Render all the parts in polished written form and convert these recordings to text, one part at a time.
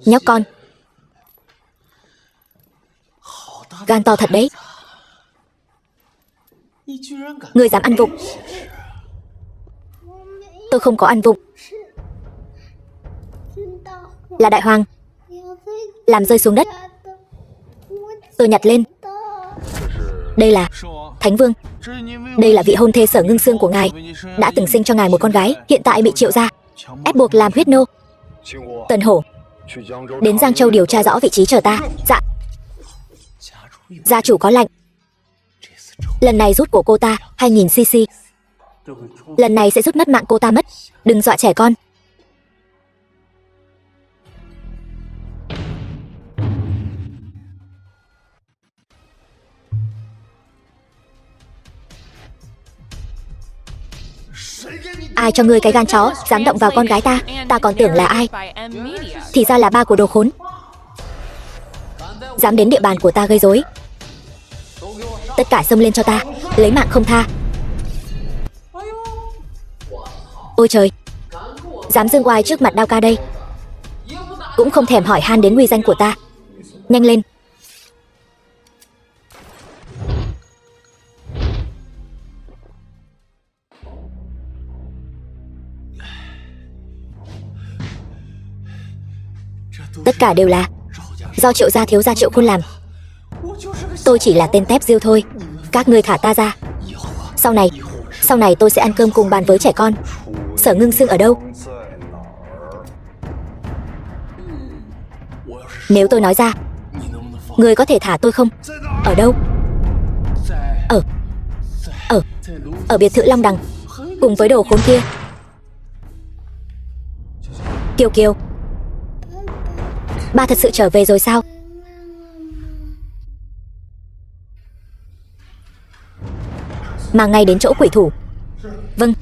Nhóc con, gan to thật đấy. Ngươi dám ăn vụng. Tôi không có ăn vụng. Là đại hoàng làm rơi xuống đất. Tôi nhặt lên. Đây là Thánh Vương. Đây là vị hôn thê Sở Ngưng Sương của ngài. Đã từng sinh cho ngài một con gái, hiện tại bị Triệu gia ép buộc làm huyết nô. Tần Hổ, đến Giang Châu điều tra rõ vị trí chờ ta. Dạ. Gia chủ có lệnh. Lần này rút của cô ta 2000cc. Lần này sẽ rút mất mạng cô ta mất. Đừng dọa trẻ con. Ai cho ngươi cái gan chó, dám động vào con gái ta? Ta còn tưởng là ai. Thì ra là ba của đồ khốn. Dám đến địa bàn của ta gây rối. Tất cả xông lên cho ta, lấy mạng không tha. Ôi trời, dám dương oai trước mặt Đao ca đây. Cũng không thèm hỏi han đến uy danh của ta. Nhanh lên. Tất cả đều là do Triệu gia thiếu gia Triệu Khôn làm. Tôi chỉ là tên tép diêu thôi. Các ngươi thả ta ra. Sau này tôi sẽ ăn cơm cùng bàn với trẻ con. Sở Ngưng Sương ở đâu? Nếu tôi nói ra, ngươi có thể thả tôi không? Ở đâu? Ở biệt thự Long Đằng, cùng với đồ khốn kia. Kiều Kiều, ba thật sự trở về rồi sao? Mang ngay đến chỗ quỷ thủ. Vâng.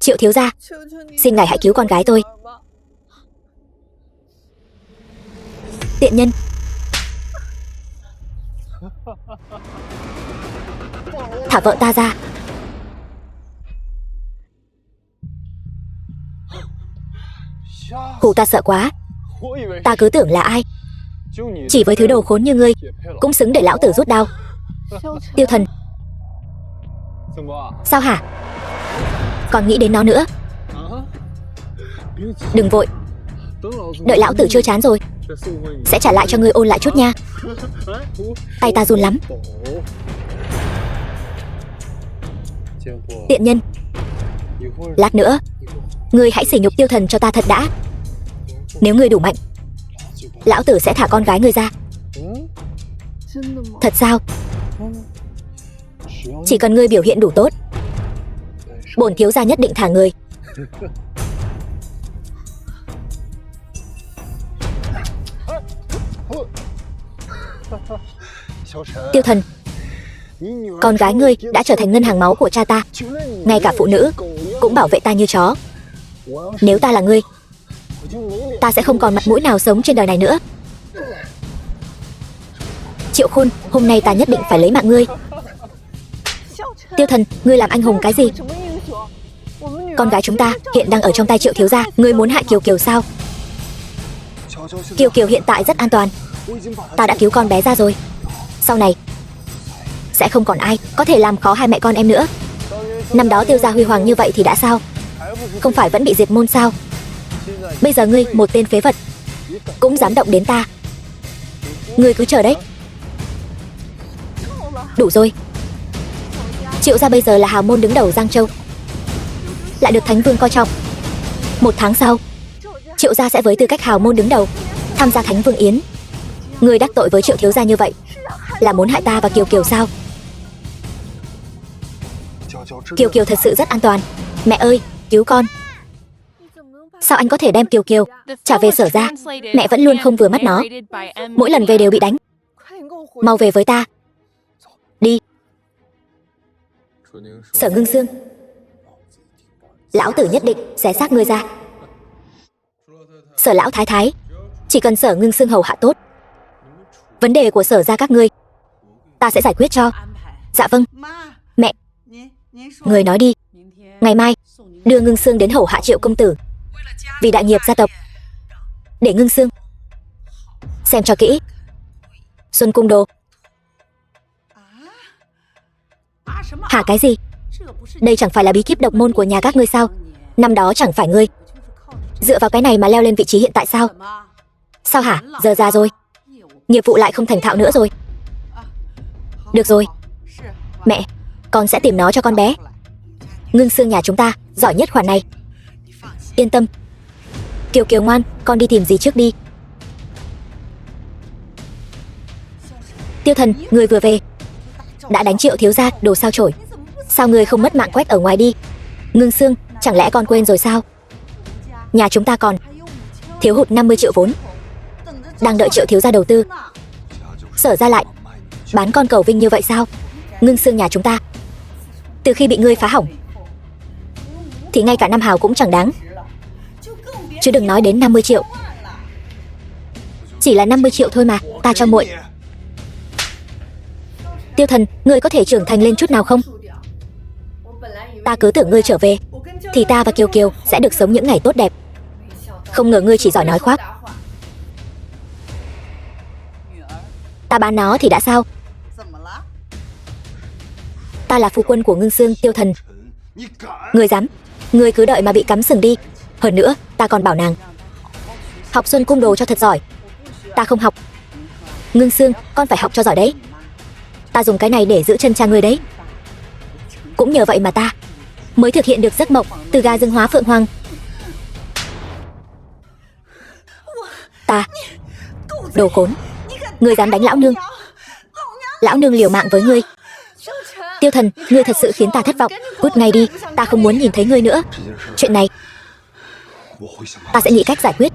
Triệu thiếu gia, xin ngài hãy cứu con gái tôi. Tiện nhân. Thả vợ ta ra. Hù ta sợ quá. Ta cứ tưởng là ai. Chỉ với thứ đồ khốn như ngươi cũng xứng để lão tử rút đao. Tiêu Thần. Sao hả? Còn nghĩ đến nó nữa. Đừng vội. Đợi lão tử chưa chán rồi sẽ trả lại cho ngươi ôn lại chút nha. Tay ta run lắm. Tiện nhân. Lát nữa ngươi hãy sỉ nhục Tiêu Thần cho ta thật đã. Nếu ngươi đủ mạnh, lão tử sẽ thả con gái ngươi ra. Thật sao? Chỉ cần ngươi biểu hiện đủ tốt, bổn thiếu gia nhất định thả ngươi. Tiêu Thần, con gái ngươi đã trở thành ngân hàng máu của cha ta. Ngay cả phụ nữ cũng bảo vệ ta như chó. Nếu ta là ngươi, ta sẽ không còn mặt mũi nào sống trên đời này nữa. Triệu Khôn, hôm nay ta nhất định phải lấy mạng ngươi. Tiêu Thần, ngươi làm anh hùng cái gì? Con gái chúng ta hiện đang ở trong tay Triệu thiếu gia. Ngươi muốn hại Kiều Kiều sao? Kiều Kiều hiện tại rất an toàn. Ta đã cứu con bé ra rồi. Sau này sẽ không còn ai có thể làm khó hai mẹ con em nữa. Năm đó Tiêu gia huy hoàng như vậy thì đã sao? Không phải vẫn bị diệt môn sao? Bây giờ ngươi, một tên phế vật, cũng dám động đến ta. Ngươi cứ chờ đấy. Đủ rồi. Triệu gia bây giờ là hào môn đứng đầu Giang Châu, lại được Thánh Vương coi trọng. 1 tháng sau, Triệu gia sẽ với tư cách hào môn đứng đầu tham gia Thánh Vương Yến. Ngươi đắc tội với Triệu thiếu gia như vậy là muốn hại ta và Kiều Kiều sao? Kiều Kiều thật sự rất an toàn. Mẹ ơi, cứu con. Sao anh có thể đem Kiều Kiều trả về Sở gia? Mẹ vẫn luôn không vừa mắt nó. Mỗi lần về đều bị đánh. Mau về với ta. Đi. Sở Ngưng Sương, lão tử nhất định sẽ xác ngươi ra. Sở lão thái thái, chỉ cần Sở Ngưng Sương hầu hạ tốt, vấn đề của Sở gia các ngươi ta sẽ giải quyết cho. Dạ vâng. Mẹ, người nói đi. Ngày mai đưa Ngưng Sương đến hầu hạ Triệu công tử. vì đại nghiệp gia tộc. Để Ngưng Xương xem cho kỹ. Xuân Cung Đồ. Hả, cái gì? Đây chẳng phải là bí kíp độc môn của nhà các ngươi sao? Năm đó chẳng phải ngươi dựa vào cái này mà leo lên vị trí hiện tại sao? Sao hả? Giờ già rồi, nghiệp vụ lại không thành thạo nữa rồi. Được rồi, mẹ, con sẽ tìm nó cho con bé. Ngưng Xương nhà chúng ta giỏi nhất khoản này. Yên tâm. Kiều Kiều ngoan, con đi tìm gì trước đi. Tiêu Thần, người vừa về. Đã đánh Triệu thiếu gia đồ sao chổi. Sao người không mất mạng quách ở ngoài đi? Ngưng Xương, chẳng lẽ con quên rồi sao? Nhà chúng ta còn thiếu hụt 50 triệu vốn, đang đợi Triệu thiếu gia đầu tư. Sở ra lại bán con cầu Vinh như vậy sao? Ngưng Xương nhà chúng ta từ khi bị ngươi phá hỏng thì ngay cả 5 hào cũng chẳng đáng, chứ đừng nói đến 50 triệu. Chỉ là 50 triệu thôi mà, ta cho muội. Tiêu Thần, ngươi có thể trưởng thành lên chút nào không? Ta cứ tưởng ngươi trở về thì ta và Kiều Kiều sẽ được sống những ngày tốt đẹp. Không ngờ ngươi chỉ giỏi nói khoác. Ta bán nó thì đã sao? Ta là phu quân của Ngưng Xương. Tiêu Thần, ngươi dám? Ngươi cứ đợi mà bị cắm sừng đi. Hơn nữa, ta còn bảo nàng học Xuân Cung Đồ cho thật giỏi. Ta không học. Ngưng Xương, con phải học cho giỏi đấy. Ta dùng cái này để giữ chân cha ngươi đấy. Cũng nhờ vậy mà ta mới thực hiện được giấc mộng từ gà rừng hóa phượng hoàng. Ta, đồ khốn, ngươi dám đánh lão nương? Lão nương liều mạng với ngươi. Tiêu Thần, ngươi thật sự khiến ta thất vọng. Cút ngay đi, ta không muốn nhìn thấy ngươi nữa. Chuyện này ta sẽ nghĩ cách giải quyết.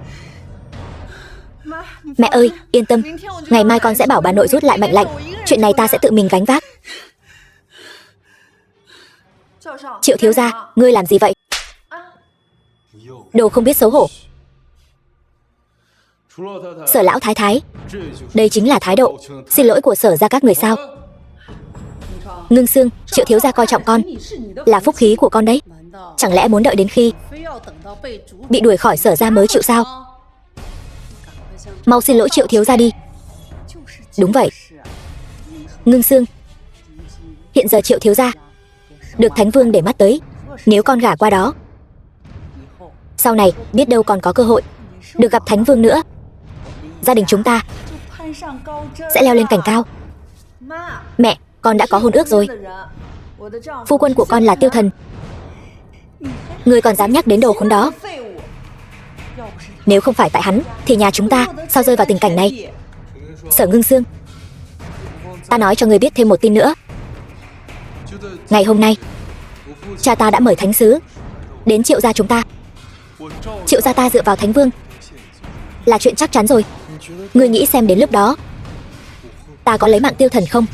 Mẹ ơi, yên tâm, ngày mai con sẽ bảo bà nội rút lại mệnh lệnh. Chuyện này ta sẽ tự mình gánh vác. Triệu thiếu gia, ngươi làm gì vậy? Đồ không biết xấu hổ. Sở lão thái thái, đây chính là thái độ xin lỗi của Sở gia các người sao? Ngưng Xương, Triệu thiếu gia coi trọng con là phúc khí của con đấy. Chẳng lẽ muốn đợi đến khi bị đuổi khỏi Sở gia mới chịu sao? Mau xin lỗi Triệu thiếu gia đi. Đúng vậy. Ngưng Xương, hiện giờ Triệu thiếu gia được Thánh Vương để mắt tới. Nếu con gả qua đó, sau này biết đâu còn có cơ hội được gặp Thánh Vương nữa. Gia đình chúng ta sẽ leo lên cành cao. Mẹ, con đã có hôn ước rồi. Phu quân của con là Tiêu Thần. Ngươi còn dám nhắc đến đồ khốn đó? Nếu không phải tại hắn thì nhà chúng ta sao rơi vào tình cảnh này? Sở Ngưng Xương, ta nói cho ngươi biết thêm một tin nữa. Ngày hôm nay, cha ta đã mời thánh sứ đến Triệu gia chúng ta. Triệu gia ta dựa vào Thánh Vương là chuyện chắc chắn rồi. Ngươi nghĩ xem đến lúc đó ta có lấy mạng Tiêu Thần không?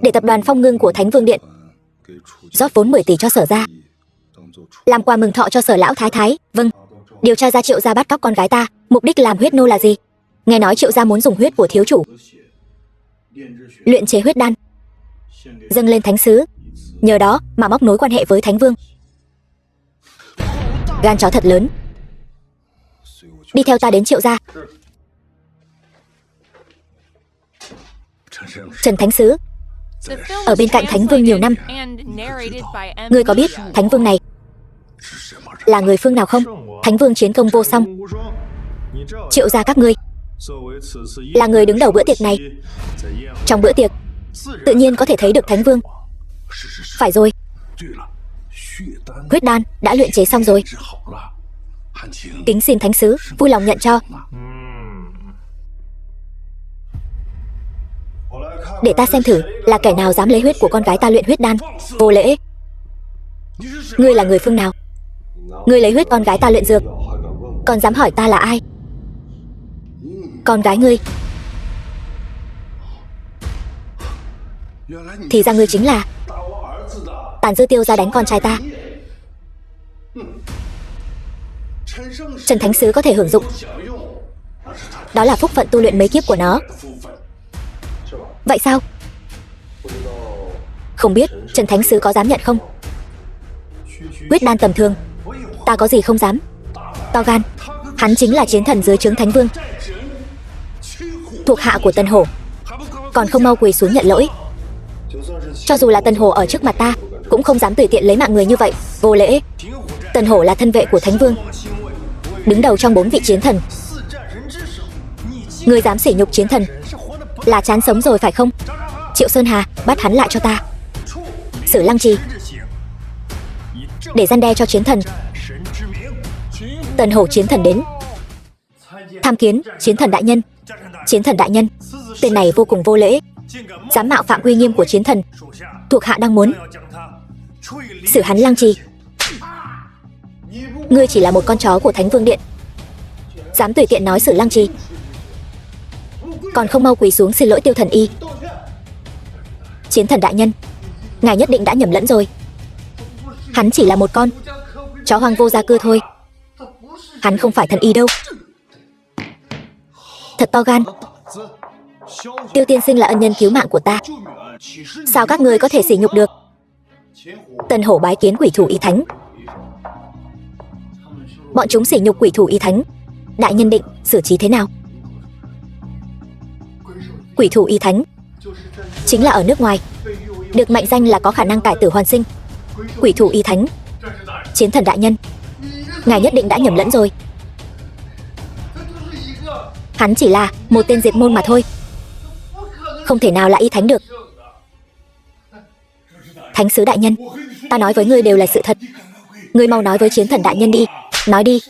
Để tập đoàn Phong Ngưng của Thánh Vương Điện rót vốn 10 tỷ cho Sở gia, làm quà mừng thọ cho Sở lão thái thái. Vâng. Điều tra ra Triệu gia bắt cóc con gái ta, mục đích làm huyết nô là gì? Nghe nói Triệu gia muốn dùng huyết của thiếu chủ luyện chế huyết đan, dâng lên thánh sứ, nhờ đó mà móc nối quan hệ với Thánh Vương. Gan chó thật lớn. Đi theo ta đến Triệu gia. Trần Thánh Sứ ở bên cạnh Thánh Vương nhiều năm. Ngươi có biết Thánh Vương này là người phương nào không? Thánh Vương chiến công vô song. Triệu gia các ngươi là người đứng đầu bữa tiệc này. Trong bữa tiệc tự nhiên có thể thấy được Thánh Vương. Phải rồi, huyết đan đã luyện chế xong rồi. Kính xin Thánh Sứ vui lòng nhận cho. Để ta xem thử là kẻ nào dám lấy huyết của con gái ta luyện huyết đan. Vô lễ. Ngươi là người phương nào? Ngươi lấy huyết con gái ta luyện dược, còn dám hỏi ta là ai? Con gái ngươi? Thì ra ngươi chính là Tàn Dư Tiêu ra đánh con trai ta. Trần Thánh Sứ có thể hưởng dụng, đó là phúc phận tu luyện mấy kiếp của nó. Vậy sao? Không biết Trần Thánh Sứ có dám nhận không? Huyết đan tầm thường, ta có gì không dám. To gan, hắn chính là chiến thần dưới trướng Thánh Vương, thuộc hạ của Tần Hổ, còn không mau quỳ xuống nhận lỗi. Cho dù là Tần Hổ ở trước mặt ta, cũng không dám tùy tiện lấy mạng người như vậy, vô lễ. Tần Hổ là thân vệ của Thánh Vương, đứng đầu trong 4 vị chiến thần. Ngươi dám sỉ nhục chiến thần, là chán sống rồi phải không? Triệu Sơn Hà, bắt hắn lại cho ta. Sử Lăng Trì, để răn đe cho chiến thần. Tần Hổ chiến thần đến. Tham kiến chiến thần đại nhân. Chiến thần đại nhân, tên này vô cùng vô lễ, dám mạo phạm uy nghiêm của chiến thần, thuộc hạ đang muốn xử hắn Lăng Trì. Ngươi chỉ là một con chó của Thánh Vương Điện, dám tùy tiện nói xử Lăng Trì, còn không mau quỳ xuống xin lỗi Tiêu Thần Y. Chiến thần đại nhân, ngài nhất định đã nhầm lẫn rồi. Hắn chỉ là một con chó hoang vô gia cư thôi, hắn không phải thần y đâu. Thật to gan. Tiêu tiên sinh là ân nhân cứu mạng của ta, sao các ngươi có thể sỉ nhục được? Tần Hổ bái kiến quỷ thủ Y Thánh. Bọn chúng sỉ nhục quỷ thủ Y Thánh, đại nhân định xử trí thế nào? Quỷ thủ Y Thánh chính là ở nước ngoài, được mệnh danh là có khả năng cải tử hoàn sinh. Quỷ thủ Y Thánh. Chiến thần đại nhân, ngài nhất định đã nhầm lẫn rồi. Hắn chỉ là một tên diệt môn mà thôi, không thể nào là Y Thánh được. Thánh sứ đại nhân, ta nói với ngươi đều là sự thật. Ngươi mau nói với chiến thần đại nhân đi. Nói đi.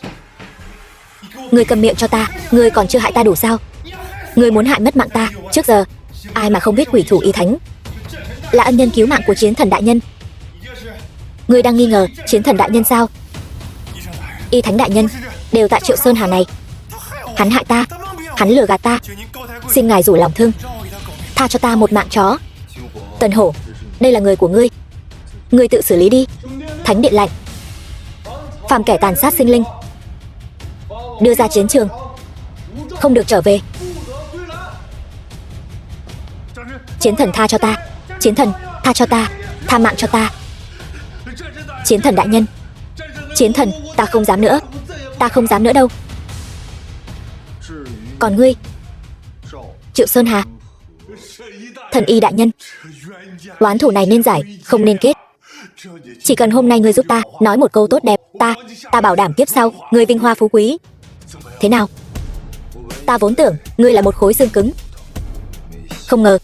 Ngươi cầm miệng cho ta. Ngươi còn chưa hại ta đủ sao? Ngươi muốn hại mất mạng ta. Trước giờ ai mà không biết quỷ thủ Y Thánh là ân nhân cứu mạng của chiến thần đại nhân? Ngươi đang nghi ngờ chiến thần đại nhân sao? Y Thánh đại nhân đều tại Triệu Sơn Hà này. Hắn hại ta, hắn lừa gạt ta, xin ngài rủ lòng thương, tha cho ta một mạng chó. Tần Hổ, đây là người của ngươi, ngươi tự xử lý đi. Thánh điện lạnh, phàm kẻ tàn sát sinh linh đưa ra chiến trường, không được trở về. Chiến thần tha cho ta. Chiến thần tha cho ta, tha mạng cho ta. Chiến thần đại nhân. Chiến thần, ta không dám nữa, ta không dám nữa đâu. Còn ngươi, Triệu Sơn Hà, thần y đại nhân, oán thù này nên giải, không nên kết. Chỉ cần hôm nay ngươi giúp ta nói một câu tốt đẹp, ta bảo đảm tiếp sau ngươi vinh hoa phú quý. Thế nào? Ta vốn tưởng ngươi là một khối xương cứng, không ngờ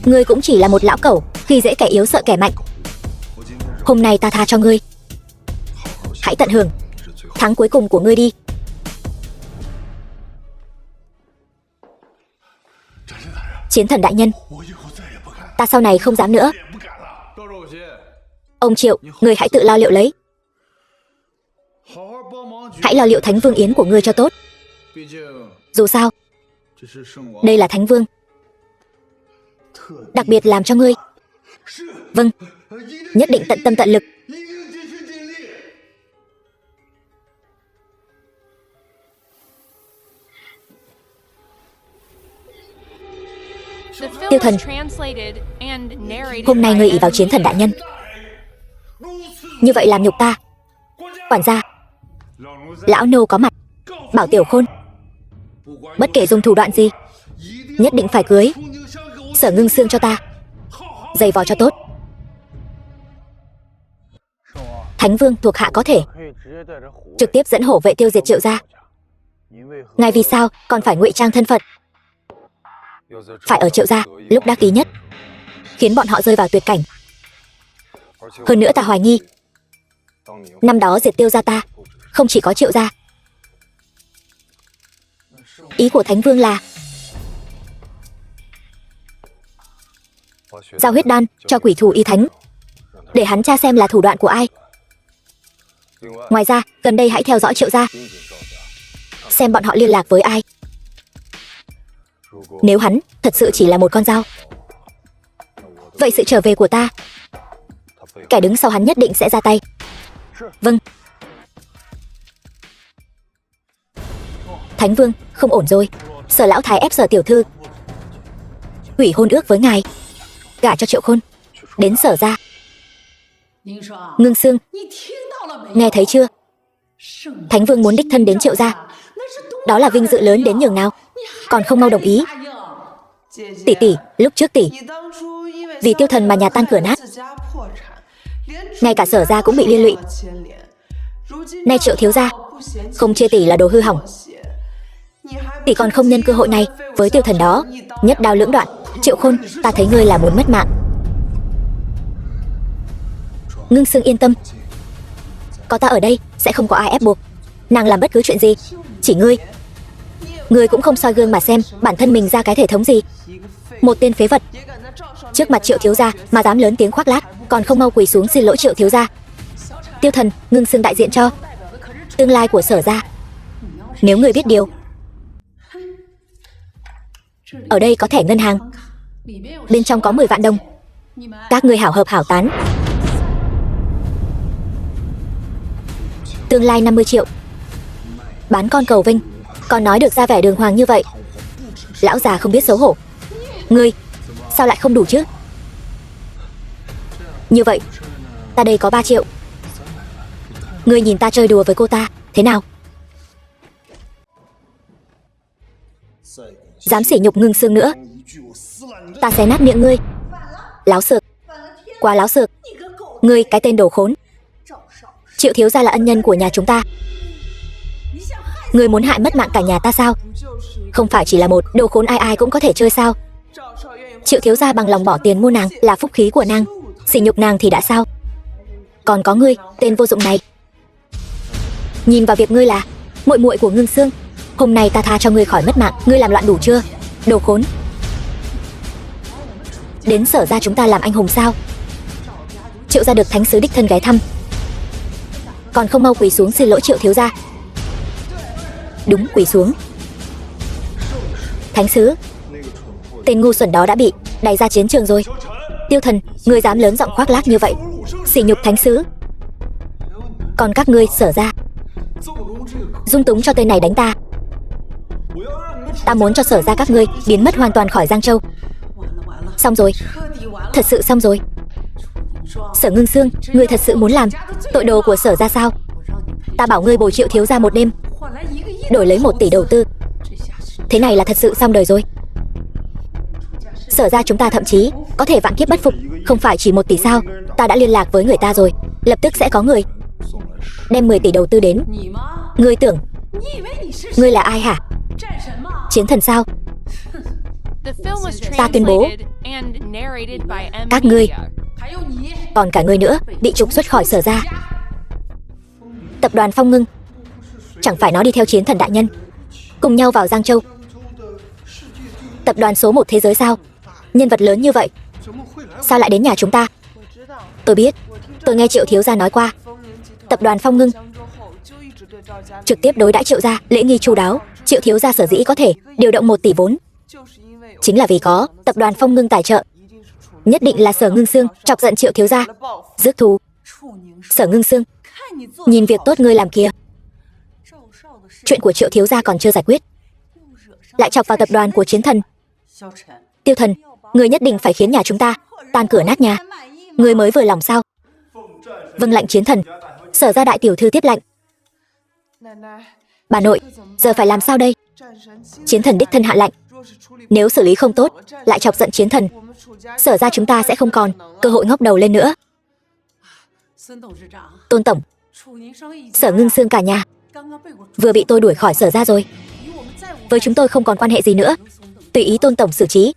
ngươi cũng chỉ là một lão cẩu, khi dễ kẻ yếu sợ kẻ mạnh. Hôm nay ta tha cho ngươi, hãy tận hưởng tháng cuối cùng của ngươi đi. Chiến thần đại nhân, ta sau này không dám nữa. Ông Triệu, ngươi hãy tự lo liệu lấy. Hãy lo liệu Thánh Vương Yến của ngươi cho tốt. Dù sao, đây là Thánh Vương đặc biệt làm cho ngươi. Vâng, nhất định tận tâm tận lực. Tiêu thần, hôm nay ngươi ỷ vào chiến thần đại nhân, như vậy làm nhục ta. Quản gia, lão nô có mặt, bảo Tiểu Khôn bất kể dùng thủ đoạn gì, nhất định phải cưới Sở Ngưng Xương cho ta, giày vò cho tốt. Thánh Vương thuộc hạ có thể trực tiếp dẫn hổ vệ tiêu diệt Triệu gia. Ngài vì sao còn phải ngụy trang thân phận, phải ở Triệu gia lúc đắc ý nhất, khiến bọn họ rơi vào tuyệt cảnh. Hơn nữa ta hoài nghi, năm đó diệt Tiêu gia ta không chỉ có Triệu gia. Ý của Thánh Vương là giao huyết đan cho quỷ thủ Y Thánh, để hắn tra xem là thủ đoạn của ai. Ngoài ra, gần đây hãy theo dõi Triệu gia, xem bọn họ liên lạc với ai. Nếu hắn thật sự chỉ là một con dao, vậy sự trở về của ta, kẻ đứng sau hắn nhất định sẽ ra tay. Vâng. Thánh Vương, không ổn rồi. Sở lão thái ép Sở tiểu thư hủy hôn ước với ngài, gả cho Triệu Khôn, đến Sở gia. Ngưng Sương, nghe thấy chưa? Thánh Vương muốn đích thân đến Triệu gia. Đó là vinh dự lớn đến nhường nào, còn không mau đồng ý. Tỷ tỷ, lúc trước tỷ vì Tiêu Thần mà nhà tan cửa nát, ngay cả Sở gia cũng bị liên lụy. Nay Triệu thiếu gia không chê tỷ là đồ hư hỏng, tỷ còn không nhân cơ hội này với Tiêu Thần đó nhất đao lưỡng đoạn. Triệu Khôn, ta thấy ngươi là muốn mất mạng. Ngưng Sương yên tâm, có ta ở đây sẽ không có ai ép buộc nàng làm bất cứ chuyện gì. Chỉ ngươi cũng không soi gương mà xem bản thân mình ra cái thể thống gì. Một tên phế vật, trước mặt Triệu thiếu gia mà dám lớn tiếng khoác lác, còn không mau quỳ xuống xin lỗi Triệu thiếu gia. Tiêu Thần, Ngưng Sương đại diện cho tương lai của Sở gia. Nếu ngươi biết điều, ở đây có thẻ ngân hàng, bên trong có 10 vạn đồng, các ngươi hảo hợp hảo tán. Tương lai 50 triệu, bán con cầu vinh, còn nói được ra vẻ đường hoàng như vậy. Lão già không biết xấu hổ. Ngươi sao lại không đủ chứ? Như vậy ta đây có 3 triệu, ngươi nhìn ta chơi đùa với cô ta thế nào? Dám sỉ nhục Ngưng Sương nữa, ta xé nát miệng ngươi. Láo xược, quá láo xược. Ngươi cái tên đồ khốn. Triệu thiếu gia là ân nhân của nhà chúng ta, ngươi muốn hại mất mạng cả nhà ta sao? Không phải chỉ là một đồ khốn ai ai cũng có thể chơi sao? Triệu thiếu gia bằng lòng bỏ tiền mua nàng là phúc khí của nàng, sỉ nhục nàng thì đã sao? Còn có ngươi, tên vô dụng này. Nhìn vào việc ngươi là muội muội của Ngưng Sương, hôm nay ta tha cho ngươi khỏi mất mạng. Ngươi làm loạn đủ chưa, đồ khốn? Đến Sở gia chúng ta làm anh hùng sao? Triệu gia được thánh sứ đích thân ghé thăm, còn không mau quỳ xuống xin lỗi Triệu thiếu gia. Đúng, quỳ xuống. Thánh sứ, tên ngu xuẩn đó đã bị đày ra chiến trường rồi. Tiêu Thần, ngươi dám lớn giọng khoác lác như vậy, sỉ nhục thánh sứ. Còn các ngươi Sở gia dung túng cho tên này đánh ta. Ta muốn cho Sở gia các ngươi biến mất hoàn toàn khỏi Giang Châu. Xong rồi, thật sự xong rồi. Sở Ngưng Sương, ngươi thật sự muốn làm tội đồ của Sở gia sao? Ta bảo ngươi bồi Triệu thiếu gia một đêm, đổi lấy 1 tỷ đầu tư. Thế này là thật sự xong đời rồi. Sở gia chúng ta thậm chí có thể vạn kiếp bất phục. Không phải chỉ 1 tỷ sao? Ta đã liên lạc với người ta rồi, lập tức sẽ có người đem 10 tỷ đầu tư đến. Ngươi tưởng ngươi là ai hả? Chiến thần sao? Ta tuyên bố các ngươi, còn cả ngươi nữa, bị trục xuất khỏi Sở gia. Tập đoàn Phong Ngưng, chẳng phải nó đi theo Chiến thần đại nhân cùng nhau vào Giang Châu, tập đoàn số 1 thế giới sao? Nhân vật lớn như vậy sao lại đến nhà chúng ta? Tôi biết, tôi nghe Triệu thiếu gia nói qua, tập đoàn Phong Ngưng trực tiếp đối đãi Triệu gia lễ nghi chu đáo. Triệu thiếu gia sở dĩ có thể điều động 1 tỷ vốn, chính là vì có tập đoàn Phong Ngưng tài trợ. Nhất định là Sở Ngưng Sương chọc giận Triệu thiếu gia, rước thù. Sở Ngưng Sương, nhìn việc tốt ngươi làm kìa. Chuyện của Triệu thiếu gia còn chưa giải quyết, lại chọc vào tập đoàn của Chiến thần. Tiêu Thần, ngươi nhất định phải khiến nhà chúng ta tan cửa nát nhà. Ngươi mới vừa lòng sao? Vâng lệnh Chiến thần. Sở gia đại tiểu thư tiếp lệnh. Bà nội, giờ phải làm sao đây? Chiến thần đích thân hạ lệnh, nếu xử lý không tốt lại chọc giận Chiến thần, Sở gia chúng ta sẽ không còn cơ hội ngóc đầu lên nữa. Tôn tổng, Sở Ngưng Sương cả nhà vừa bị tôi đuổi khỏi Sở gia rồi, với chúng tôi không còn quan hệ gì nữa, tùy ý Tôn tổng xử trí.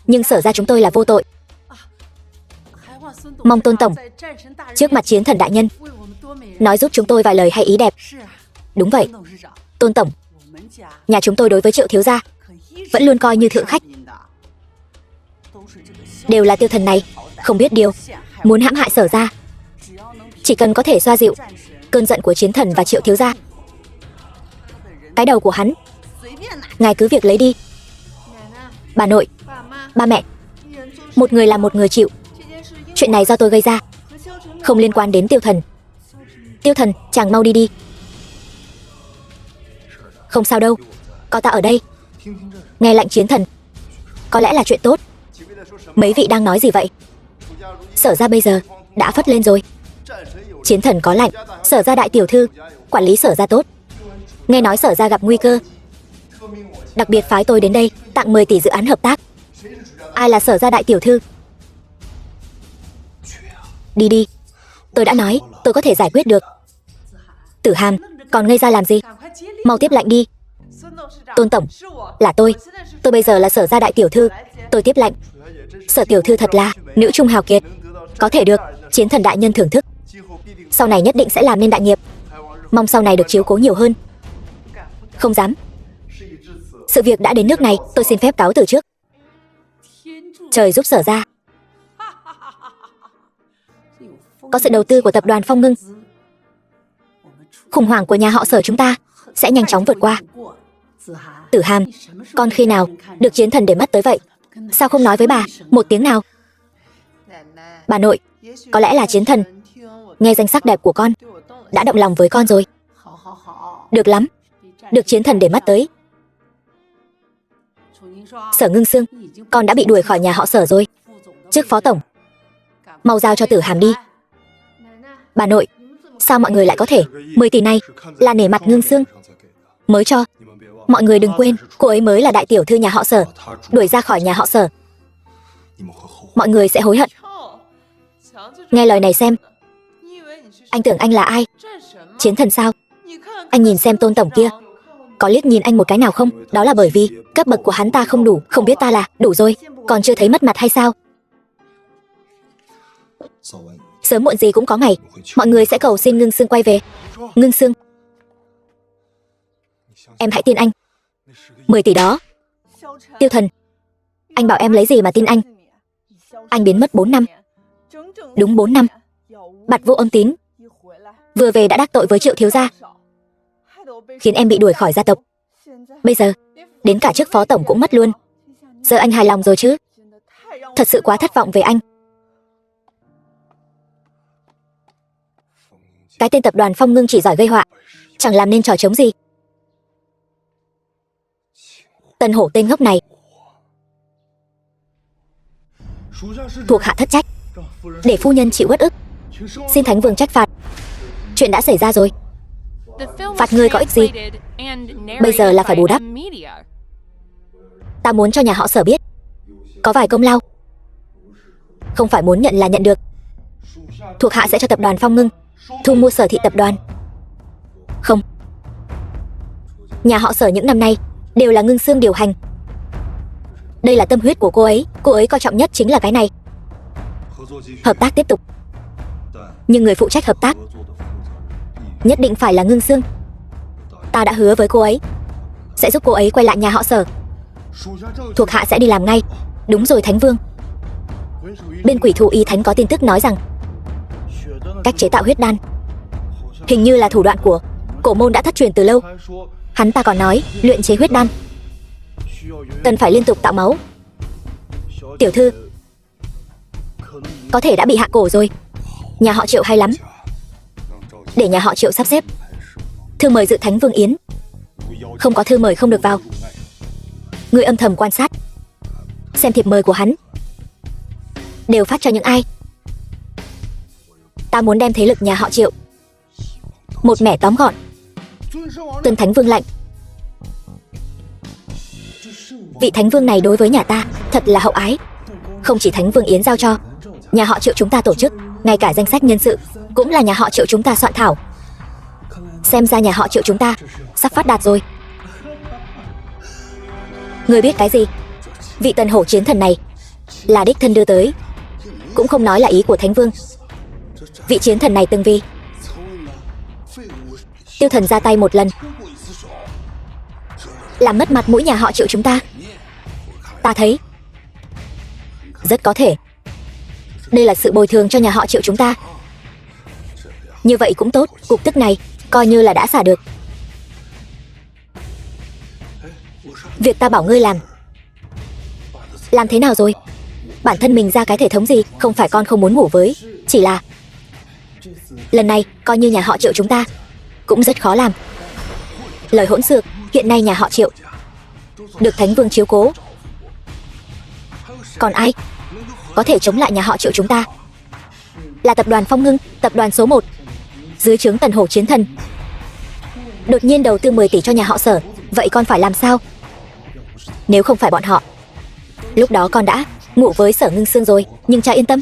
Nhưng Sở gia chúng tôi là vô tội, mong Tôn tổng trước mặt Chiến thần đại nhân nói giúp chúng tôi vài lời hay ý đẹp. Đúng vậy, Tôn tổng, nhà chúng tôi đối với Triệu thiếu gia vẫn luôn coi như thượng khách. Đều là Tiêu thần này không biết điều, muốn hãm hại Sở gia. Chỉ cần có thể xoa dịu cơn giận của Chiến thần và Triệu thiếu gia, cái đầu của hắn ngài cứ việc lấy đi. Bà nội, ba mẹ, một người làm một người chịu. Chuyện này do tôi gây ra, không liên quan đến Tiêu thần. Tiêu thần, chàng mau đi đi. Không sao đâu, có ta ở đây. Nghe lệnh Chiến thần, có lẽ là chuyện tốt. Mấy vị đang nói gì vậy? Sở ra bây giờ đã phất lên rồi. Chiến thần có lệnh, Sở gia đại tiểu thư, quản lý Sở gia tốt. Nghe nói Sở gia gặp nguy cơ, đặc biệt phái tôi đến đây tặng 10 tỷ dự án hợp tác. Ai là Sở gia đại tiểu thư? Đi đi, tôi đã nói tôi có thể giải quyết được. Tử Hàm, còn ngây ra làm gì? Mau tiếp lệnh đi. Tôn tổng, là tôi bây giờ là Sở gia đại tiểu thư, tôi tiếp lệnh. Sở tiểu thư thật là nữ trung hào kiệt, có thể được chiến thần đại nhân thưởng thức. Sau này nhất định sẽ làm nên đại nghiệp, mong sau này được chiếu cố nhiều hơn. Không dám. Sự việc đã đến nước này, tôi xin phép cáo từ trước. Trời giúp Sở gia. Có sự đầu tư của tập đoàn Phong Ngưng, khủng hoảng của nhà họ Sở chúng ta sẽ nhanh chóng vượt qua. Tử Hàm, con khi nào được chiến thần để mắt tới vậy? Sao không nói với bà một tiếng nào? Bà nội, có lẽ là chiến thần nghe danh sắc đẹp của con đã động lòng với con rồi. Được lắm, được chiến thần để mắt tới. Sở Ngưng Sương, con đã bị đuổi khỏi nhà họ Sở rồi. Trước phó tổng, mau giao cho Tử Hàm đi. Bà nội, sao mọi người lại có thể 10 tỷ này là nể mặt Ngưng Sương mới cho? Mọi người đừng quên, cô ấy mới là đại tiểu thư nhà họ Sở, đuổi ra khỏi nhà họ Sở, mọi người sẽ hối hận. Nghe lời này xem, anh tưởng anh là ai? Chiến thần sao? Anh nhìn xem Tôn tổng kia, có liếc nhìn anh một cái nào không? Đó là bởi vì cấp bậc của hắn ta không đủ, không biết ta là đủ rồi, còn chưa thấy mất mặt hay sao? Sớm muộn gì cũng có ngày, mọi người sẽ cầu xin Ngưng Sương quay về. Ngưng Sương, em hãy tin anh. 10 tỷ đó. Tiêu Thần, anh bảo em lấy gì mà tin anh? Anh biến mất 4 năm. Đúng 4 năm. Bạt Vô Âm Tín vừa về đã đắc tội với Triệu thiếu gia, khiến em bị đuổi khỏi gia tộc. Bây giờ đến cả chức phó tổng cũng mất luôn. Giờ anh hài lòng rồi chứ? Thật sự quá thất vọng về anh. Cái tên tập đoàn Phong Ngưng chỉ giỏi gây họa, chẳng làm nên trò trống gì. Tân Hổ tên ngốc này, thuộc hạ thất trách, để phu nhân chịu uất ức, xin Thánh Vương trách phạt. Chuyện đã xảy ra rồi, phạt ngươi có ích gì? Bây giờ là phải bù đắp. Ta muốn cho nhà họ Sở biết có vài công lao, không phải muốn nhận là nhận được. Thuộc hạ sẽ cho tập đoàn Phong Ngưng thu mua Sở thị tập đoàn. Không, nhà họ Sở những năm nay đều là Ngưng Sương điều hành. Đây là tâm huyết của cô ấy coi trọng nhất chính là cái này. Hợp tác tiếp tục, nhưng người phụ trách hợp tác nhất định phải là Ngưng Sương. Ta đã hứa với cô ấy sẽ giúp cô ấy quay lại nhà họ Sở. Thuộc hạ sẽ đi làm ngay. Đúng rồi Thánh Vương, bên Quỷ Thú Y Thánh có tin tức nói rằng cách chế tạo huyết đan hình như là thủ đoạn của Cổ Môn đã thất truyền từ lâu. Hắn ta còn nói luyện chế huyết đan cần phải liên tục tạo máu. Tiểu thư có thể đã bị hạ cổ rồi. Nhà họ Triệu hay lắm, để nhà họ Triệu sắp xếp thư mời dự Thánh Vương yến. Không có thư mời không được vào. Người âm thầm quan sát xem thiệp mời của hắn đều phát cho những ai. Ta muốn đem thế lực nhà họ Triệu một mẻ tóm gọn. Tuân Thánh Vương lệnh. Vị Thánh Vương này đối với nhà ta thật là hậu ái. Không chỉ Thánh Vương yến giao cho nhà họ Triệu chúng ta tổ chức, ngay cả danh sách nhân sự cũng là nhà họ Triệu chúng ta soạn thảo. Xem ra nhà họ Triệu chúng ta sắp phát đạt rồi. Ngươi biết cái gì? Vị Tần Hổ chiến thần này là đích thân đưa tới, cũng không nói là ý của Thánh Vương. Vị chiến thần này từng vì Tiêu Thần ra tay một lần, làm mất mặt mũi nhà họ Triệu chúng ta. Ta thấy rất có thể đây là sự bồi thường cho nhà họ Triệu chúng ta. Như vậy cũng tốt, cục tức này coi như là đã xả được. Việc ta bảo ngươi làm thế nào rồi? Bản thân mình ra cái thể thống gì? Không phải con không muốn ngủ với, chỉ là lần này coi như nhà họ Triệu chúng ta cũng rất khó làm. Lời hỗn xược, hiện nay nhà họ Triệu được Thánh Vương chiếu cố, còn ai có thể chống lại nhà họ Triệu chúng ta? là tập đoàn Phong Ngưng, tập đoàn số 1 dưới trướng Tần Hổ Chiến Thần. Đột nhiên đầu tư 10 tỷ cho nhà họ Sở, vậy con phải làm sao? Nếu không phải bọn họ, lúc đó con đã ngủ với Sở Ngưng Sương rồi. Nhưng cha yên tâm,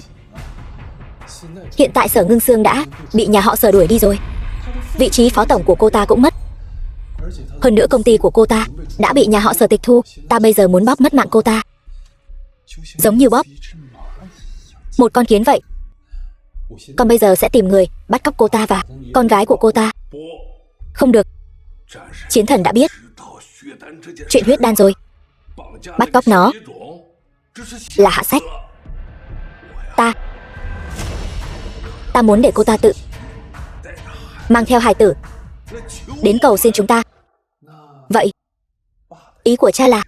hiện tại Sở Ngưng Sương đã bị nhà họ Sở đuổi đi rồi. Vị trí phó tổng của cô ta cũng mất. Hơn nữa công ty của cô ta đã bị nhà họ Sở tịch thu. Ta bây giờ muốn bóp mất mạng cô ta, giống như bóp một con kiến vậy. Con bây giờ sẽ tìm người bắt cóc cô ta và con gái của cô ta. Không được, Chiến Thần đã biết chuyện huyết đan rồi. Bắt cóc nó là hạ sách. Ta muốn để cô ta tự mang theo hài tử đến cầu xin chúng ta. Vậy ý của cha là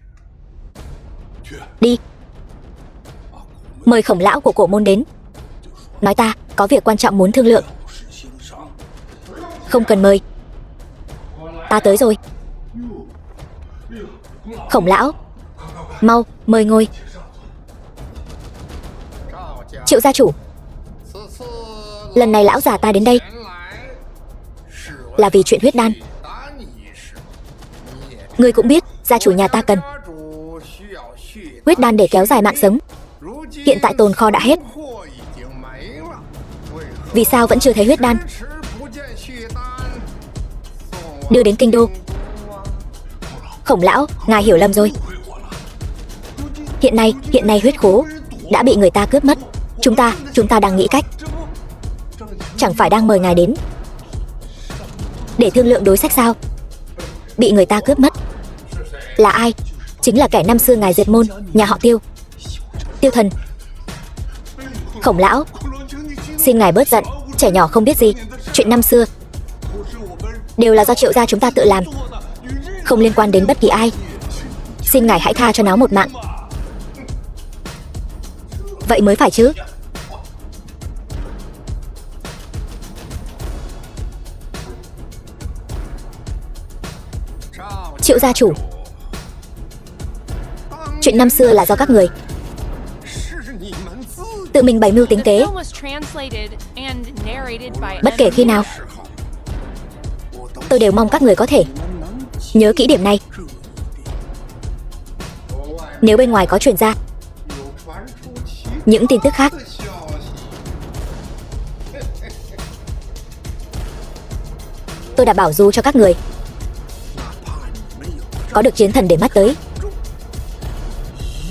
đi mời Khổng lão của Cổ Môn đến, nói ta có việc quan trọng muốn thương lượng. Không cần mời, ta tới rồi. Khổng lão, mau mời ngồi. Triệu gia chủ, lần này lão già ta đến đây là vì chuyện huyết đan. Ngươi cũng biết gia chủ nhà ta cần huyết đan để kéo dài mạng sống. Hiện tại tồn kho đã hết, vì sao vẫn chưa thấy huyết đan đưa đến kinh đô? Khổng lão, ngài hiểu lầm rồi. Hiện nay huyết khố đã bị người ta cướp mất. Chúng ta đang nghĩ cách, chẳng phải đang mời ngài đến để thương lượng đối sách sao? Bị người ta cướp mất là ai? Chính là kẻ năm xưa ngài diệt môn, nhà họ Tiêu, Tiêu Thần. Khổng lão, xin ngài bớt giận, trẻ nhỏ không biết gì. Chuyện năm xưa đều là do Triệu gia chúng ta tự làm, không liên quan đến bất kỳ ai. Xin ngài hãy tha cho nó một mạng. Vậy mới phải chứ. Triệu gia chủ, chuyện năm xưa là do các người tự mình bày mưu tính kế. Bất kể khi nào, tôi đều mong các người có thể nhớ kỹ điểm này. Nếu bên ngoài có truyền ra những tin tức khác, tôi đã bảo du cho các người có được Chiến Thần để mắt tới,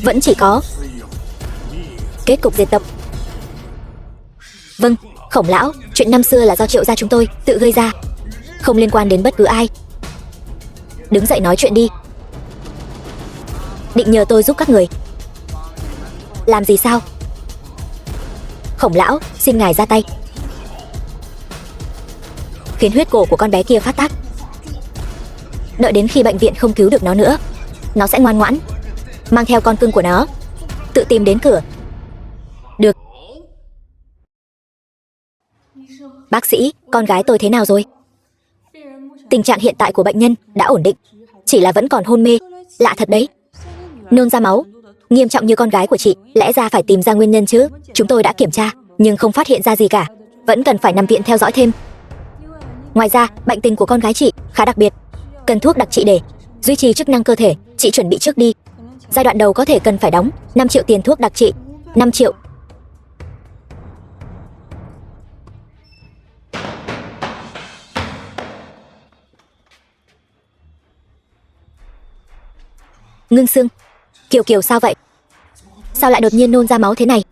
vẫn chỉ có kết cục diệt tộc. Vâng, Khổng lão, chuyện năm xưa là do Triệu gia chúng tôi tự gây ra, không liên quan đến bất cứ ai. Đứng dậy nói chuyện đi. Định nhờ tôi giúp các người làm gì sao? Khổng lão, xin ngài ra tay, khiến huyết cổ của con bé kia phát tác. Đợi đến khi bệnh viện không cứu được nó nữa, nó sẽ ngoan ngoãn mang theo con cưng của nó tự tìm đến cửa. Được. Bác sĩ, con gái tôi thế nào rồi? Tình trạng hiện tại của bệnh nhân đã ổn định, chỉ là vẫn còn hôn mê. Lạ thật đấy, nôn ra máu. Nghiêm trọng như con gái của chị, lẽ ra phải tìm ra nguyên nhân chứ. Chúng tôi đã kiểm tra nhưng không phát hiện ra gì cả, vẫn cần phải nằm viện theo dõi thêm. Ngoài ra, bệnh tình của con gái chị khá đặc biệt, cần thuốc đặc trị để duy trì chức năng cơ thể. Chị chuẩn bị trước đi. Giai đoạn đầu có thể cần phải đóng 5 triệu tiền thuốc đặc trị. 5 triệu. Ngưng Sương, Kiều Kiều sao vậy? Sao lại đột nhiên nôn ra máu thế này?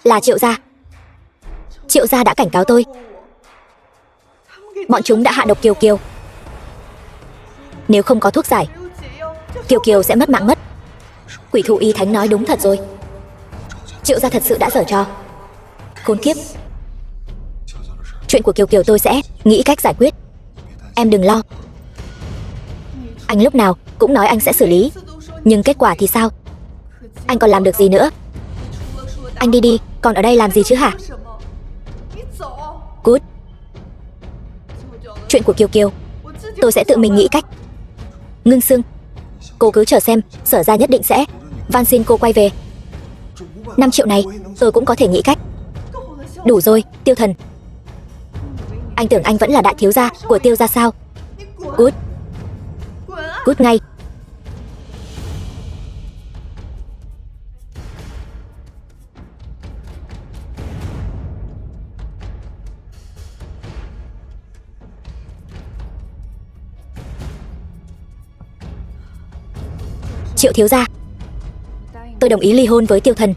Là Triệu gia. Triệu gia đã cảnh cáo tôi, bọn chúng đã hạ độc Kiều Kiều. Nếu không có thuốc giải, Kiều Kiều sẽ mất mạng mất. Quỷ thụ y thánh nói đúng thật rồi. Triệu gia thật sự đã giở trò. Khốn kiếp. Chuyện của Kiều Kiều tôi sẽ nghĩ cách giải quyết. Em đừng lo. Anh lúc nào cũng nói anh sẽ xử lý, nhưng kết quả thì sao? Anh còn làm được gì nữa? Anh đi đi, còn ở đây làm gì chứ hả? Cút. Chuyện của Kiều Kiều tôi sẽ tự mình nghĩ cách. Ngưng Sương, cô cứ chờ xem, Sở gia nhất định sẽ van xin cô quay về. 5 triệu này tôi cũng có thể nghĩ cách Đủ rồi, Tiêu Thần. Anh tưởng anh vẫn là đại thiếu gia của Tiêu gia sao? Cút. Cút ngay. Triệu thiếu gia, tôi đồng ý ly hôn với Tiêu Thần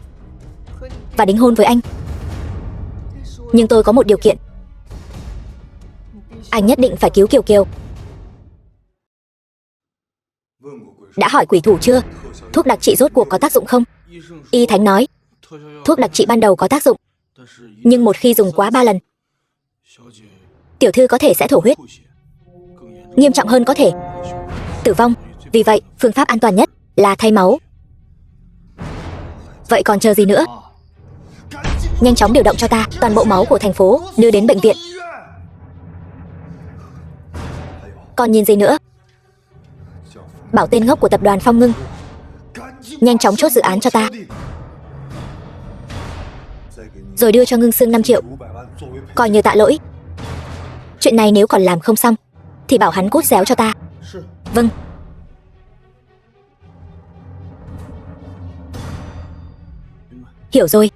và đính hôn với anh. Nhưng tôi có một điều kiện. Anh nhất định phải cứu Kiều Kiều. Đã hỏi quỷ thủ chưa? Thuốc đặc trị rốt cuộc có tác dụng không? Y Thánh nói thuốc đặc trị ban đầu có tác dụng, nhưng một khi dùng quá 3 lần, tiểu thư có thể sẽ thổ huyết, nghiêm trọng hơn có thể tử vong. Vì vậy, phương pháp an toàn nhất là thay máu. Vậy còn chờ gì nữa? Nhanh chóng điều động cho ta toàn bộ máu của thành phố đưa đến bệnh viện. Còn nhìn gì nữa? Bảo tên ngốc của tập đoàn Phong Ngưng nhanh chóng chốt dự án cho ta, rồi đưa cho Ngưng Sương 5 triệu coi như tạ lỗi. Chuyện này nếu còn làm không xong thì bảo hắn cút xéo cho ta. Vâng. Hiểu rồi.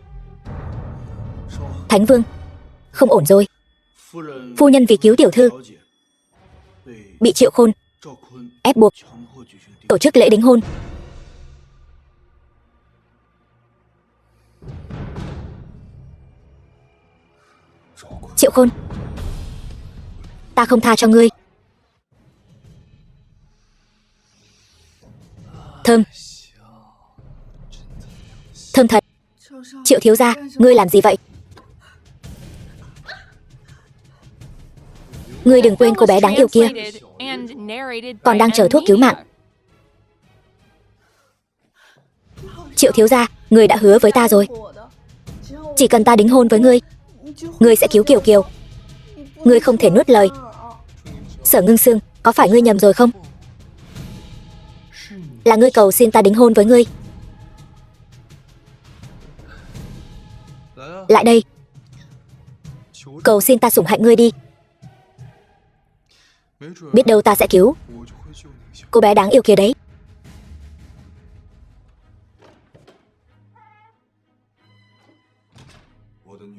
Thánh Vương, không ổn rồi. Phu nhân vì cứu tiểu thư bị Triệu Khôn ép buộc tổ chức lễ đính hôn. Triệu Khôn, ta không tha cho ngươi. Thơm. Thơm thật. Triệu thiếu gia, ngươi làm gì vậy? Ngươi đừng quên cô bé đáng yêu kia còn đang chờ thuốc cứu mạng. Triệu thiếu gia, ngươi đã hứa với ta rồi. Chỉ cần ta đính hôn với ngươi, ngươi sẽ cứu Kiều Kiều. Ngươi không thể nuốt lời. Sở Ngưng Sương, có phải ngươi nhầm rồi không? Là ngươi cầu xin ta đính hôn với ngươi. Lại đây. Cầu xin ta sủng hạnh ngươi đi. Biết đâu ta sẽ cứu cô bé đáng yêu kia đấy.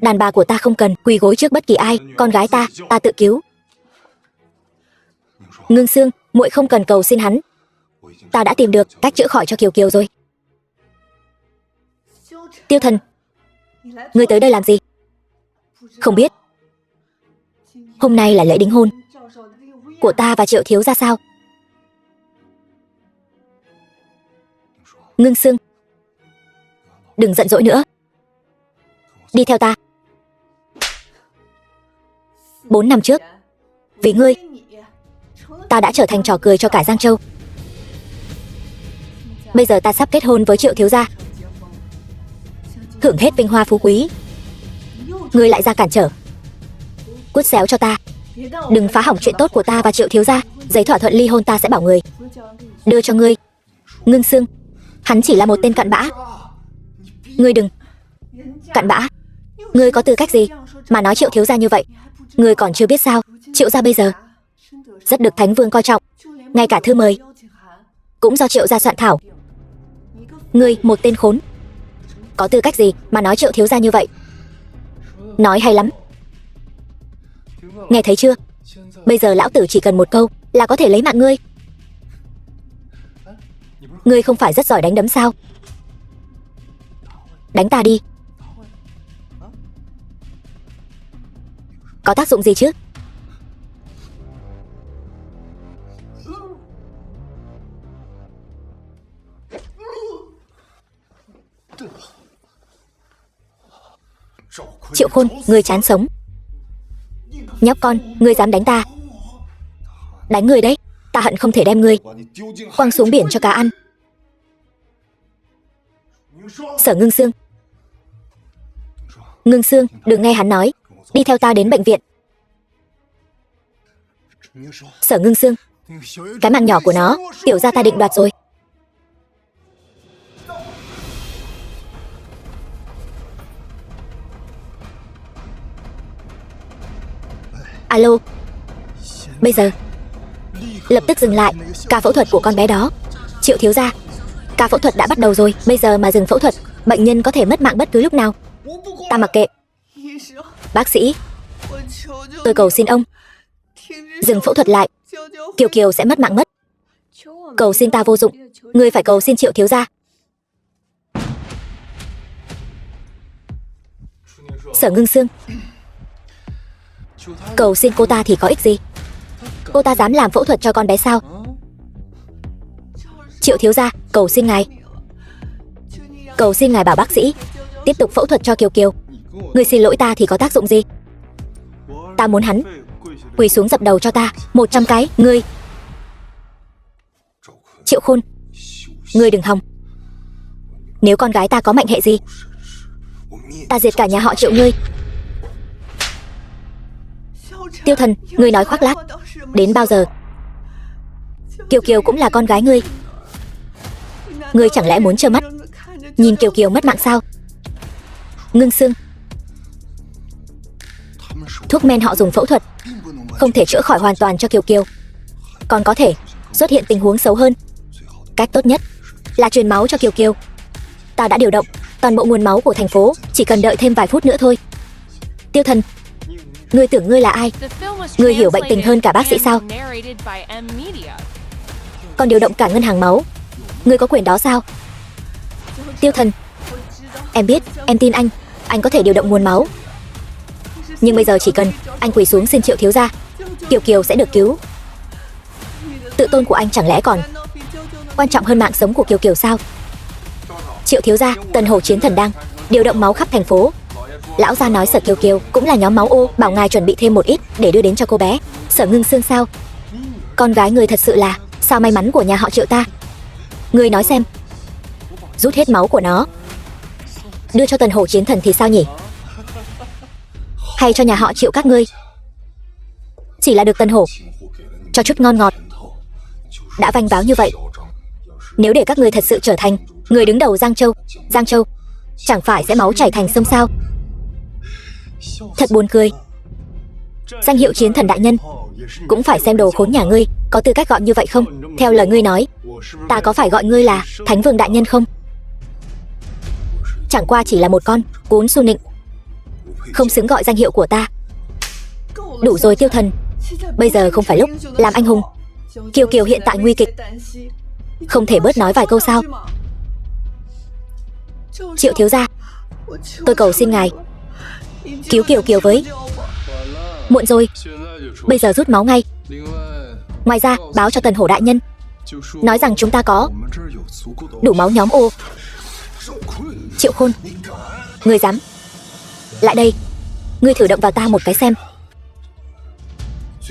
Đàn bà của ta không cần quỳ gối trước bất kỳ ai. Con gái ta tự cứu. Ngưng Sương, muội không cần cầu xin hắn. Ta đã tìm được cách chữa khỏi cho Kiều Kiều rồi. Tiêu Thần, ngươi tới đây làm gì? Không biết hôm nay là lễ đính hôn của ta và Triệu thiếu gia sao? Ngưng Sương, đừng giận dỗi nữa. Đi theo ta. 4 năm trước, vì ngươi, ta đã trở thành trò cười cho cả Giang Châu. Bây giờ ta sắp kết hôn với Triệu thiếu gia, hưởng hết vinh hoa phú quý. Ngươi lại ra cản trở. Cút xéo cho ta. Đừng phá hỏng chuyện tốt của ta và Triệu thiếu gia. Giấy thỏa thuận ly hôn ta sẽ bảo người đưa cho ngươi. Ngưng Sương, hắn chỉ là một tên cặn bã. Ngươi đừng. Cặn bã? Ngươi có tư cách gì mà nói Triệu thiếu gia như vậy? Ngươi còn chưa biết sao? Triệu gia bây giờ rất được Thánh Vương coi trọng. Ngay cả thư mời cũng do Triệu gia soạn thảo. Ngươi, một tên khốn, có tư cách gì mà nói Triệu thiếu gia như vậy? Nói hay lắm. Nghe thấy chưa? Bây giờ lão tử chỉ cần một câu là có thể lấy mạng ngươi. Ngươi không phải rất giỏi đánh đấm sao? Đánh ta đi. Có tác dụng gì chứ? Triệu Khôn, ngươi chán sống. Nhóc con, ngươi dám đánh ta? Đánh ngươi đấy. Ta hận không thể đem ngươi quăng xuống biển cho cá ăn. Sở Ngưng Sương. Ngưng Sương, đừng nghe hắn nói. Đi theo ta đến bệnh viện. Sở Ngưng Sương, cái mạng nhỏ của nó, tiểu gia ta định đoạt rồi. Alo. Bây giờ lập tức dừng lại ca phẫu thuật của con bé đó. Triệu thiếu gia, ca phẫu thuật đã bắt đầu rồi. Bây giờ mà dừng phẫu thuật, bệnh nhân có thể mất mạng bất cứ lúc nào. Ta mặc kệ. Bác sĩ, tôi cầu xin ông dừng phẫu thuật lại. Kiều Kiều sẽ mất mạng mất. Cầu xin ta vô dụng. Ngươi phải cầu xin Triệu thiếu gia. Sở Ngưng Sương, cầu xin cô ta thì có ích gì? Cô ta dám làm phẫu thuật cho con bé sao? Triệu thiếu gia, cầu xin ngài. Cầu xin ngài bảo bác sĩ tiếp tục phẫu thuật cho Kiều Kiều. Người xin lỗi ta thì có tác dụng gì? Ta muốn hắn quỳ xuống dập đầu cho ta 100 cái. Ngươi Triệu Khôn, ngươi đừng hòng. Nếu con gái ta có mệnh hệ gì, ta diệt cả nhà họ Triệu ngươi. Tiêu Thần, ngươi nói khoác lác. Đến bao giờ? Kiều Kiều cũng là con gái ngươi. Ngươi chẳng lẽ muốn trơ mắt nhìn Kiều Kiều mất mạng sao? Ngưng Sương, thuốc men họ dùng phẫu thuật không thể chữa khỏi hoàn toàn cho Kiều Kiều, còn có thể xuất hiện tình huống xấu hơn. Cách tốt nhất là truyền máu cho Kiều Kiều. Ta đã điều động toàn bộ nguồn máu của thành phố, chỉ cần đợi thêm vài phút nữa thôi. Tiêu Thần, ngươi tưởng ngươi là ai? Ngươi hiểu bệnh tình hơn cả bác sĩ sao? Còn điều động cả ngân hàng máu, ngươi có quyền đó sao? Tiêu Thần, em biết, em tin anh có thể điều động nguồn máu. Nhưng bây giờ chỉ cần anh quỳ xuống xin Triệu thiếu gia, Kiều Kiều sẽ được cứu. Tự tôn của anh chẳng lẽ còn quan trọng hơn mạng sống của Kiều Kiều sao? Triệu thiếu gia, Tần Hổ Chiến Thần đang điều động máu khắp thành phố. Lão gia nói Sở Kiều Kiều cũng là nhóm máu O, bảo ngài chuẩn bị thêm một ít để đưa đến cho cô bé. Sở Ngưng Sương sao? Con gái người thật sự là sao may mắn của nhà họ Triệu ta. Ngươi nói xem, rút hết máu của nó đưa cho Tần Hổ Chiến Thần thì sao nhỉ? Hay cho nhà họ Triệu các ngươi? Chỉ là được Tần Hổ cho chút ngon ngọt đã vanh váo như vậy. Nếu để các ngươi thật sự trở thành người đứng đầu Giang Châu chẳng phải sẽ máu chảy thành sông sao? Thật buồn cười. Danh hiệu Chiến Thần đại nhân cũng phải xem đồ khốn nhà ngươi có tư cách gọi như vậy không? Theo lời ngươi nói, ta có phải gọi ngươi là Thánh Vương đại nhân không? Chẳng qua chỉ là một con cún su nịnh, không xứng gọi danh hiệu của ta. Đủ rồi Tiêu Thần, bây giờ không phải lúc làm anh hùng. Kiều Kiều hiện tại nguy kịch, không thể bớt nói vài câu sao? Triệu thiếu gia, tôi cầu xin ngài cứu Kiều Kiều với. Muộn rồi, bây giờ rút máu ngay. Ngoài ra báo cho Tần Hổ đại nhân, nói rằng chúng ta có đủ máu nhóm O. Triệu Khôn, ngươi dám? Lại đây, ngươi thử động vào ta một cái xem.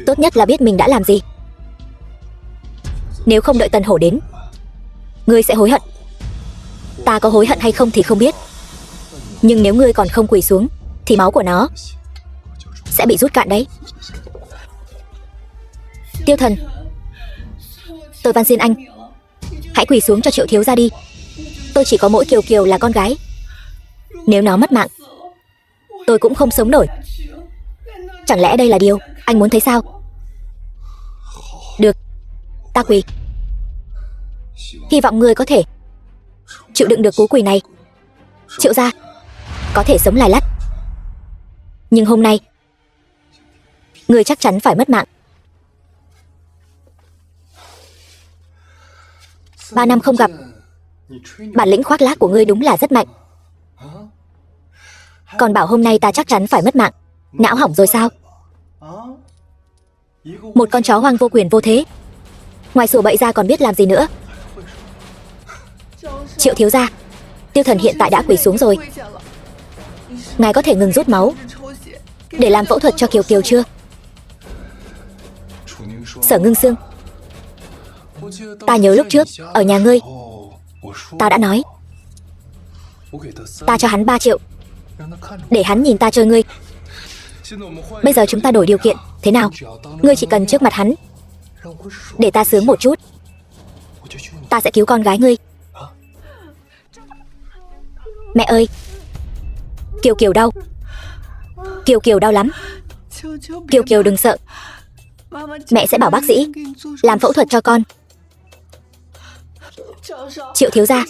Tốt nhất là biết mình đã làm gì. Nếu không đợi Tần Hổ đến, ngươi sẽ hối hận. Ta có hối hận hay không thì không biết, nhưng nếu ngươi còn không quỳ xuống thì máu của nó sẽ bị rút cạn đấy. Tiêu Thần, tôi van xin anh, hãy quỳ xuống cho Triệu thiếu gia đi. Tôi chỉ có mỗi Kiều Kiều là con gái. Nếu nó mất mạng, tôi cũng không sống nổi. Chẳng lẽ đây là điều anh muốn thấy sao? Được, ta quỳ. Hy vọng ngươi có thể chịu đựng được cú quỳ này. Triệu gia có thể sống lài lắt, nhưng hôm nay ngươi chắc chắn phải mất mạng. 3 năm không gặp, bản lĩnh khoác lác của ngươi đúng là rất mạnh. Còn bảo hôm nay ta chắc chắn phải mất mạng, não hỏng rồi sao? Một con chó hoang vô quyền vô thế, ngoài sủa bậy ra còn biết làm gì nữa? Triệu thiếu gia, Tiêu Thần hiện tại đã quỳ xuống rồi. Ngài có thể ngừng rút máu để làm phẫu thuật cho Kiều Kiều chưa? Sở Ngưng Sương, ta nhớ lúc trước ở nhà ngươi, ta đã nói ta cho hắn 3 triệu để hắn nhìn ta chơi ngươi. Bây giờ chúng ta đổi điều kiện, thế nào? Ngươi chỉ cần trước mặt hắn để ta sướng một chút, ta sẽ cứu con gái ngươi. Mẹ ơi, Kiều Kiều đau. Kiều Kiều đau lắm. Kiều Kiều đừng sợ. Mẹ sẽ bảo bác sĩ làm phẫu thuật cho con. Triệu thiếu gia,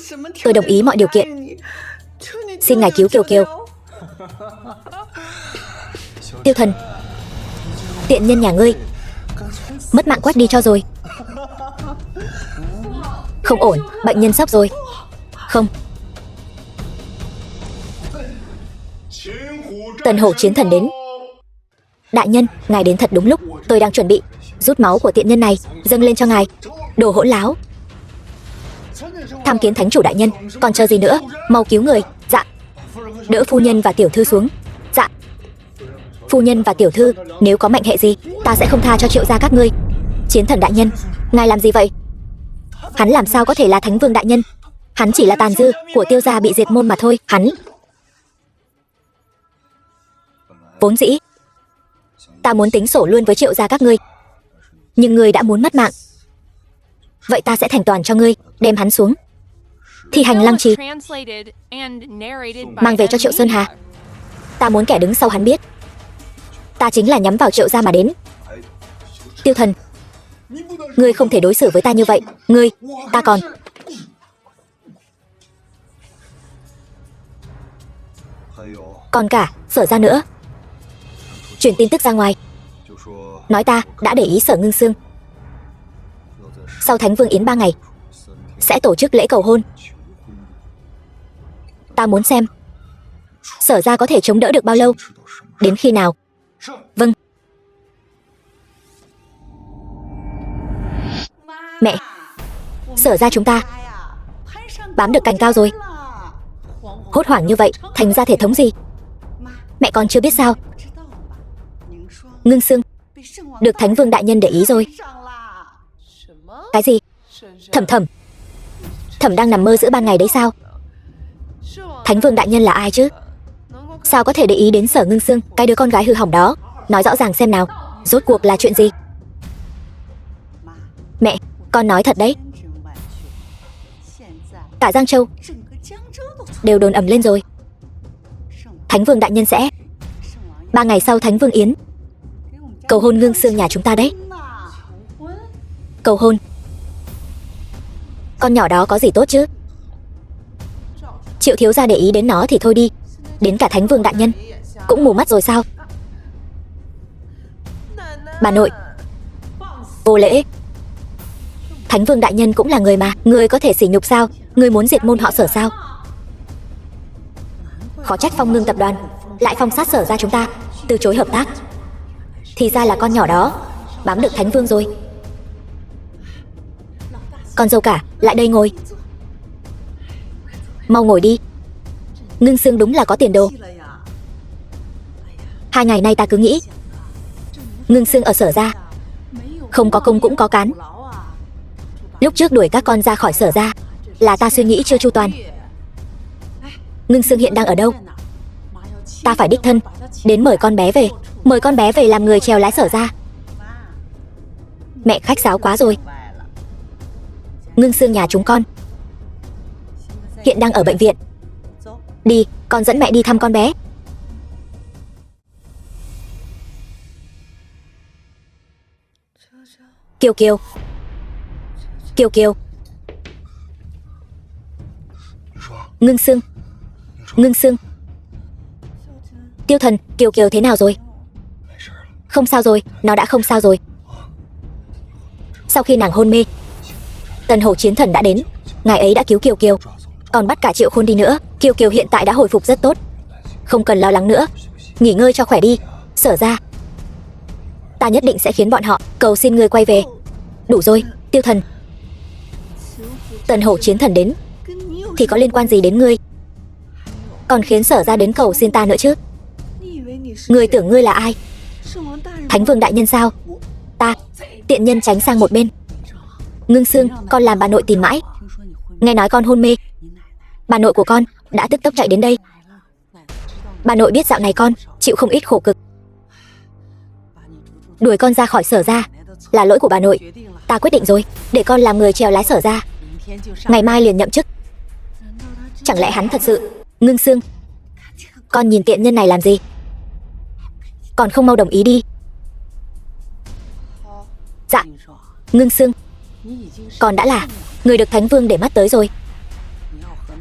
tôi đồng ý mọi điều kiện. Xin ngài cứu Kiều Kiều. Tiêu Thần, tiện nhân nhà ngươi, mất mạng quét đi cho rồi. Không ổn, bệnh nhân sốc rồi. Không. Tần Hổ chiến thần đến. Đại nhân, ngài đến thật đúng lúc. Tôi đang chuẩn bị rút máu của tiện nhân này dâng lên cho ngài. Đồ hỗn láo. Tham kiến thánh chủ đại nhân, còn chờ gì nữa, mau cứu người. Dạ. Đỡ phu nhân và tiểu thư xuống. Dạ. Phu nhân và tiểu thư, nếu có mệnh hệ gì, ta sẽ không tha cho Triệu gia các ngươi. Chiến thần đại nhân, ngài làm gì vậy? Hắn làm sao có thể là Thánh Vương đại nhân? Hắn chỉ là tàn dư của Tiêu gia bị diệt môn mà thôi. Hắn vốn dĩ ta muốn tính sổ luôn với Triệu gia các ngươi, nhưng ngươi đã muốn mất mạng, vậy ta sẽ thành toàn cho ngươi, đem hắn xuống thi hành lăng trì, mang về cho Triệu Sơn Hà. Ta muốn kẻ đứng sau hắn biết ta chính là nhắm vào Triệu gia mà đến. Tiêu Thần, ngươi không thể đối xử với ta như vậy. Ngươi, ta còn cả Sở gia nữa. Truyền tin tức ra ngoài, nói ta đã để ý Sở Ngưng Sương, sau Thánh Vương Yến 3 ngày sẽ tổ chức lễ cầu hôn. Ta muốn xem Sở gia có thể chống đỡ được bao lâu, đến khi nào. Vâng. Mẹ, Sở gia chúng ta bám được cành cao rồi. Hốt hoảng như vậy, thành ra thể thống gì? Mẹ còn chưa biết sao? Ngưng Sương được Thánh Vương đại nhân để ý rồi. Cái gì? Thẩm đang nằm mơ giữa ban ngày đấy sao? Thánh Vương đại nhân là ai chứ? Sao có thể để ý đến Sở Ngưng Sương, cái đứa con gái hư hỏng đó? Nói rõ ràng xem nào, rốt cuộc là chuyện gì? Mẹ, con nói thật đấy. Cả Giang Châu đều đồn ầm lên rồi. Thánh Vương đại nhân sẽ 3 ngày sau Thánh Vương Yến cầu hôn Ngưng Sương nhà chúng ta đấy. Cầu hôn? Con nhỏ đó có gì tốt chứ? Triệu thiếu gia để ý đến nó thì thôi đi, đến cả Thánh Vương đại nhân cũng mù mắt rồi sao? Bà nội, vô lễ. Thánh Vương đại nhân cũng là người mà, người có thể sỉ nhục sao? Người muốn diệt môn họ Sở sao? Khó trách Phong Ngưng tập đoàn lại phong sát Sở ra chúng ta, từ chối hợp tác. Thì ra là con nhỏ đó bám được Thánh Vương rồi. Con dâu cả, lại đây ngồi. Mau ngồi đi. Ngưng Sương đúng là có tiền đồ. 2 ngày nay ta cứ nghĩ Ngưng Sương ở Sở ra không có công cũng có cán. Lúc trước đuổi các con ra khỏi Sở ra là ta suy nghĩ chưa chu toàn. Ngưng Sương hiện đang ở đâu? Ta phải đích thân đến mời con bé về, mời con bé về làm người chèo lái Sở ra. Mẹ khách sáo quá rồi. Ngưng Sương nhà chúng con hiện đang ở bệnh viện. Đi, con dẫn mẹ đi thăm con bé. Kiều Kiều, Kiều Kiều. Ngưng Sương, Ngưng Sương. Tiêu Thần, Kiều Kiều thế nào rồi? Không sao rồi, nó đã không sao rồi. Sau khi nàng hôn mê, Tần Hổ chiến thần đã đến. Ngài ấy đã cứu Kiều Kiều, còn bắt cả Triệu Khôn đi nữa. Kiều Kiều hiện tại đã hồi phục rất tốt, không cần lo lắng nữa. Nghỉ ngơi cho khỏe đi. Sở ra, ta nhất định sẽ khiến bọn họ cầu xin ngươi quay về. Đủ rồi, Tiêu Thần. Tần Hổ chiến thần đến thì có liên quan gì đến ngươi? Còn khiến Sở ra đến cầu xin ta nữa chứ? Ngươi tưởng ngươi là ai? Thánh Vương đại nhân sao? Ta, tiện nhân tránh sang một bên. Ngưng Sương, con làm bà nội tìm mãi. Nghe nói con hôn mê, bà nội của con đã tức tốc chạy đến đây. Bà nội biết dạo này con chịu không ít khổ cực, đuổi con ra khỏi Sở ra là lỗi của bà nội. Ta quyết định rồi, để con làm người chèo lái Sở ra, ngày mai liền nhậm chức. Chẳng lẽ hắn thật sự? Ngưng Sương, con nhìn tiện nhân này làm gì? Còn không mau đồng ý đi. Ngưng Sương, con đã là người được Thánh Vương để mắt tới rồi.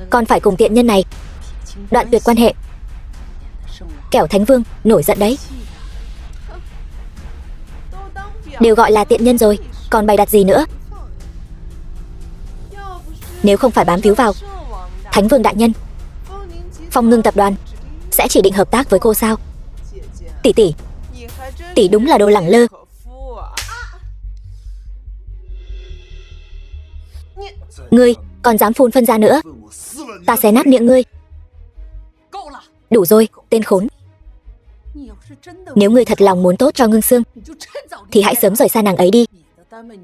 Con phải cùng tiện nhân này đoạn tuyệt quan hệ, kẻo Thánh Vương nổi giận đấy. Đều gọi là tiện nhân rồi, còn bày đặt gì nữa? Nếu không phải bám víu vào Thánh Vương đại nhân, Phong Ngưng tập đoàn sẽ chỉ định hợp tác với cô sao? Tỷ tỷ, tỷ đúng là đồ lẳng lơ. Ngươi còn dám phun phân ra nữa, ta xé nát miệng ngươi. Đủ rồi, tên khốn. Nếu ngươi thật lòng muốn tốt cho Ngưng Sương thì hãy sớm rời xa nàng ấy đi,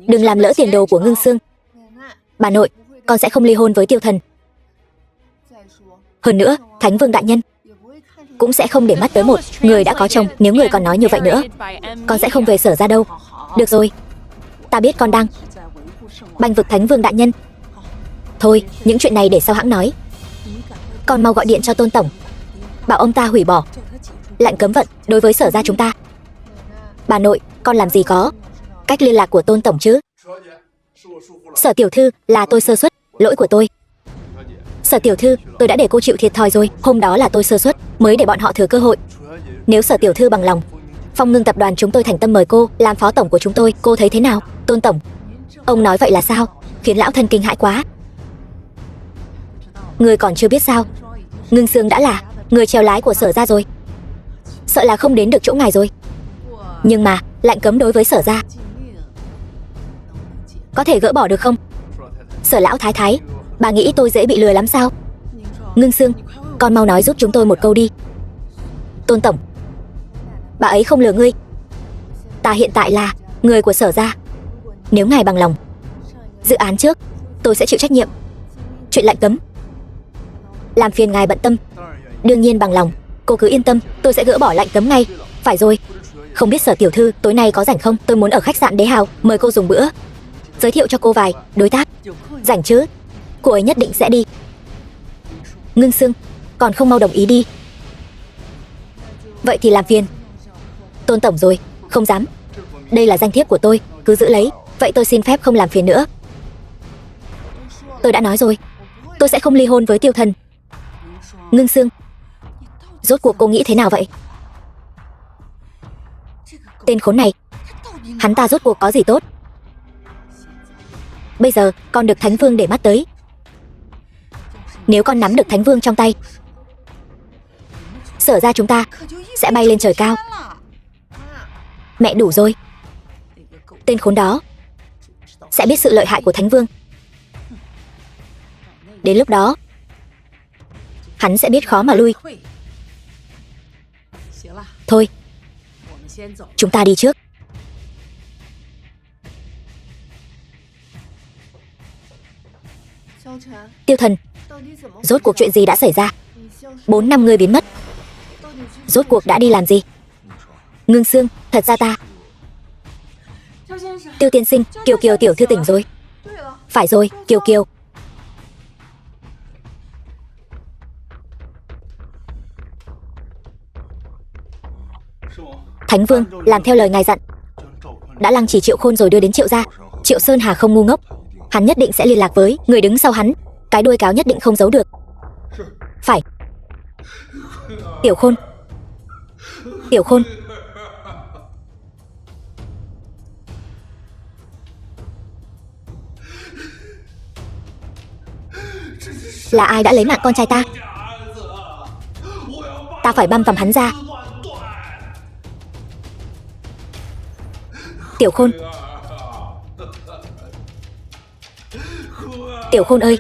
đừng làm lỡ tiền đồ của Ngưng Sương. Bà nội, con sẽ không ly hôn với Tiêu Thần. Hơn nữa, Thánh Vương đại nhân cũng sẽ không để mắt tới một người đã có chồng. Nếu người còn nói như vậy nữa, con sẽ không về Sở ra đâu. Được rồi, ta biết con đang bênh vực Thánh Vương đại nhân. Thôi, những chuyện này để sau hãng nói. Con mau gọi điện cho Tôn tổng, bảo ông ta hủy bỏ lệnh cấm vận đối với Sở ra chúng ta. Bà nội, con làm gì có cách liên lạc của Tôn tổng chứ? Sở tiểu thư, là tôi sơ suất, lỗi của tôi. Sở tiểu thư, tôi đã để cô chịu thiệt thòi rồi. Hôm đó là tôi sơ suất, mới để bọn họ thừa cơ hội. Nếu Sở tiểu thư bằng lòng, Phong Ngưng tập đoàn chúng tôi thành tâm mời cô làm phó tổng của chúng tôi. Cô thấy thế nào? Tôn tổng, ông nói vậy là sao? Khiến lão thân kinh hãi quá. Người còn chưa biết sao? Ngưng Sương đã là người trèo lái của Sở ra rồi, sợ là không đến được chỗ ngài rồi. Nhưng mà lệnh cấm đối với Sở ra có thể gỡ bỏ được không? Sở lão thái thái, bà nghĩ tôi dễ bị lừa lắm sao? Ngưng Sương, con mau nói giúp chúng tôi một câu đi. Tôn tổng, bà ấy không lừa ngươi. Ta hiện tại là người của Sở ra. Nếu ngài bằng lòng, dự án trước tôi sẽ chịu trách nhiệm. Chuyện lệnh cấm làm phiền ngài bận tâm. Đương nhiên bằng lòng, cô cứ yên tâm, tôi sẽ gỡ bỏ lệnh cấm ngay. Phải rồi, không biết Sở tiểu thư tối nay có rảnh không? Tôi muốn ở khách sạn Đế Hào mời cô dùng bữa, giới thiệu cho cô vài đối tác. Rảnh chứ? Cô ấy nhất định sẽ đi. Ngưng Sương, còn không mau đồng ý đi. Vậy thì làm phiền Tôn tổng rồi. Không dám, đây là danh thiếp của tôi, cứ giữ lấy. Vậy tôi xin phép không làm phiền nữa. Tôi đã nói rồi, tôi sẽ không ly hôn với Tiêu Thần. Ngưng Sương, rốt cuộc cô nghĩ thế nào vậy? Tên khốn này, hắn ta rốt cuộc có gì tốt? Bây giờ con được Thánh Vương để mắt tới. Nếu con nắm được Thánh Vương trong tay, Sở ra chúng ta sẽ bay lên trời cao. Mẹ, đủ rồi. Tên khốn đó sẽ biết sự lợi hại của Thánh Vương. Đến lúc đó hắn sẽ biết khó mà lui. Thôi, chúng ta đi trước. Tiêu Thần, rốt cuộc chuyện gì đã xảy ra? 4 năm ngươi biến mất, rốt cuộc đã đi làm gì? Ngưng Sương, thật ra ta... Tiêu tiên sinh, Kiều Kiều tiểu thư tỉnh rồi. Phải rồi, Kiều Kiều. Thánh Vương làm theo lời ngài dặn, đã lăng trì Triệu Khôn rồi đưa đến Triệu gia. Triệu Sơn Hà không ngu ngốc, hắn nhất định sẽ liên lạc với người đứng sau hắn. Cái đuôi cáo nhất định không giấu được. Phải. Tiểu Khôn, Tiểu Khôn. Là ai đã lấy mạng con trai ta? Ta phải băm vằm hắn ra. Tiểu Khôn, Tiểu Khôn ơi,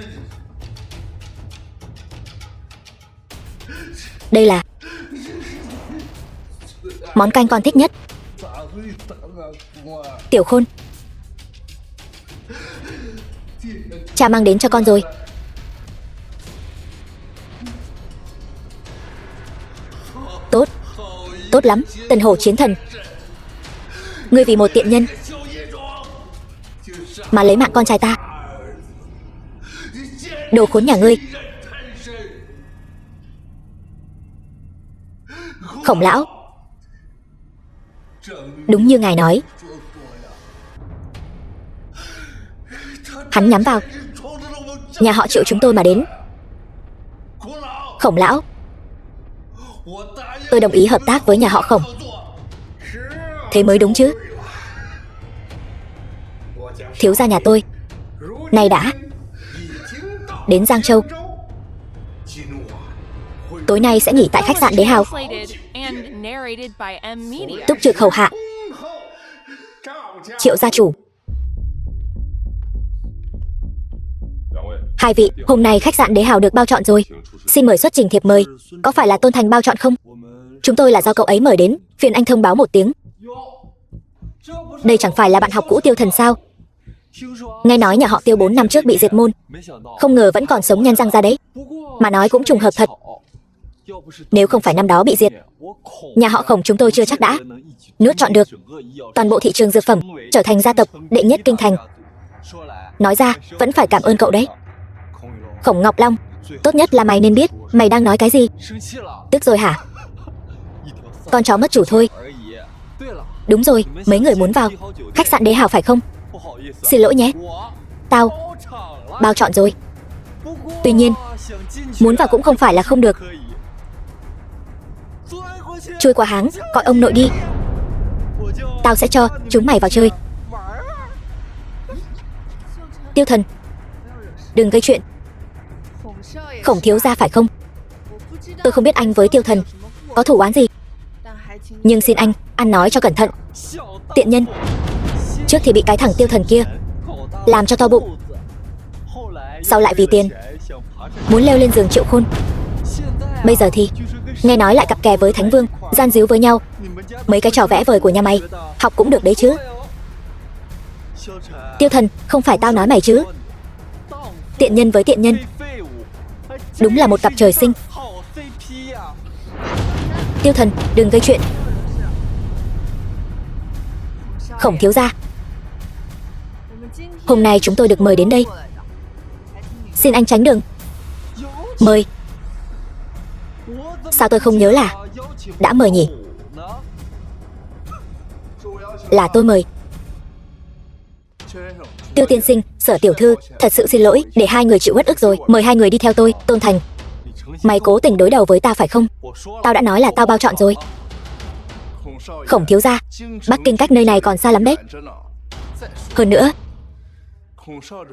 đây là món canh con thích nhất. Tiểu Khôn, cha mang đến cho con rồi. Tốt, tốt lắm, Tần Hổ chiến thần. Ngươi vì một tiện nhân mà lấy mạng con trai ta. Đồ khốn nhà ngươi. Khổng lão, đúng như ngài nói, Hắn nhắm vào nhà họ Triệu chúng tôi mà đến. Khổng lão, tôi đồng ý hợp tác với nhà họ Khổng. Thế mới đúng chứ. Thiếu gia nhà tôi nay đã đến Giang Châu. Tối nay sẽ nghỉ tại khách sạn Đế Hào. Túc trực hầu hạ. Triệu gia chủ. Hai vị, hôm nay khách sạn Đế Hào được bao chọn rồi. Xin mời xuất trình thiệp mời. Có phải là Tôn Thành bao chọn không? Chúng tôi là do cậu ấy mời đến, phiền anh thông báo một tiếng. Đây chẳng phải là bạn học cũ Tiêu Thần sao? Nghe nói nhà họ Tiêu 4 năm trước bị diệt môn, không ngờ vẫn còn sống nhen răng ra đấy. Mà nói cũng trùng hợp thật. Nếu không phải năm đó bị diệt, nhà họ Khổng chúng tôi chưa chắc đã nuốt trọn được toàn bộ thị trường dược phẩm, trở thành gia tộc đệ nhất kinh thành. Nói ra vẫn phải cảm ơn cậu đấy. Khổng Ngọc Long, tốt nhất là mày nên biết mày đang nói cái gì. Tức rồi hả? Con chó mất chủ thôi. Đúng rồi, mấy người muốn vào khách sạn Đế Hào phải không? Xin lỗi nhé, tao bao chọn rồi. Tuy nhiên, muốn vào cũng không phải là không được. Chui qua háng, gọi ông nội đi. Tao sẽ cho chúng mày vào chơi. Tiêu Thần, đừng gây chuyện. Khổng thiếu gia phải không? Tôi không biết anh với Tiêu Thần có thủ oán gì, nhưng xin anh ăn nói cho cẩn thận. Tiện nhân, trước thì bị cái thằng Tiêu Thần kia làm cho to bụng, sau lại vì tiền muốn leo lên giường Triệu Khôn. Bây giờ thì nghe nói lại cặp kè với Thánh Vương, gian díu với nhau. Mấy cái trò vẽ vời của nhà mày học cũng được đấy chứ. Tiêu Thần, không phải tao nói mày chứ. Tiện nhân với tiện nhân, đúng là một cặp trời sinh. Tiêu Thần, đừng gây chuyện. Khổng thiếu gia, hôm nay chúng tôi được mời đến đây, xin anh tránh đường. Mời? Sao tôi không nhớ là đã mời nhỉ? Là tôi mời. Tiêu tiên sinh, Sở tiểu thư, thật sự xin lỗi để hai người chịu uất ức rồi. Mời hai người đi theo tôi. Tôn Thành, mày cố tình đối đầu với tao phải không? Tao đã nói là tao bao chọn rồi. Khổng thiếu gia, Bắc Kinh cách nơi này còn xa lắm đấy. Hơn nữa,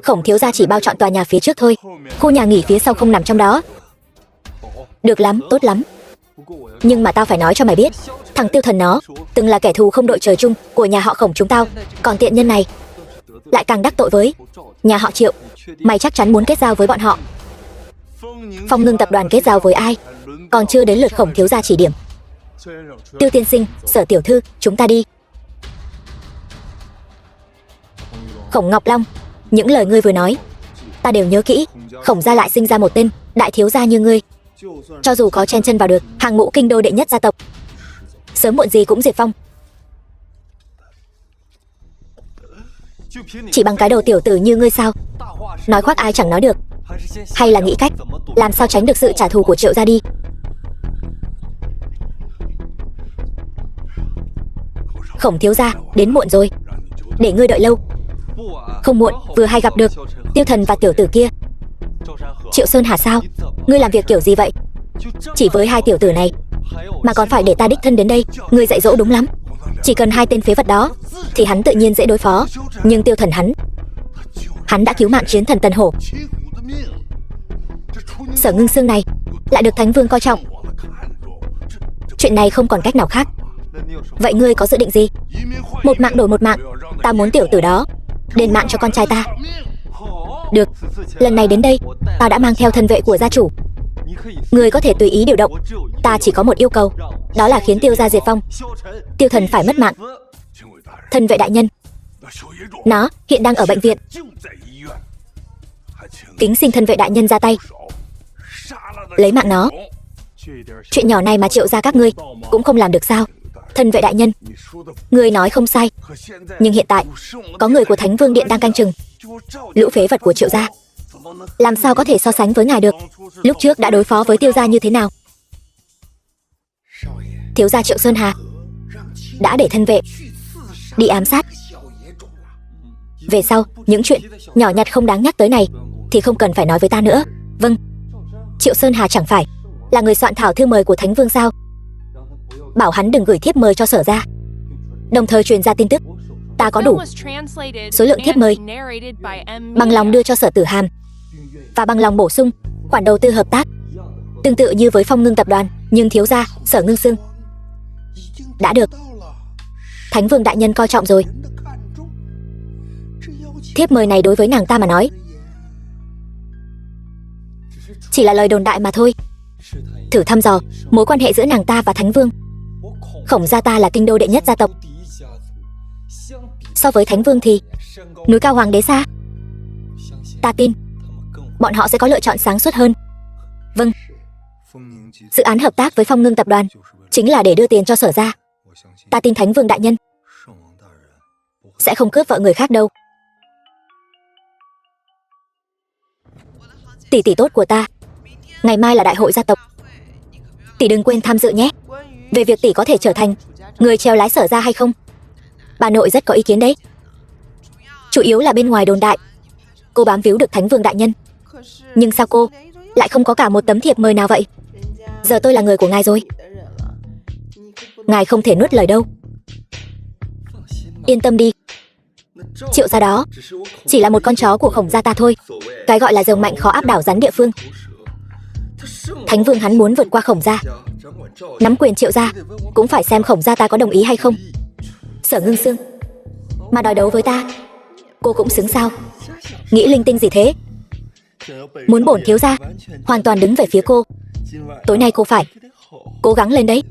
Khổng thiếu gia chỉ bao chọn tòa nhà phía trước thôi, khu nhà nghỉ phía sau không nằm trong đó. Được lắm, tốt lắm. Nhưng mà tao phải nói cho mày biết, thằng Tiêu Thần nó từng là kẻ thù không đội trời chung của nhà họ Khổng chúng tao. Còn tiện nhân này lại càng đắc tội với nhà họ Triệu. Mày chắc chắn muốn kết giao với bọn họ. Phong Ngưng tập đoàn kết giao với ai, còn chưa đến lượt Khổng thiếu gia chỉ điểm. Tiêu tiên sinh, Sở tiểu thư, chúng ta đi. Khổng Ngọc Long, những lời ngươi vừa nói ta đều nhớ kỹ. Khổng gia lại sinh ra một tên đại thiếu gia như ngươi, cho dù có chen chân vào được hàng ngũ kinh đô đệ nhất gia tộc, sớm muộn gì cũng diệt vong. Chỉ bằng cái đầu tiểu tử như ngươi sao? Nói khoác ai chẳng nói được. Hay là nghĩ cách làm sao tránh được sự trả thù của Triệu gia đi. Khổng thiếu gia, đến muộn rồi, để ngươi đợi lâu. Không muộn, vừa hay gặp được Tiêu Thần và tiểu tử kia. Triệu Sơn Hà sao? Ngươi làm việc kiểu gì vậy? Chỉ với hai tiểu tử này mà còn phải để ta đích thân đến đây. Ngươi dạy dỗ đúng lắm. Chỉ cần hai tên phế vật đó thì hắn tự nhiên dễ đối phó. Nhưng Tiêu Thần hắn đã cứu mạng chiến thần Tần Hổ. Sở Ngưng Sương này lại được Thánh Vương coi trọng. Chuyện này không còn cách nào khác. Vậy ngươi có dự định gì? Một mạng đổi một mạng. Ta muốn tiểu tử đó đền mạng cho con trai ta. Được, lần này đến đây ta đã mang theo thân vệ của gia chủ. Ngươi có thể tùy ý điều động. Ta chỉ có một yêu cầu, đó là khiến Tiêu gia diệt vong, Tiêu Thần phải mất mạng. Thân vệ đại nhân, nó hiện đang ở bệnh viện. Kính xin thân vệ đại nhân ra tay lấy mạng nó. Chuyện nhỏ này mà Triệu gia các ngươi cũng không làm được sao? Thân vệ đại nhân, ngươi nói không sai. Nhưng hiện tại có người của Thánh Vương Điện đang canh chừng. Lũ phế vật của Triệu gia làm sao có thể so sánh với ngài được? Lúc trước đã đối phó với Tiêu gia như thế nào? Thiếu gia Triệu Sơn Hà đã để thân vệ đi ám sát Về sau, những chuyện nhỏ nhặt không đáng nhắc tới này thì không cần phải nói với ta nữa. Vâng. Triệu Sơn Hà chẳng phải là người soạn thảo thư mời của Thánh Vương sao? Bảo hắn đừng gửi thiếp mời cho Sở gia, đồng thời truyền ra tin tức ta có đủ số lượng thiếp mời, bằng lòng đưa cho Sở Tử Hàm, và bằng lòng bổ sung khoản đầu tư hợp tác tương tự như với Phong Ngưng tập đoàn. Nhưng thiếu gia Sở Ngưng Sương đã được Thánh Vương đại nhân coi trọng rồi. Thiếp mời này đối với nàng ta mà nói chỉ là lời đồn đại mà thôi, thử thăm dò mối quan hệ giữa nàng ta và Thánh Vương. Khổng gia ta là kinh đô đệ nhất gia tộc, so với Thánh Vương thì núi cao hoàng đế xa. Ta tin bọn họ sẽ có lựa chọn sáng suốt hơn. Vâng. Dự án hợp tác với Phong Ngưng tập đoàn chính là để đưa tiền cho Sở gia. Ta tin Thánh Vương đại nhân sẽ không cướp vợ người khác đâu. Tỷ tỷ tốt của ta, ngày mai là đại hội gia tộc, tỷ đừng quên tham dự nhé. Về việc tỷ có thể trở thành người trèo lái Sở gia hay không, bà nội rất có ý kiến đấy. Chủ yếu là bên ngoài đồn đại cô bám víu được Thánh Vương đại nhân, nhưng sao cô lại không có cả một tấm thiệp mời nào vậy? Giờ tôi là người của ngài rồi, ngài không thể nuốt lời đâu. Yên tâm đi, Triệu gia đó chỉ là một con chó của Khổng gia ta thôi. Cái gọi là rồng mạnh khó áp đảo rắn địa phương. Thánh Vương hắn muốn vượt qua Khổng gia, nắm quyền Triệu gia, cũng phải xem Khổng gia ta có đồng ý hay không. Sở Ngưng Sương mà đòi đấu với ta, cô cũng xứng sao? Nghĩ linh tinh gì thế? Muốn bổn thiếu gia hoàn toàn đứng về phía cô, tối nay cô phải cố gắng lên đấy.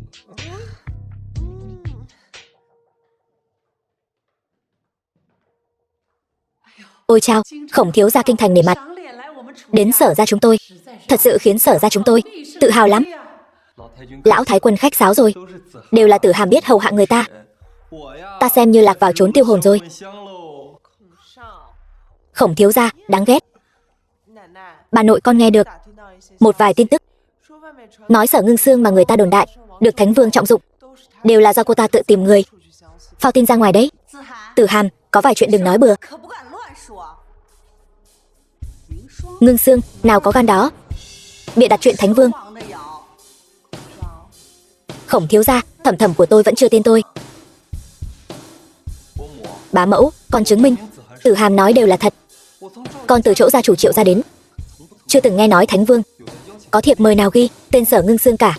Ôi chao, Khổng thiếu gia kinh thành nể mặt đến Sở gia chúng tôi, thật sự khiến Sở gia chúng tôi tự hào lắm. Lão Thái Quân khách sáo rồi, đều là Tử Hàm biết hầu hạ người ta. Ta xem như lạc vào trốn tiêu hồn rồi. Khổng thiếu gia đáng ghét. Bà nội con nghe được một vài tin tức, nói Sở Ngưng Sương mà người ta đồn đại được Thánh Vương trọng dụng đều là do cô ta tự tìm người phao tin ra ngoài đấy. Tử Hàm, có vài chuyện đừng nói bừa. Ngưng Sương nào có gan đó bịa đặt chuyện Thánh Vương. Khổng thiếu gia, thẩm thẩm của tôi vẫn chưa tin tôi. Bá mẫu, con chứng minh Tử Hàm nói đều là thật. Con từ chỗ gia chủ Triệu gia đến, chưa từng nghe nói Thánh Vương có thiệp mời nào ghi tên Sở Ngưng Sương cả.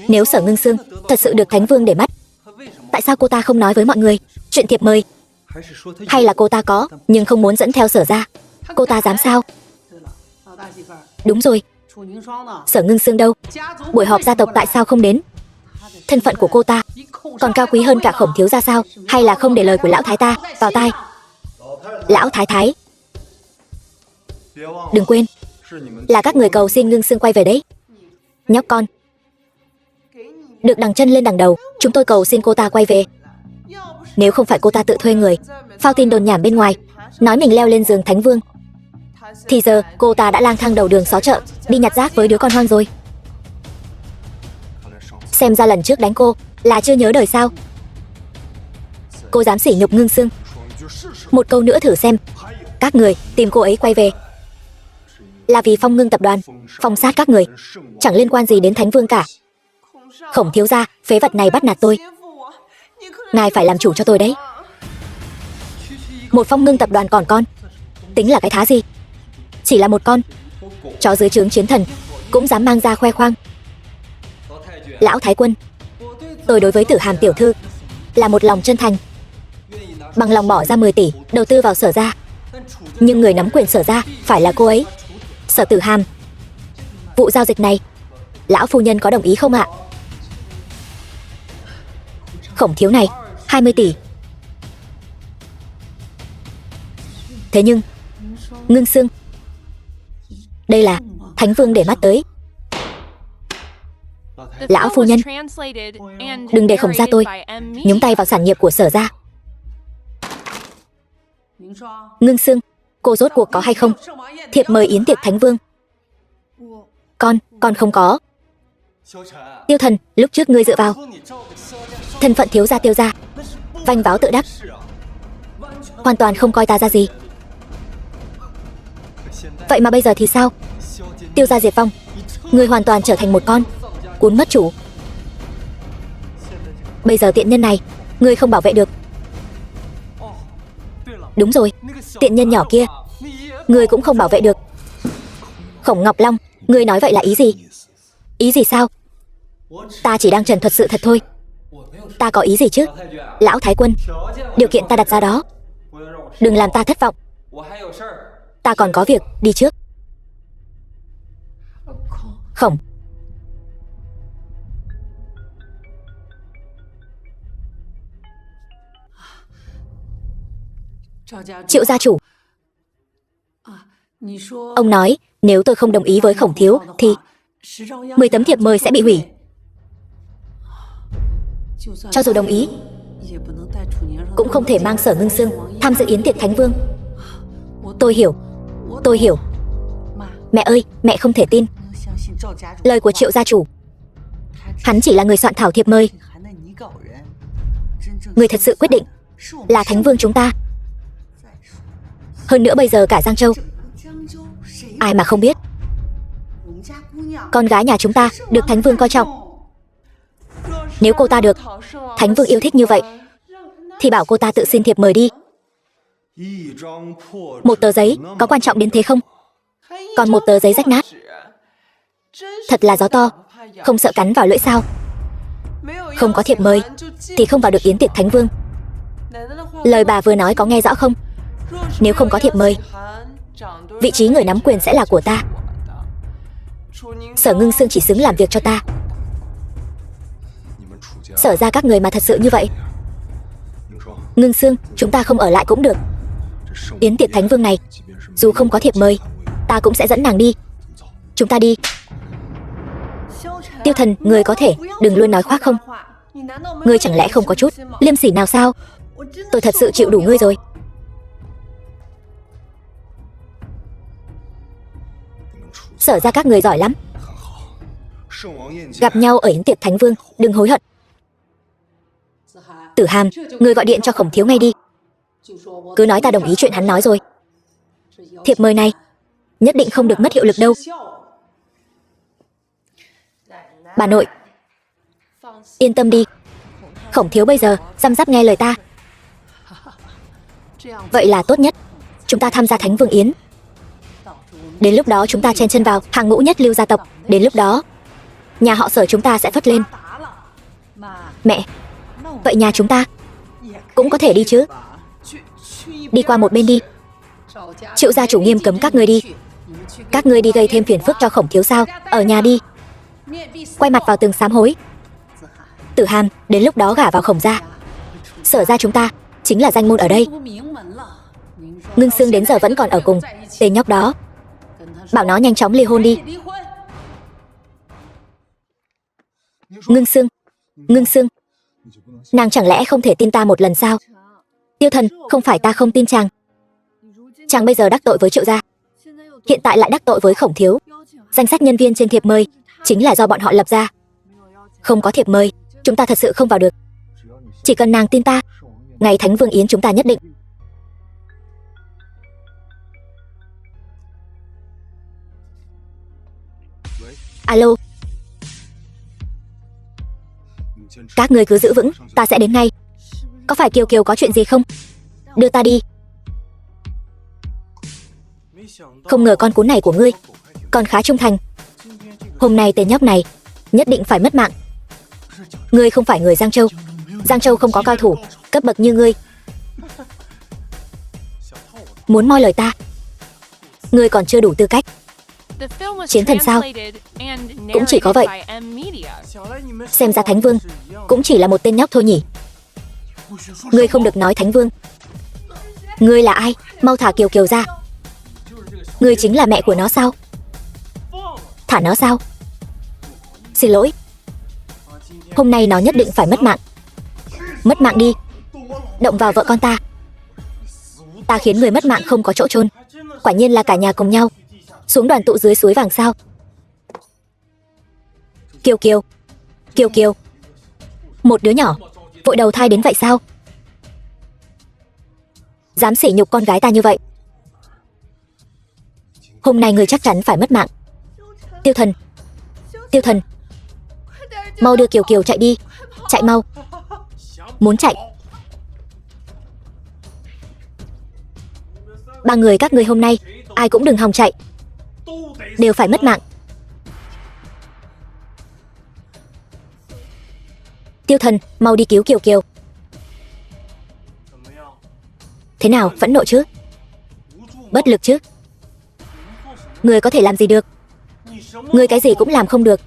Nếu Sở Ngưng Sương thật sự được Thánh Vương để mắt, tại sao cô ta không nói với mọi người chuyện thiệp mời? Hay là cô ta có nhưng không muốn dẫn theo Sở gia? Cô ta dám sao? Đúng rồi, Sở Ngưng Sương đâu? Buổi họp gia tộc tại sao không đến? Thân phận của cô ta còn cao quý hơn cả Khổng thiếu gia sao? Hay là không để lời của lão thái ta vào tai? Lão thái thái, đừng quên là các người cầu xin Ngưng Sương quay về đấy. Nhóc con, được đằng chân lên đằng đầu, chúng tôi cầu xin cô ta quay về. Nếu không phải cô ta tự thuê người phao tin đồn nhảm bên ngoài, nói mình leo lên giường Thánh Vương, thì giờ cô ta đã lang thang đầu đường xó chợ đi nhặt rác với đứa con hoang rồi. Xem ra lần trước đánh cô là chưa nhớ đời sao? Cô dám sỉ nhục Ngưng Sương, một câu nữa thử xem. Các người tìm cô ấy quay về là vì Phong Ngưng tập đoàn phong sát các người, chẳng liên quan gì đến Thánh Vương cả. Khổng thiếu gia, phế vật này bắt nạt tôi, ngài phải làm chủ cho tôi đấy. Một Phong Ngưng tập đoàn còn con tính là cái thá gì? Chỉ là một con chó dưới trướng chiến thần cũng dám mang ra khoe khoang. Lão Thái Quân, tôi đối với Tử Hàm tiểu thư là một lòng chân thành, bằng lòng bỏ ra 10 tỷ đầu tư vào Sở gia. Nhưng người nắm quyền Sở gia phải là cô ấy, Sở Tử Hàm. Vụ giao dịch này lão phu nhân có đồng ý không ạ? Khổng thiếu này 20 tỷ. Thế nhưng Ngưng Sương, đây là Thánh Vương để mắt tới. Lão phu nhân, đừng để Khổng gia tôi nhúng tay vào sản nghiệp của Sở gia. Ngưng Sương, cô rốt cuộc có hay không thiệp mời yến tiệc Thánh Vương? Con không có. Tiêu Thần, lúc trước ngươi dựa vào thân phận thiếu gia Tiêu gia vanh váo tự đắc, hoàn toàn không coi ta ra gì. Vậy mà bây giờ thì sao? Tiêu gia diệt vong, ngươi hoàn toàn trở thành một con cuốn mất chủ. Bây giờ tiện nhân này ngươi không bảo vệ được. Đúng rồi, tiện nhân nhỏ kia ngươi cũng không bảo vệ được. Khổng Ngọc Long, ngươi nói vậy là ý gì? Ý gì sao? Ta chỉ đang trần thuật sự thật thôi. Ta có ý gì chứ? Lão Thái Quân, điều kiện ta đặt ra đó, đừng làm ta thất vọng. Ta còn có việc, đi trước. Khổng. Triệu gia chủ, ông nói nếu tôi không đồng ý với Khổng thiếu thì 10 tấm thiệp mời sẽ bị hủy. Cho dù đồng ý cũng không thể mang Sở Ngưng Sương tham dự yến tiệc Thánh Vương. Tôi hiểu, tôi hiểu. Mẹ ơi, mẹ không thể tin lời của Triệu gia chủ. Hắn chỉ là người soạn thảo thiệp mời. Người thật sự quyết định là Thánh Vương chúng ta. Hơn nữa bây giờ cả Giang Châu ai mà không biết con gái nhà chúng ta được Thánh Vương coi trọng. Nếu cô ta được Thánh Vương yêu thích như vậy thì bảo cô ta tự xin thiệp mời đi. Một tờ giấy có quan trọng đến thế không? Còn một tờ giấy rách nát. Thật là gió to, không sợ cắn vào lưỡi sao? Không có thiệp mời thì không vào được yến tiệc Thánh Vương. Lời bà vừa nói có nghe rõ không? Nếu không có thiệp mời, vị trí người nắm quyền sẽ là của ta. Sở Ngưng Sương chỉ xứng làm việc cho ta. Sở ra các người mà thật sự như vậy. Ngưng Sương, chúng ta không ở lại cũng được. Yến tiệc Thánh Vương này, dù không có thiệp mời, ta cũng sẽ dẫn nàng đi. Chúng ta đi. Tiêu Thần, người có thể đừng luôn nói khoác không? Ngươi chẳng lẽ không có chút liêm sỉ nào sao? Tôi thật sự chịu đủ ngươi rồi. Sở ra các người giỏi lắm. Gặp nhau ở yến tiệc Thánh Vương, đừng hối hận. Tử Hàm, người gọi điện cho Khổng thiếu ngay đi. Cứ nói ta đồng ý chuyện hắn nói rồi. Thiệp mời này nhất định không được mất hiệu lực đâu. Bà nội, yên tâm đi. Khổng thiếu bây giờ răm rắp nghe lời ta. Vậy là tốt nhất. Chúng ta tham gia Thánh Vương yến. Đến lúc đó chúng ta chen chân vào hàng ngũ nhất lưu gia tộc. Đến lúc đó nhà họ Sở chúng ta sẽ phất lên. Mẹ, vậy nhà chúng ta cũng có thể đi chứ? Đi qua một bên đi. Triệu gia chủ nghiêm cấm các ngươi đi. Các ngươi đi gây thêm phiền phức cho Khổng thiếu sao? Ở nhà đi. Quay mặt vào tường sám hối. Tử Hàm, đến lúc đó gả vào Khổng gia. Sở gia chúng ta chính là danh môn ở đây. Ngưng Sương đến giờ vẫn còn ở cùng tên nhóc đó. Bảo nó nhanh chóng ly hôn đi. Ngưng Sương, Ngưng Sương, nàng chẳng lẽ không thể tin ta một lần sao? Tiêu Thần, không phải ta không tin chàng. Chàng bây giờ đắc tội với Triệu gia, hiện tại lại đắc tội với Khổng thiếu. Danh sách nhân viên trên thiệp mời chính là do bọn họ lập ra. Không có thiệp mời, chúng ta thật sự không vào được. Chỉ cần nàng tin ta, ngày Thánh Vương yến chúng ta nhất định. Alo. Các ngươi cứ giữ vững, ta sẽ đến ngay. Có phải Kiều Kiều có chuyện gì không? Đưa ta đi. Không ngờ con cún này của ngươi còn khá trung thành. Hôm nay tên nhóc này nhất định phải mất mạng. Ngươi không phải người Giang Châu. Giang Châu không có cao thủ cấp bậc như ngươi. Muốn moi lời ta, ngươi còn chưa đủ tư cách. Chiến thần sao? Cũng chỉ có vậy. Xem ra Thánh Vương cũng chỉ là một tên nhóc thôi nhỉ. Ngươi không được nói Thánh Vương. Ngươi là ai? Mau thả Kiều Kiều ra. Ngươi chính là mẹ của nó sao? Thả nó sao? Xin lỗi. Hôm nay nó nhất định phải mất mạng. Mất mạng đi. Động vào vợ con ta. Ta khiến người mất mạng không có chỗ chôn. Quả nhiên là cả nhà cùng nhau xuống đoàn tụ dưới suối vàng sao? Kiều Kiều, Kiều Kiều, một đứa nhỏ vội đầu thai đến vậy sao? Dám sỉ nhục con gái ta như vậy, hôm nay ngươi chắc chắn phải mất mạng. Tiêu Thần, Tiêu Thần, mau đưa Kiều Kiều chạy đi, chạy mau. Muốn chạy? Ba người các ngươi hôm nay ai cũng đừng hòng chạy, đều phải mất mạng. Tiêu Thần, mau đi cứu Kiều Kiều. Thế nào, phẫn nộ chứ? Bất lực chứ? Ngươi có thể làm gì được? Ngươi cái gì cũng làm không được.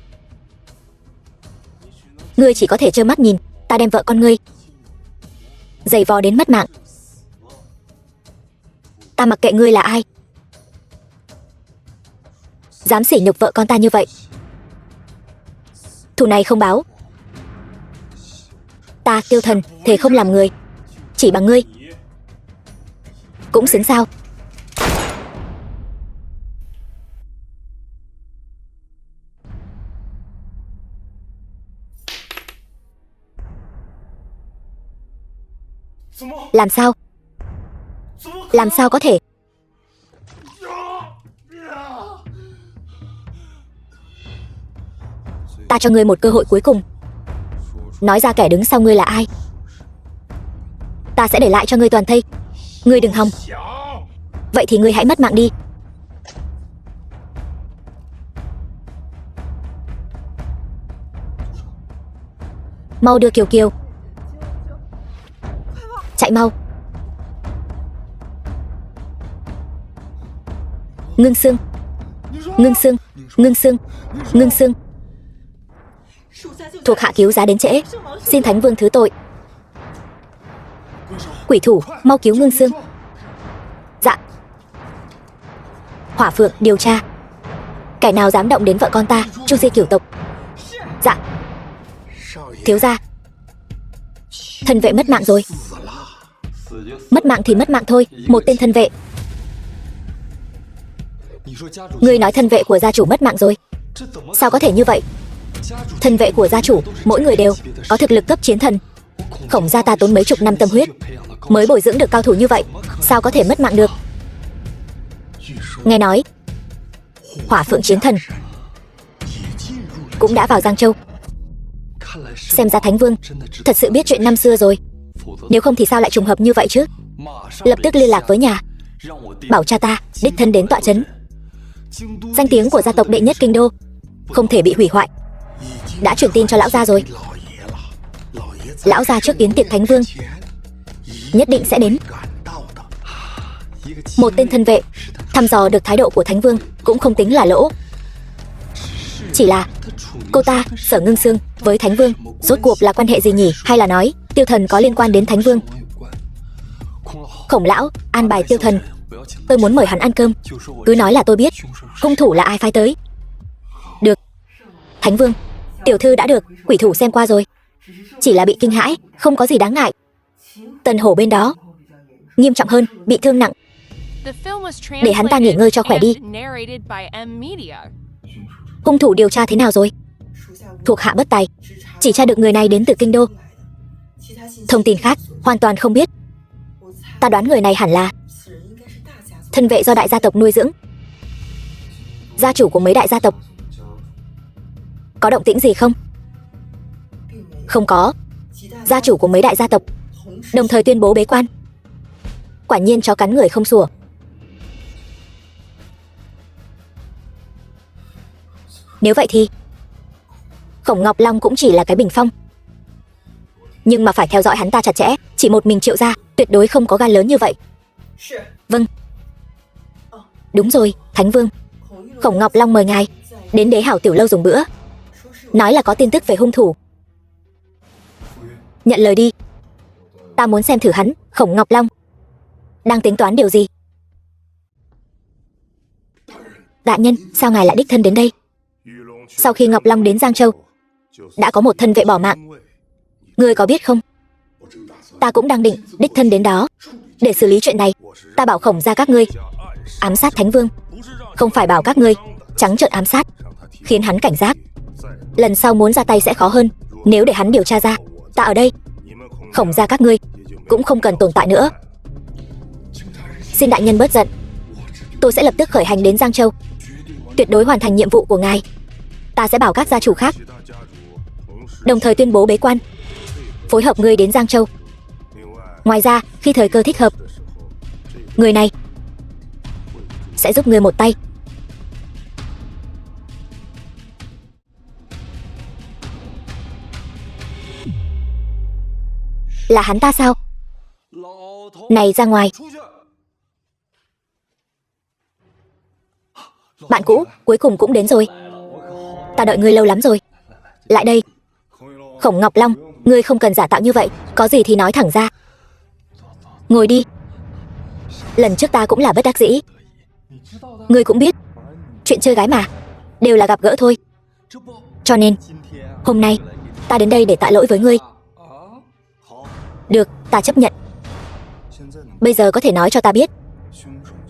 Ngươi chỉ có thể trơ mắt nhìn ta đem vợ con ngươi giày vò đến mất mạng. Ta mặc kệ ngươi là ai, dám sỉ nhục vợ con ta như vậy, thù này không báo. Ta Tiêu Thần thề không làm người, chỉ bằng ngươi cũng xứng sao? Làm sao? Làm sao có thể? Ta cho ngươi một cơ hội cuối cùng, nói ra kẻ đứng sau ngươi là ai, ta sẽ để lại cho ngươi toàn thây. Ngươi đừng hòng. Vậy thì ngươi hãy mất mạng đi. Mau đưa Kiều Kiều, chạy mau. Ngưng Sương, Ngưng Sương, Ngưng Sương, Ngưng Sương. Thuộc hạ cứu giá đến trễ, xin Thánh Vương thứ tội. Quỷ thủ, mau cứu Ngưng Sương. Dạ. Hỏa Phượng điều tra, kẻ nào dám động đến vợ con ta, Chu Di cửu tộc. Dạ. Thiếu gia, thân vệ mất mạng rồi. Mất mạng thì mất mạng thôi, một tên thân vệ. Ngươi nói thân vệ của gia chủ mất mạng rồi, sao có thể như vậy? Thân vệ của gia chủ mỗi người đều có thực lực cấp chiến thần. Khổng gia ta tốn mấy chục năm tâm huyết mới bồi dưỡng được cao thủ như vậy, sao có thể mất mạng được? Nghe nói Hỏa Phượng chiến thần cũng đã vào Giang Châu. Xem ra Thánh Vương thật sự biết chuyện năm xưa rồi. Nếu không thì sao lại trùng hợp như vậy chứ? Lập tức liên lạc với nhà, bảo cha ta đích thân đến tọa trấn. Danh tiếng của gia tộc đệ nhất kinh đô không thể bị hủy hoại. Đã truyền tin cho lão gia rồi. Lão gia trước yến tiệc Thánh Vương nhất định sẽ đến. Một tên thân vệ thăm dò được thái độ của Thánh Vương cũng không tính là lỗ. Chỉ là cô ta Sở Ngưng Sương với Thánh Vương rốt cuộc là quan hệ gì nhỉ? Hay là nói Tiêu Thần có liên quan đến Thánh Vương? Khổng lão an bài Tiêu Thần, tôi muốn mời hắn ăn cơm, cứ nói là tôi biết hung thủ là ai phái tới. Được. Thánh Vương, tiểu thư đã được quỷ thủ xem qua rồi, chỉ là bị kinh hãi, không có gì đáng ngại. Tần Hổ bên đó nghiêm trọng hơn, bị thương nặng, để hắn ta nghỉ ngơi cho khỏe đi. Hung thủ điều tra thế nào rồi? Thuộc hạ bất tài, chỉ tra được người này đến từ kinh đô, thông tin khác hoàn toàn không biết. Ta đoán người này hẳn là thân vệ do đại gia tộc nuôi dưỡng, gia chủ của mấy đại gia tộc. Có động tĩnh gì không? Không có. Gia chủ của mấy đại gia tộc đồng thời tuyên bố bế quan. Quả nhiên chó cắn người không sủa. Nếu vậy thì Khổng Ngọc Long cũng chỉ là cái bình phong. Nhưng mà phải theo dõi hắn ta chặt chẽ. Chỉ một mình Triệu gia tuyệt đối không có gan lớn như vậy. Vâng. Đúng rồi, Thánh Vương, Khổng Ngọc Long mời ngài đến Đế Hảo tiểu lâu dùng bữa, nói là có tin tức về hung thủ. Nhận lời đi. Ta muốn xem thử hắn, Khổng Ngọc Long, đang tính toán điều gì. Đại nhân, sao ngài lại đích thân đến đây? Sau khi Ngọc Long đến Giang Châu, đã có một thân vệ bỏ mạng. Ngươi có biết không? Ta cũng đang định đích thân đến đó để xử lý chuyện này. Ta bảo Khổng gia các ngươi ám sát Thánh Vương, không phải bảo các ngươi trắng trợn ám sát, khiến hắn cảnh giác. Lần sau muốn ra tay sẽ khó hơn. Nếu để hắn điều tra ra ta ở đây, Khổng gia các ngươi cũng không cần tồn tại nữa. Xin đại nhân bớt giận. Tôi sẽ lập tức khởi hành đến Giang Châu, tuyệt đối hoàn thành nhiệm vụ của ngài. Ta sẽ bảo các gia chủ khác, đồng thời tuyên bố bế quan, phối hợp ngươi đến Giang Châu. Ngoài ra, khi thời cơ thích hợp, người này sẽ giúp ngươi một tay. Là hắn ta sao? Này, ra ngoài. Bạn cũ, cuối cùng cũng đến rồi. Ta đợi ngươi lâu lắm rồi. Lại đây. Khổng Ngọc Long, ngươi không cần giả tạo như vậy, có gì thì nói thẳng ra. Ngồi đi. Lần trước ta cũng là bất đắc dĩ. Ngươi cũng biết, chuyện chơi gái mà, đều là gặp gỡ thôi. Cho nên, hôm nay, ta đến đây để tạ lỗi với ngươi. Được, ta chấp nhận. Bây giờ có thể nói cho ta biết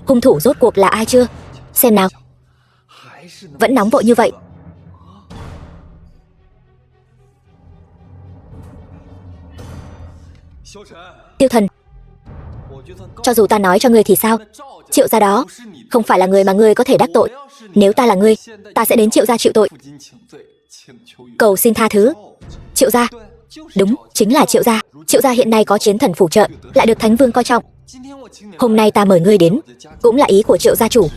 hung thủ rốt cuộc là ai chưa? Xem nào. Vẫn nóng vội như vậy. Tiêu Thần, cho dù ta nói cho ngươi thì sao? Triệu gia đó không phải là người mà ngươi có thể đắc tội. Nếu ta là ngươi, ta sẽ đến Triệu gia chịu tội, cầu xin tha thứ. Triệu gia? Đúng, chính là Triệu gia. Triệu gia hiện nay có chiến thần phù trợ, lại được Thánh Vương coi trọng. Hôm nay ta mời ngươi đến, cũng là ý của Triệu gia chủ.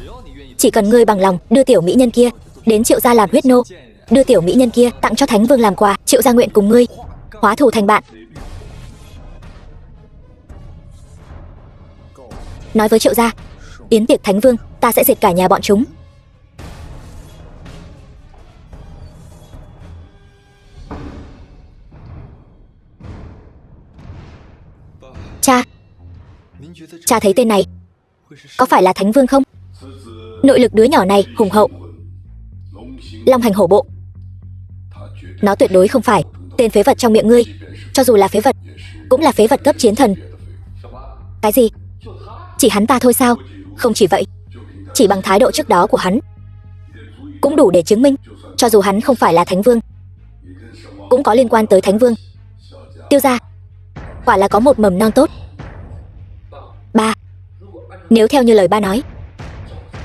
Chỉ cần ngươi bằng lòng đưa tiểu mỹ nhân kia đến Triệu gia làm huyết nô, đưa tiểu mỹ nhân kia tặng cho Thánh Vương làm quà, Triệu gia nguyện cùng ngươi hóa thù thành bạn. Nói với Triệu gia, yến tiệc Thánh Vương, ta sẽ diệt cả nhà bọn chúng. Cha, cha thấy tên này có phải là Thánh Vương không? Nội lực đứa nhỏ này hùng hậu, long hành hổ bộ. Nó tuyệt đối không phải tên phế vật trong miệng ngươi. Cho dù là phế vật, cũng là phế vật cấp chiến thần. Cái gì? Chỉ hắn ta thôi sao? Không chỉ vậy, chỉ bằng thái độ trước đó của hắn cũng đủ để chứng minh, cho dù hắn không phải là Thánh Vương, cũng có liên quan tới Thánh Vương. Tiêu gia quả là có một mầm non tốt. Ba, nếu theo như lời ba nói,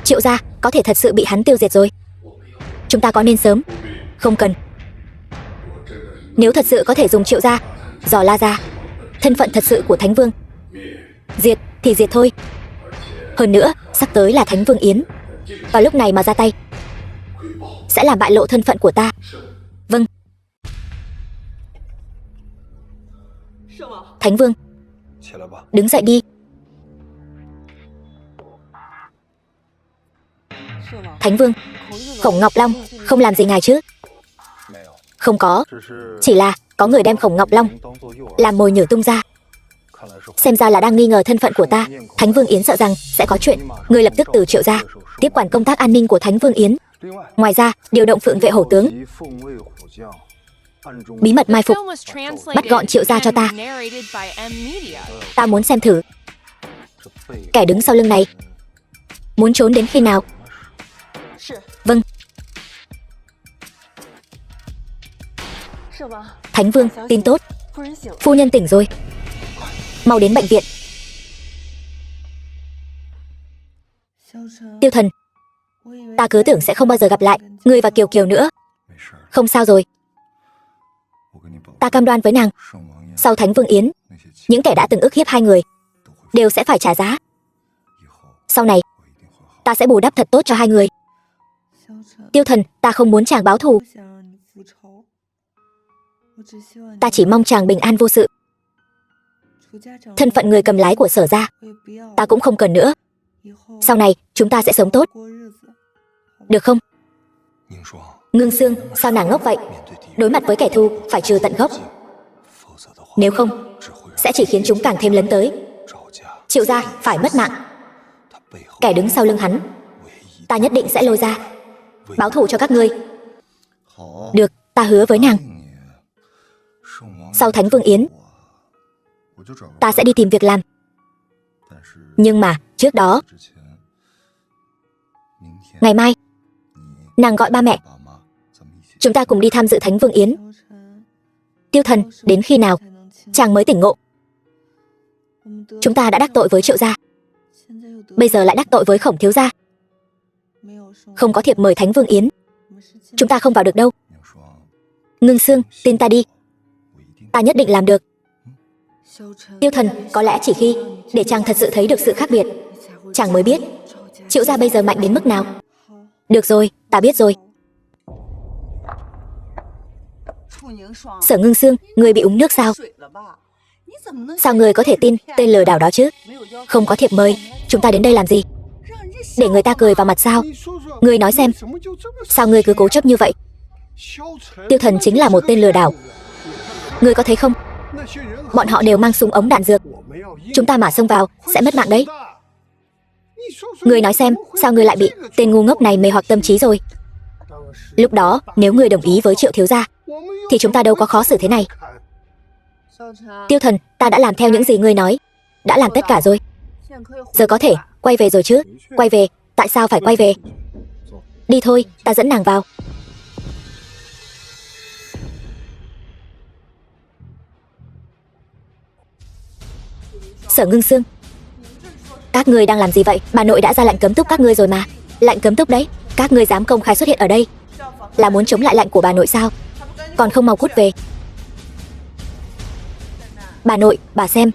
Triệu gia có thể thật sự bị hắn tiêu diệt rồi. Chúng ta có nên sớm? Không cần. Nếu thật sự có thể dùng Triệu gia dò la ra thân phận thật sự của Thánh Vương, diệt thì diệt thôi. Hơn nữa, sắp tới là Thánh Vương Yến, vào lúc này mà ra tay sẽ làm bại lộ thân phận của ta. Vâng. Thánh Vương, đứng dậy đi. Thánh Vương, Khổng Ngọc Long không làm gì ngài chứ? Không có, chỉ là có người đem Khổng Ngọc Long làm mồi nhử tung ra. Xem ra là đang nghi ngờ thân phận của ta. Thánh Vương Yến sợ rằng sẽ có chuyện, người lập tức từ Triệu gia tiếp quản công tác an ninh của Thánh Vương Yến. Ngoài ra, điều động Phượng Vệ Hổ tướng, bí mật mai phục, bắt gọn Triệu gia cho ta. Ta muốn xem thử kẻ đứng sau lưng này muốn trốn đến khi nào. Vâng. Thánh Vương, tin tốt, phu nhân tỉnh rồi, mau đến bệnh viện. Tiêu Thần, ta cứ tưởng sẽ không bao giờ gặp lại ngươi và Kiều Kiều nữa. Không sao rồi. Ta cam đoan với nàng, sau Thánh Vương Yến, những kẻ đã từng ức hiếp hai người đều sẽ phải trả giá. Sau này, ta sẽ bù đắp thật tốt cho hai người. Tiêu Thần, ta không muốn chàng báo thù. Ta chỉ mong chàng bình an vô sự. Thân phận người cầm lái của Sở gia ta cũng không cần nữa. Sau này chúng ta sẽ sống tốt, được không? Ngưng Sương, sao nàng ngốc vậy? Đối mặt với kẻ thù phải trừ tận gốc, nếu không sẽ chỉ khiến chúng càng thêm lấn tới. Triệu gia phải mất mạng. Kẻ đứng sau lưng hắn ta nhất định sẽ lôi ra báo thù cho các ngươi. Được, ta hứa với nàng, sau Thánh Vương Yến ta sẽ đi tìm việc làm. Nhưng mà trước đó, ngày mai nàng gọi ba mẹ, chúng ta cùng đi tham dự Thánh Vương Yến. Tiêu Thần, đến khi nào chàng mới tỉnh ngộ? Chúng ta đã đắc tội với Triệu gia, bây giờ lại đắc tội với Khổng thiếu gia. Không có thiệp mời Thánh Vương Yến, chúng ta không vào được đâu. Ngưng Sương, tin ta đi, ta nhất định làm được. Tiêu Thần, có lẽ chỉ khi để chàng thật sự thấy được sự khác biệt, chàng mới biết Triệu gia bây giờ mạnh đến mức nào. Được rồi, ta biết rồi. Sở Ngưng Sương, người bị uống nước sao? Sao người có thể tin tên lừa đảo đó chứ? Không có thiệp mời, chúng ta đến đây làm gì? Để người ta cười vào mặt sao? Người nói xem, sao người cứ cố chấp như vậy? Tiêu Thần chính là một tên lừa đảo. Người có thấy không? Bọn họ đều mang súng ống đạn dược. Chúng ta mà xông vào sẽ mất mạng đấy. Người nói xem, sao người lại bị tên ngu ngốc này mê hoặc tâm trí rồi? Lúc đó, nếu người đồng ý với Triệu thiếu gia, thì chúng ta đâu có khó xử thế này. Tiêu Thần, ta đã làm theo những gì ngươi nói, đã làm tất cả rồi. Giờ có thể quay về rồi chứ? Quay về? Tại sao phải quay về? Đi thôi, ta dẫn nàng vào. Sở Ngưng Sương, các ngươi đang làm gì vậy? Bà nội đã ra lệnh cấm túc các ngươi rồi mà. Lệnh cấm túc đấy. Các ngươi dám công khai xuất hiện ở đây là muốn chống lại lệnh của bà nội sao? Còn không mau cút về. Bà nội, bà xem,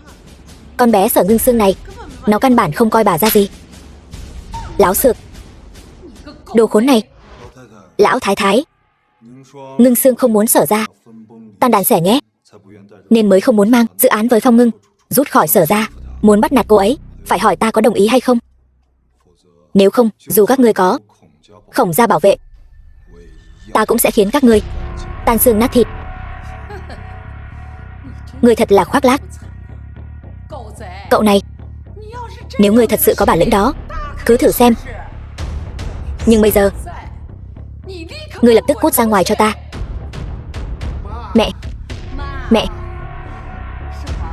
con bé Sở Ngưng Sương này, nó căn bản không coi bà ra gì. Láo xược, đồ khốn này. Lão thái thái, Ngưng Sương không muốn Sở ra tan đàn xẻ nhé, nên mới không muốn mang dự án với Phong Ngưng rút khỏi Sở ra. Muốn bắt nạt cô ấy, phải hỏi ta có đồng ý hay không. Nếu không, dù các ngươi có Khổng gia bảo vệ, ta cũng sẽ khiến các ngươi tan xương nát thịt. Ngươi thật là khoác lác. Cậu này, nếu ngươi thật sự có bản lĩnh đó, cứ thử xem. Nhưng bây giờ, ngươi lập tức cút ra ngoài cho ta. Mẹ, mẹ,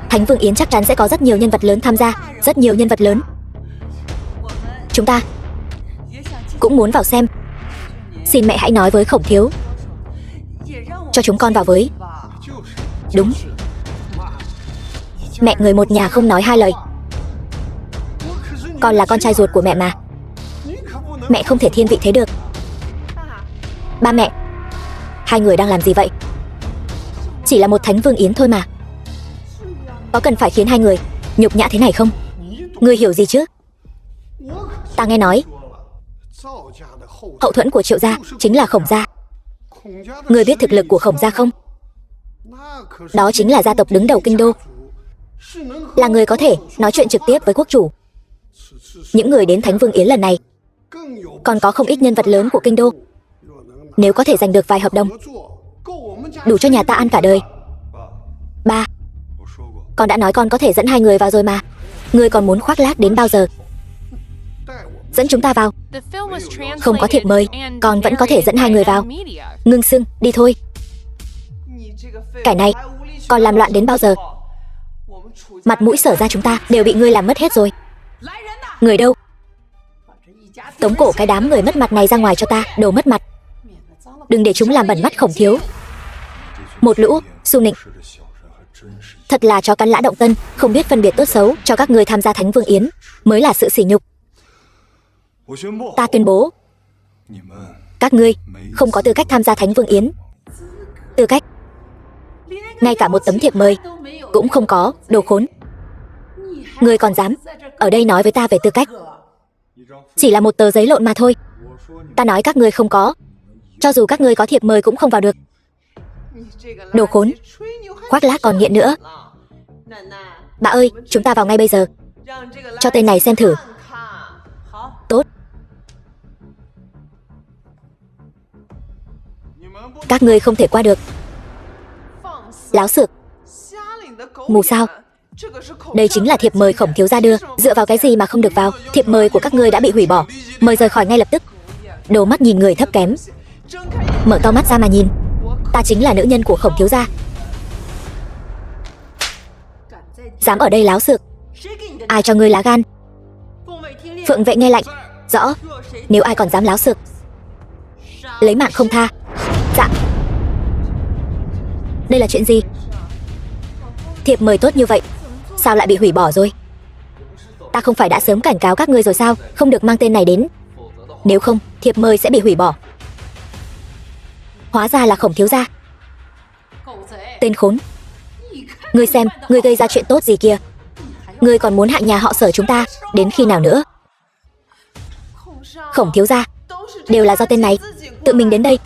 Thánh Vương Yến chắc chắn sẽ có rất nhiều nhân vật lớn tham gia. Rất nhiều nhân vật lớn. Chúng ta cũng muốn vào xem. Xin mẹ hãy nói với Khổng thiếu cho chúng con vào với. Đúng, mẹ người một nhà không nói hai lời. Con là con trai ruột của mẹ mà, mẹ không thể thiên vị thế được. Ba mẹ, hai người đang làm gì vậy? Chỉ là một Thánh Vương Yến thôi mà, có cần phải khiến hai người nhục nhã thế này không? Ngươi hiểu gì chứ? Ta nghe nói hậu thuẫn của Triệu gia chính là Khổng gia. Ngươi biết thực lực của Khổng gia không? Đó chính là gia tộc đứng đầu kinh đô, là người có thể nói chuyện trực tiếp với quốc chủ. Những người đến Thánh Vương Yến lần này còn có không ít nhân vật lớn của kinh đô. Nếu có thể giành được vài hợp đồng, đủ cho nhà ta ăn cả đời. Ba, con đã nói con có thể dẫn hai người vào rồi mà. Ngươi còn muốn khoác lác đến bao giờ? Dẫn chúng ta vào. Không có thiệp mời, con vẫn có thể dẫn hai người vào. Ngưng Sương, đi thôi. Cái này, còn làm loạn đến bao giờ? Mặt mũi Sở ra chúng ta đều bị ngươi làm mất hết rồi. Người đâu? Tống cổ cái đám người mất mặt này ra ngoài cho ta, đồ mất mặt. Đừng để chúng làm bẩn mắt Khổng thiếu. Một lũ su nịnh, thật là chó cắn lã động tân, không biết phân biệt tốt xấu. Cho các ngươi tham gia Thánh Vương Yến mới là sự sỉ nhục. Ta tuyên bố, các ngươi không có tư cách tham gia Thánh Vương Yến. Tư cách? Ngay cả một tấm thiệp mời cũng không có, đồ khốn. Ngươi còn dám ở đây nói với ta về tư cách? Chỉ là một tờ giấy lộn mà thôi. Ta nói các ngươi không có, cho dù các ngươi có thiệp mời cũng không vào được. Đồ khốn, khoác lác còn nghiện nữa. Bà ơi, chúng ta vào ngay bây giờ. Cho tên này xem thử. Tốt. Các ngươi không thể qua được. Láo xược, mù sao? Đây chính là thiệp mời Khổng thiếu gia đưa. Dựa vào cái gì mà không được vào? Thiệp mời của các ngươi đã bị hủy bỏ, mời rời khỏi ngay lập tức. Đồ mắt nhìn người thấp kém, mở to mắt ra mà nhìn. Ta chính là nữ nhân của Khổng thiếu gia. Dám ở đây láo xược, ai cho ngươi lá gan? Phượng vệ nghe lệnh. Rõ. Nếu ai còn dám láo xược, lấy mạng không tha. Dạ. Đây là chuyện gì? Thiệp mời tốt như vậy, sao lại bị hủy bỏ rồi? Ta không phải đã sớm cảnh cáo các ngươi rồi sao, không được mang tên này đến. Nếu không, thiệp mời sẽ bị hủy bỏ. Hóa ra là Khổng thiếu gia. Tên khốn. Ngươi xem, ngươi gây ra chuyện tốt gì kia. Ngươi còn muốn hại nhà họ Sở chúng ta, đến khi nào nữa? Khổng thiếu gia, đều là do tên này tự mình đến đây.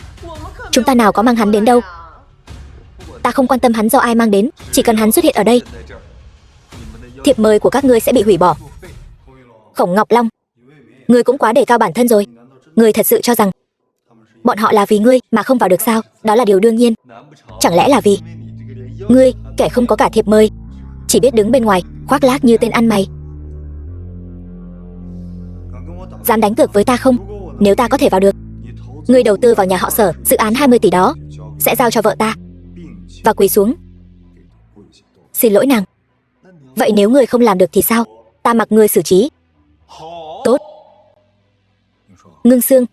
Chúng ta nào có mang hắn đến đâu. Ta không quan tâm hắn do ai mang đến, chỉ cần hắn xuất hiện ở đây, thiệp mời của các ngươi sẽ bị hủy bỏ. Khổng Ngọc Long, ngươi cũng quá đề cao bản thân rồi. Ngươi thật sự cho rằng bọn họ là vì ngươi mà không vào được sao? Đó là điều đương nhiên. Chẳng lẽ là vì ngươi, kẻ không có cả thiệp mời, chỉ biết đứng bên ngoài khoác lác như tên ăn mày? Dám đánh cược với ta không? Nếu ta có thể vào được, ngươi đầu tư vào nhà họ Sở dự án 20 tỷ đó sẽ giao cho vợ ta và quỳ xuống xin lỗi nàng. Vậy nếu ngươi không làm được thì sao? Ta mặc ngươi xử trí. Tốt. Ngưng Sương,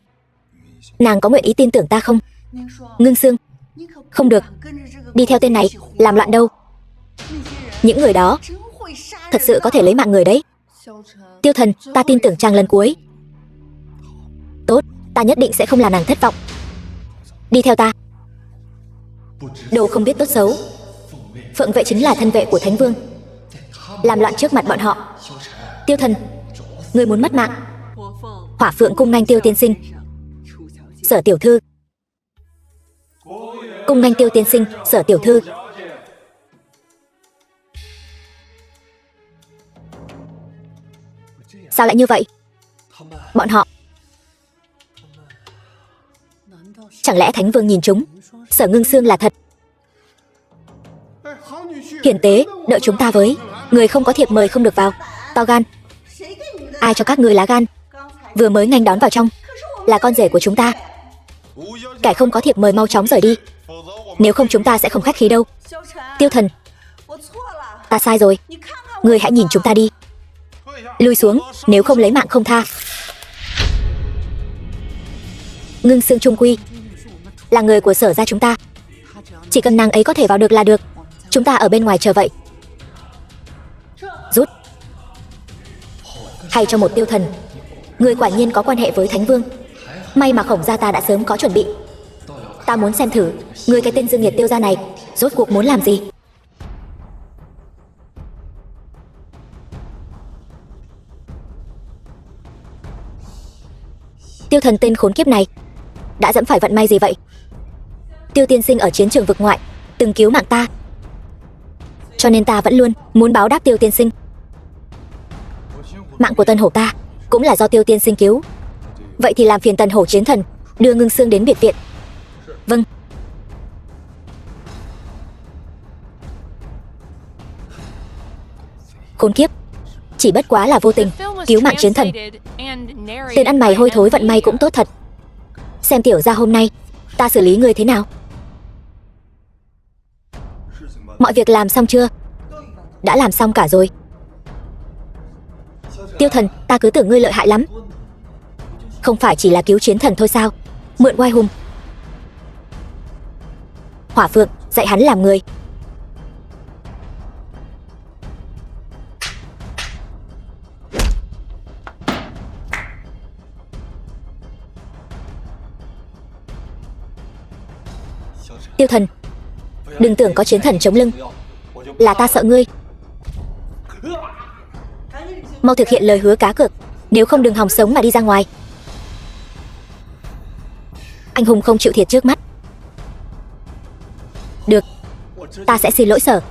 nàng có nguyện ý tin tưởng ta không? Ngưng Sương, không được đi theo tên này làm loạn đâu. Những người đó thật sự có thể lấy mạng người đấy. Tiêu Thần, ta tin tưởng chàng lần cuối. Tốt, ta nhất định sẽ không làm nàng thất vọng. Đi theo ta. Đồ không biết tốt xấu. Phượng vệ chính là thân vệ của Thánh Vương, làm loạn trước mặt bọn họ. Tiêu Thần, ngươi muốn mất mạng. Hỏa Phượng cung nghênh Tiêu tiên sinh. Sở tiểu thư. Cung nghênh Tiêu tiên sinh, Sở tiểu thư. Sao lại như vậy? Bọn họ, chẳng lẽ Thánh Vương nhìn chúng Sở Ngưng Sương là thật? Hiển tế, đợi chúng ta với. Người không có thiệp mời không được vào. To gan. Ai cho các ngươi lá gan? Vừa mới nghênh đón vào trong là con rể của chúng ta. Kẻ không có thiệp mời mau chóng rời đi, nếu không chúng ta sẽ không khách khí đâu. Tiêu Thần, ta sai rồi. Ngươi hãy nhìn chúng ta đi. Lui xuống, nếu không lấy mạng không tha. Ngưng Sương trung quy là người của Sở gia chúng ta. Chỉ cần nàng ấy có thể vào được là được. Chúng ta ở bên ngoài chờ vậy. Rút. Hay cho một Tiêu Thần, người quả nhiên có quan hệ với Thánh Vương. May mà Khổng gia ta đã sớm có chuẩn bị. Ta muốn xem thử người cái tên Dương Nhiệt Tiêu gia này rốt cuộc muốn làm gì. Tiêu Thần tên khốn kiếp này đã dẫm phải vận may gì vậy? Tiêu tiên sinh ở chiến trường vực ngoại từng cứu mạng ta, cho nên ta vẫn luôn muốn báo đáp Tiêu tiên sinh. Mạng của Tân Hổ ta cũng là do Tiêu tiên sinh cứu. Vậy thì làm phiền Tần Hổ chiến thần đưa Ngưng Sương đến biệt viện. Vâng. Khốn kiếp, chỉ bất quá là vô tình cứu mạng chiến thần. Tên ăn mày hôi thối vận may cũng tốt thật. Xem tiểu gia hôm nay ta xử lý người thế nào. Mọi việc làm xong chưa? Đã làm xong cả rồi. Tiêu Thần, ta cứ tưởng ngươi lợi hại lắm. Không phải chỉ là cứu chiến thần thôi sao? Mượn oai hùng. Hỏa Phượng, dạy hắn làm người. Tiêu Thần, đừng tưởng có chiến thần chống lưng là ta sợ ngươi. Mau thực hiện lời hứa cá cược, nếu không đừng hòng sống mà đi ra ngoài. Anh hùng không chịu thiệt trước mắt. Được, ta sẽ xin lỗi Sở.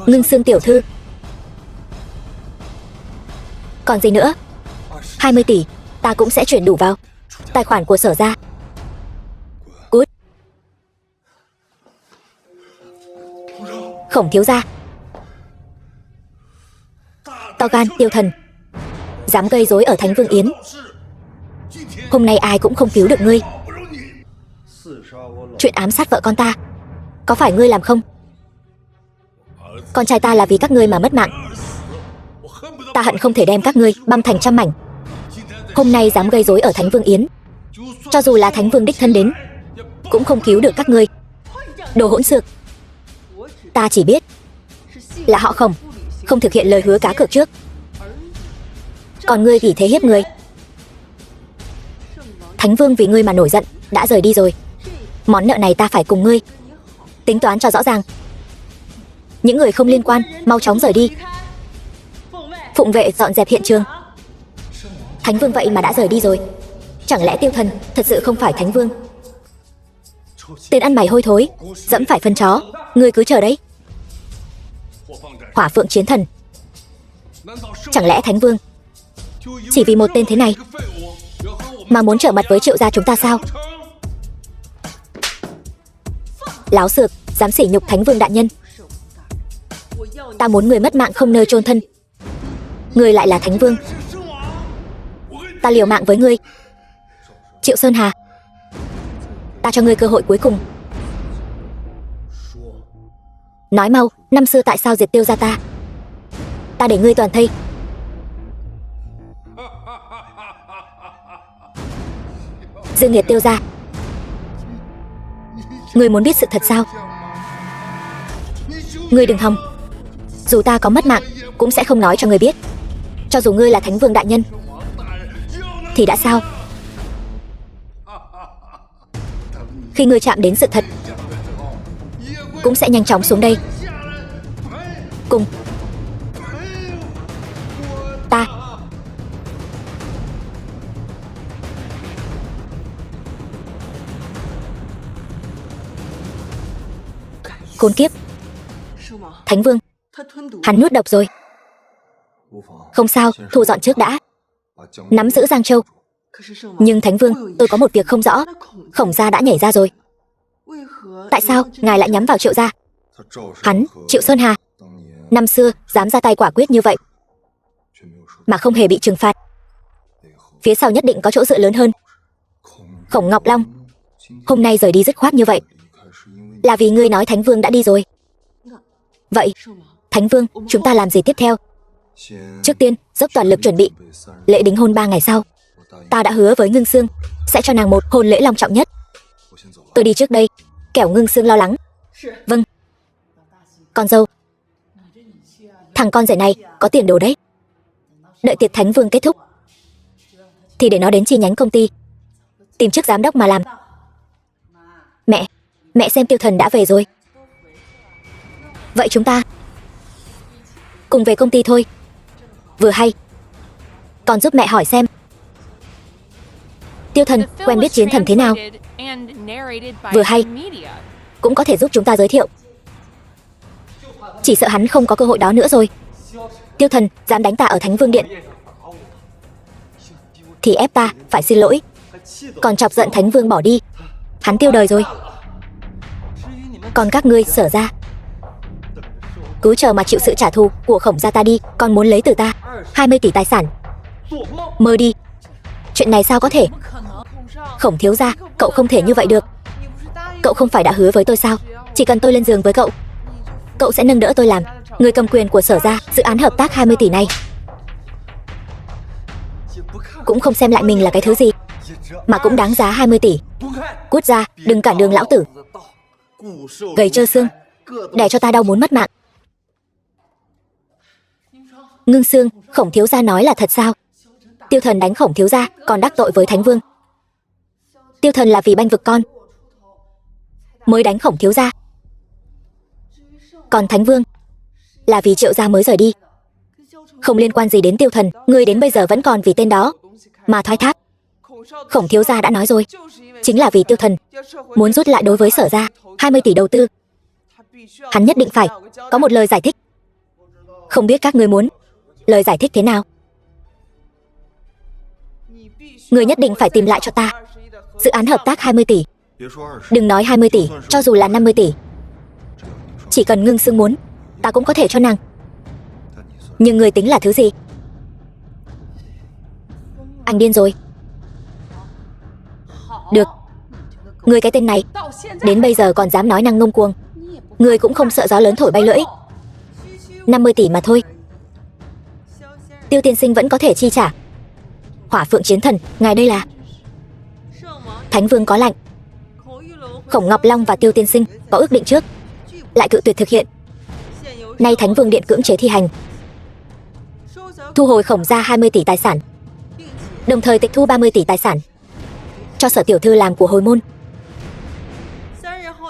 Ngưng Sương tiểu thư. Còn gì nữa? 20 tỷ ta cũng sẽ chuyển đủ vào tài khoản của Sở gia. Cút. Khổng thiếu gia. To gan Tiêu Thần, dám gây rối ở Thánh Vương Yến. Hôm nay ai cũng không cứu được ngươi. Chuyện ám sát vợ con ta có phải ngươi làm không? Con trai ta là vì các ngươi mà mất mạng. Ta hận không thể đem các ngươi băm thành trăm mảnh. Hôm nay dám gây rối ở Thánh Vương Yến, cho dù là Thánh Vương đích thân đến cũng không cứu được các ngươi. Đồ hỗn xược. Ta chỉ biết là họ Khổng không thực hiện lời hứa cá cược trước. Còn ngươi vì thế hiếp người. Thánh Vương vì ngươi mà nổi giận, đã rời đi rồi. Món nợ này ta phải cùng ngươi tính toán cho rõ ràng. Những người không liên quan mau chóng rời đi. Phụng vệ dọn dẹp hiện trường. Thánh Vương vậy mà đã rời đi rồi. Chẳng lẽ Tiêu Thần thật sự không phải Thánh Vương? Tên ăn mày hôi thối, dẫm phải phân chó. Ngươi cứ chờ đấy. Hỏa Phượng Chiến Thần. Chẳng lẽ Thánh Vương chỉ vì một tên thế này mà muốn trở mặt với Triệu gia chúng ta sao? Láo xược, dám sỉ nhục Thánh Vương đại nhân. Ta muốn người mất mạng không nơi chôn thân. Ngươi lại là Thánh Vương. Ta liều mạng với ngươi. Triệu Sơn Hà, ta cho ngươi cơ hội cuối cùng. Nói mau, năm xưa tại sao diệt Tiêu gia ta? Ta để ngươi toàn thây. Dương nghiệt Tiêu gia. Ngươi muốn biết sự thật sao? Ngươi đừng hòng. Dù ta có mất mạng cũng sẽ không nói cho ngươi biết. Cho dù ngươi là Thánh Vương đại nhân thì đã sao? Khi ngươi chạm đến sự thật cũng sẽ nhanh chóng xuống đây. Cùng ta. Khốn kiếp. Thánh Vương, hắn nuốt độc rồi. Không sao, thu dọn trước đã. Nắm giữ Giang Châu. Nhưng Thánh Vương, tôi có một việc không rõ. Khổng gia đã nhảy ra rồi. Tại sao ngài lại nhắm vào Triệu gia? Hắn, Triệu Sơn Hà, năm xưa dám ra tay quả quyết như vậy mà không hề bị trừng phạt. Phía sau nhất định có chỗ dựa lớn hơn. Khổng Ngọc Long hôm nay rời đi dứt khoát như vậy là vì ngươi nói Thánh Vương đã đi rồi. Vậy Thánh Vương, chúng ta làm gì tiếp theo? Trước tiên dốc toàn lực chuẩn bị lễ đính hôn 3 ngày sau. Ta đã hứa với Ngưng Sương sẽ cho nàng một hôn lễ long trọng nhất. Tôi đi trước đây, kẻo Ngưng Sương lo lắng. Vâng. Con dâu, thằng con rể này có tiền đồ đấy. Đợi tiệc Thánh Vương kết thúc thì để nó đến chi nhánh công ty tìm chức giám đốc mà làm. Mẹ xem Tiêu Thần đã về rồi. Vậy chúng ta cùng về công ty thôi. Vừa hay. Con giúp mẹ hỏi xem Tiêu Thần quen biết Chiến Thần thế nào. Vừa hay. Cũng có thể giúp chúng ta giới thiệu. Chỉ sợ hắn không có cơ hội đó nữa rồi. Tiêu Thần dám đánh ta ở Thánh Vương Điện thì ép ta phải xin lỗi. Còn chọc giận Thánh Vương bỏ đi, hắn tiêu đời rồi. Còn các ngươi Sở gia cứ chờ mà chịu sự trả thù của Khổng gia ta đi. Còn muốn lấy từ ta 20 tỷ tài sản. Mơ đi. Chuyện này sao có thể? Khổng thiếu gia, cậu không thể như vậy được. Cậu không phải đã hứa với tôi sao? Chỉ cần tôi lên giường với cậu, cậu sẽ nâng đỡ tôi làm người cầm quyền của Sở gia. Dự án hợp tác 20 tỷ này cũng không xem lại mình là cái thứ gì mà cũng đáng giá 20 tỷ. Cút ra, đừng cản đường lão tử. Gầy trơ xương, để cho ta đau muốn mất mạng. Ngưng Sương, Khổng thiếu gia nói là thật sao? Tiêu Thần đánh Khổng thiếu gia còn đắc tội với Thánh Vương. Tiêu Thần là vì banh vực con mới đánh Khổng thiếu gia. Còn Thánh Vương là vì Triệu gia mới rời đi. Không liên quan gì đến Tiêu Thần. Ngươi đến bây giờ vẫn còn vì tên đó mà thoái thác. Khổng thiếu gia đã nói rồi, chính là vì Tiêu Thần muốn rút lại đối với Sở gia 20 tỷ đầu tư. Hắn nhất định phải có một lời giải thích. Không biết các ngươi muốn lời giải thích thế nào? Ngươi nhất định phải tìm lại cho ta dự án hợp tác 20 tỷ. Đừng nói 20 tỷ, cho dù là 50 tỷ. Chỉ cần Ngưng Sương muốn, ta cũng có thể cho nàng. Nhưng ngươi tính là thứ gì? Anh điên rồi. Được. Ngươi cái tên này đến bây giờ còn dám nói năng ngông cuồng. Ngươi cũng không sợ gió lớn thổi bay lưỡi. 50 tỷ mà thôi, Tiêu tiên sinh vẫn có thể chi trả. Hỏa Phượng Chiến Thần, ngài đây là? Thánh Vương có lệnh. Khổng Ngọc Long và Tiêu tiên sinh có ước định trước, lại cự tuyệt thực hiện. Nay Thánh Vương Điện cưỡng chế thi hành, thu hồi Khổng gia 20 tỷ tài sản, đồng thời tịch thu 30 tỷ tài sản, cho Sở tiểu thư làm của hồi môn.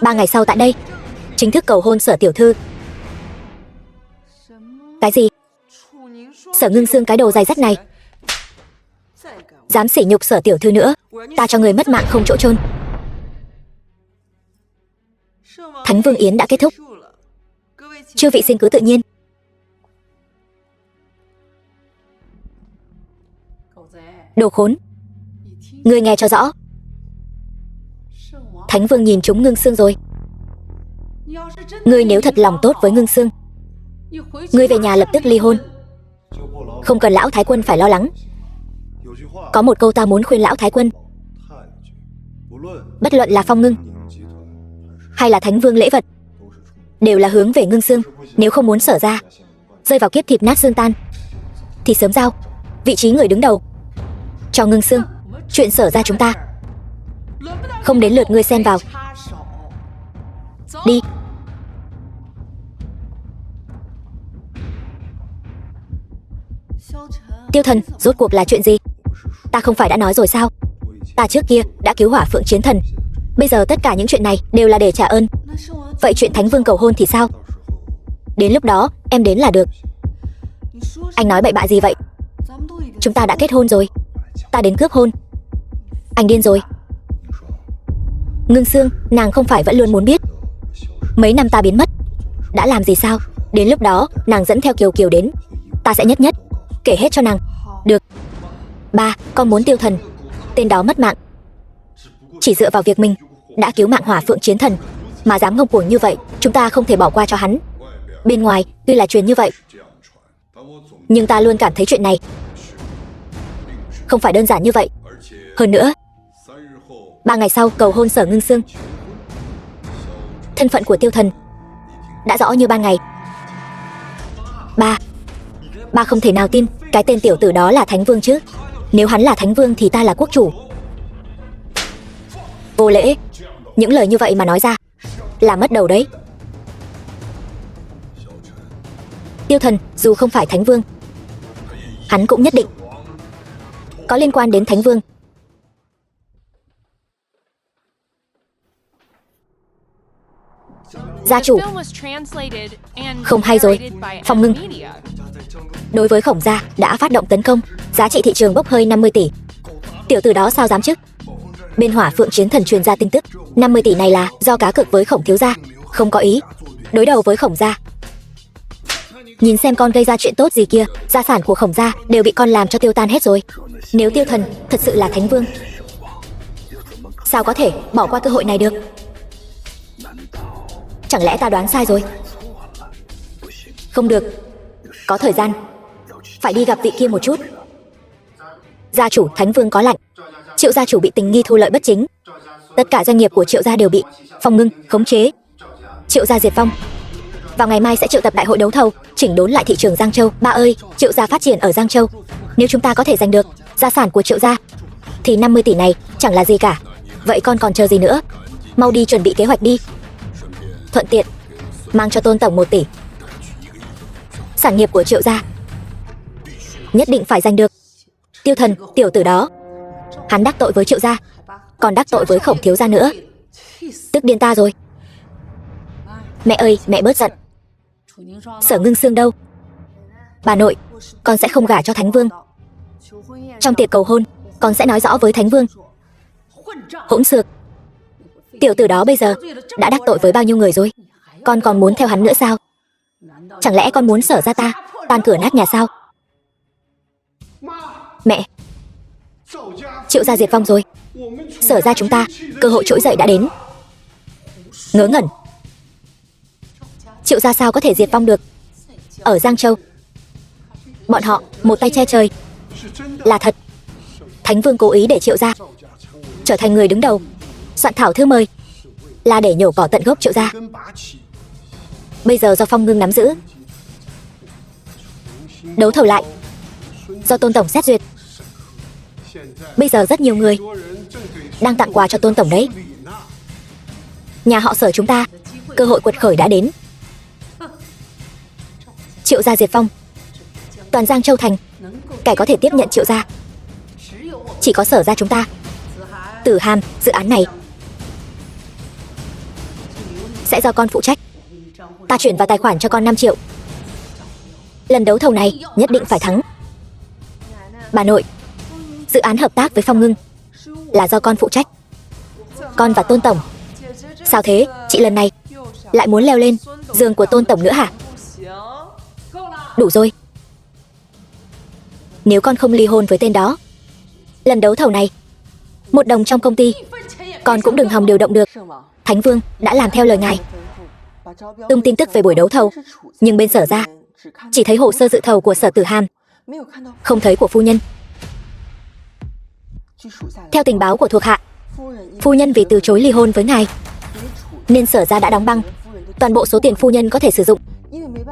3 ngày sau tại đây, chính thức cầu hôn Sở tiểu thư. Cái gì? Sở Ngưng Xương cái đồ dày dắt này, dám sỉ nhục Sở tiểu thư nữa, ta cho người mất mạng không chỗ chôn. Thánh Vương Yến đã kết thúc. Chư vị xin cứ tự nhiên. Đồ khốn, ngươi nghe cho rõ. Thánh Vương nhìn trúng Ngưng Xương rồi. Ngươi nếu thật lòng tốt với Ngưng Xương, ngươi về nhà lập tức ly hôn, không cần lão thái quân phải lo lắng. Có một câu ta muốn khuyên lão thái quân, bất luận là Phong Ngưng hay là Thánh Vương lễ vật, đều là hướng về Ngưng Xương. Nếu không muốn Sở ra rơi vào kiếp thịt nát xương tan, thì sớm giao vị trí người đứng đầu cho Ngưng Xương. Chuyện Sở ra chúng ta không đến lượt ngươi xen vào. Đi. Tiêu Thần, rốt cuộc là chuyện gì? Ta không phải đã nói rồi sao? Ta trước kia đã cứu Hỏa Phượng Chiến Thần, bây giờ tất cả những chuyện này đều là để trả ơn. Vậy chuyện Thánh Vương cầu hôn thì sao? Đến lúc đó em đến là được. Anh nói bậy bạ gì vậy? Chúng ta đã kết hôn rồi. Ta đến cướp hôn? Anh điên rồi. Ngưng Xương, nàng không phải vẫn luôn muốn biết mấy năm ta biến mất đã làm gì sao? Đến lúc đó nàng dẫn theo Kiều Kiều đến, ta sẽ nhất nhất kể hết cho nàng. Được. Ba, con muốn Tiêu Thần tên đó mất mạng, chỉ dựa vào việc mình đã cứu mạng Hỏa Phượng Chiến Thần mà dám ngông cuồng như vậy, chúng ta không thể bỏ qua cho hắn. Bên ngoài tuy là truyền như vậy, nhưng ta luôn cảm thấy chuyện này không phải đơn giản như vậy. Hơn nữa, 3 ngày sau cầu hôn Sở Ngưng Xương, thân phận của Tiêu Thần đã rõ như ban ngày. Ba không thể nào tin cái tên tiểu tử đó là Thánh Vương chứ. Nếu hắn là Thánh Vương thì ta là quốc chủ. Vô lễ. Những lời như vậy mà nói ra là mất đầu đấy. Tiêu Thần dù không phải Thánh Vương, hắn cũng nhất định có liên quan đến Thánh Vương. Gia chủ, không hay rồi. Phong Ngưng đối với Khổng gia đã phát động tấn công, giá trị thị trường bốc hơi 50 tỷ. Tiểu tử đó sao dám chứ? Bên Hỏa Phượng Chiến Thần truyền ra tin tức 50 tỷ này là do cá cược với Khổng thiếu gia, không có ý đối đầu với Khổng gia. Nhìn xem con gây ra chuyện tốt gì kia, gia sản của Khổng gia đều bị con làm cho tiêu tan hết rồi. Nếu Tiêu Thần thật sự là Thánh Vương, sao có thể bỏ qua cơ hội này được? Chẳng lẽ ta đoán sai rồi? Không được, có thời gian phải đi gặp vị kia một chút. Gia chủ Thánh Vương có lạnh, Triệu gia chủ bị tình nghi thu lợi bất chính, tất cả doanh nghiệp của Triệu gia đều bị Phong Ngưng khống chế. Triệu gia diệt vong. Vào ngày mai sẽ triệu tập đại hội đấu thầu, chỉnh đốn lại thị trường Giang Châu. Ba ơi, Triệu gia phát triển ở Giang Châu, nếu chúng ta có thể giành được gia sản của Triệu gia thì 50 tỷ này chẳng là gì cả. Vậy con còn chờ gì nữa? Mau đi chuẩn bị kế hoạch đi. Thuận tiện mang cho Tôn tổng 1 tỷ. Sản nghiệp của Triệu gia nhất định phải giành được. Tiêu Thần, tiểu tử đó, hắn đắc tội với Triệu gia, còn đắc tội với Khổng thiếu gia nữa, tức điên ta rồi. Mẹ ơi, mẹ bớt giận. Sở Ngưng Xương đâu? Bà nội, con sẽ không gả cho Thánh Vương. Trong tiệc cầu hôn, con sẽ nói rõ với Thánh Vương. Hỗn xược. Tiểu tử đó bây giờ đã đắc tội với bao nhiêu người rồi, con còn muốn theo hắn nữa sao? Chẳng lẽ con muốn Sở ra ta tan cửa nát nhà sao? Mẹ, Triệu gia diệt vong rồi, Sở ra chúng ta cơ hội trỗi dậy đã đến. Ngớ ngẩn. Triệu gia sao có thể diệt vong được? Ở Giang Châu, bọn họ một tay che trời. Là thật. Thánh Vương cố ý để Triệu gia trở thành người đứng đầu, soạn thảo thư mời là để nhổ cỏ tận gốc Triệu gia. Bây giờ do Phong Ngưng nắm giữ, đấu thầu lại do Tôn tổng xét duyệt. Bây giờ rất nhiều người đang tặng quà cho Tôn tổng đấy. Nhà họ Sở chúng ta cơ hội quật khởi đã đến. Triệu gia diệt vong, toàn Giang Châu thành Kẻ có thể tiếp nhận Triệu gia chỉ có Sở gia chúng ta. Tử Hàm, dự án này sẽ do con phụ trách. Ta chuyển vào tài khoản cho con 5 triệu. Lần đấu thầu này nhất định phải thắng. Bà nội, dự án hợp tác với Phong Ngưng là do con phụ trách. Con và Tôn tổng. Sao thế, chị lần này lại muốn leo lên giường của Tôn tổng nữa hả? Đủ rồi. Nếu con không ly hôn với tên đó, lần đấu thầu này 1 đồng trong công ty con cũng đừng hòng điều động được. Thánh Vương đã làm theo lời ngài, tung tin tức về buổi đấu thầu, nhưng bên Sở gia chỉ thấy hồ sơ dự thầu của Sở Tử Hàm, không thấy của phu nhân. Theo tình báo của thuộc hạ, phu nhân vì từ chối ly hôn với ngài nên Sở gia đã đóng băng toàn bộ số tiền phu nhân có thể sử dụng.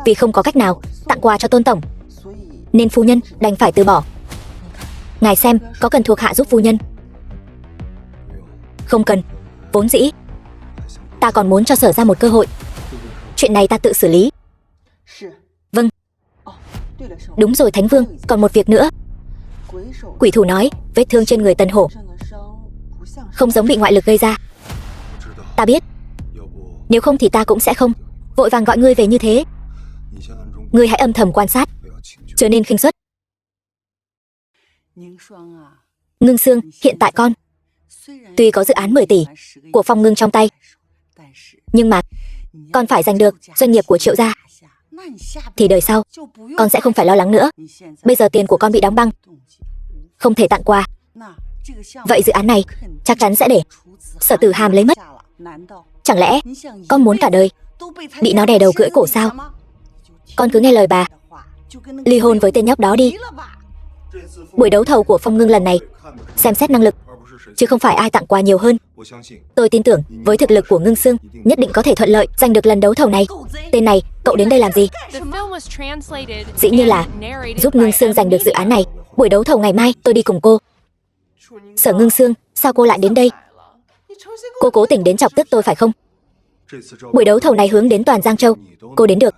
Vì không có cách nào tặng quà cho Tôn tổng nên phu nhân đành phải từ bỏ. Ngài xem có cần thuộc hạ giúp phu nhân? Không cần. Vốn dĩ ta còn muốn cho Sở gia một cơ hội. Chuyện này ta tự xử lý. Vâng. Đúng rồi Thánh Vương, còn một việc nữa. Quỷ thủ nói vết thương trên người Tần Hổ không giống bị ngoại lực gây ra. Ta biết. Nếu không thì ta cũng sẽ không vội vàng gọi ngươi về như thế. Ngươi hãy âm thầm quan sát, trở nên khinh suất. Ngưng Sương, hiện tại con tuy có dự án 10 tỷ của Phong Ngưng trong tay, nhưng mà con phải giành được doanh nghiệp của Triệu gia, thì đời sau con sẽ không phải lo lắng nữa. Bây giờ tiền của con bị đóng băng, không thể tặng quà. Vậy dự án này chắc chắn sẽ để Sở Tử Hàm lấy mất. Chẳng lẽ con muốn cả đời bị nó đè đầu cưỡi cổ sao? Con cứ nghe lời bà, ly hôn với tên nhóc đó đi. Buổi đấu thầu của Phong Ngưng lần này xem xét năng lực, chứ không phải ai tặng quà nhiều hơn. Tôi tin tưởng với thực lực của Ngưng Sương nhất định có thể thuận lợi giành được lần đấu thầu này. Tên này, cậu đến đây làm gì? Dĩ nhiên là giúp Ngưng Sương giành được dự án này. Buổi đấu thầu ngày mai tôi đi cùng cô. Sở Ngưng Sương, sao cô lại đến đây? Cô cố tình đến chọc tức tôi phải không? Buổi đấu thầu này hướng đến toàn Giang Châu, cô đến được.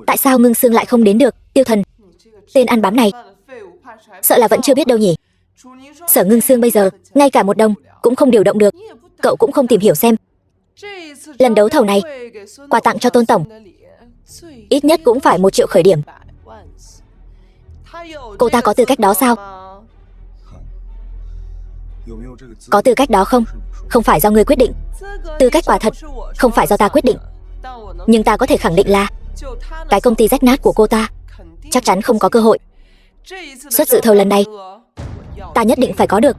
Tại sao Ngưng Sương lại không đến được? Tiêu Thần, tên ăn bám này sợ là vẫn chưa biết đâu nhỉ. Sở Ngưng Sương bây giờ ngay cả 1 đồng cũng không điều động được. Cậu cũng không tìm hiểu xem lần đấu thầu này quà tặng cho Tôn tổng ít nhất cũng phải 1 triệu khởi điểm. Cô ta có tư cách đó sao? Có tư cách đó không? Không phải do ngươi quyết định. Tư cách quả thật không phải do ta quyết định. Nhưng ta có thể khẳng định là cái công ty rách nát của cô ta chắc chắn không có cơ hội. Suất dự thầu lần này ta nhất định phải có được.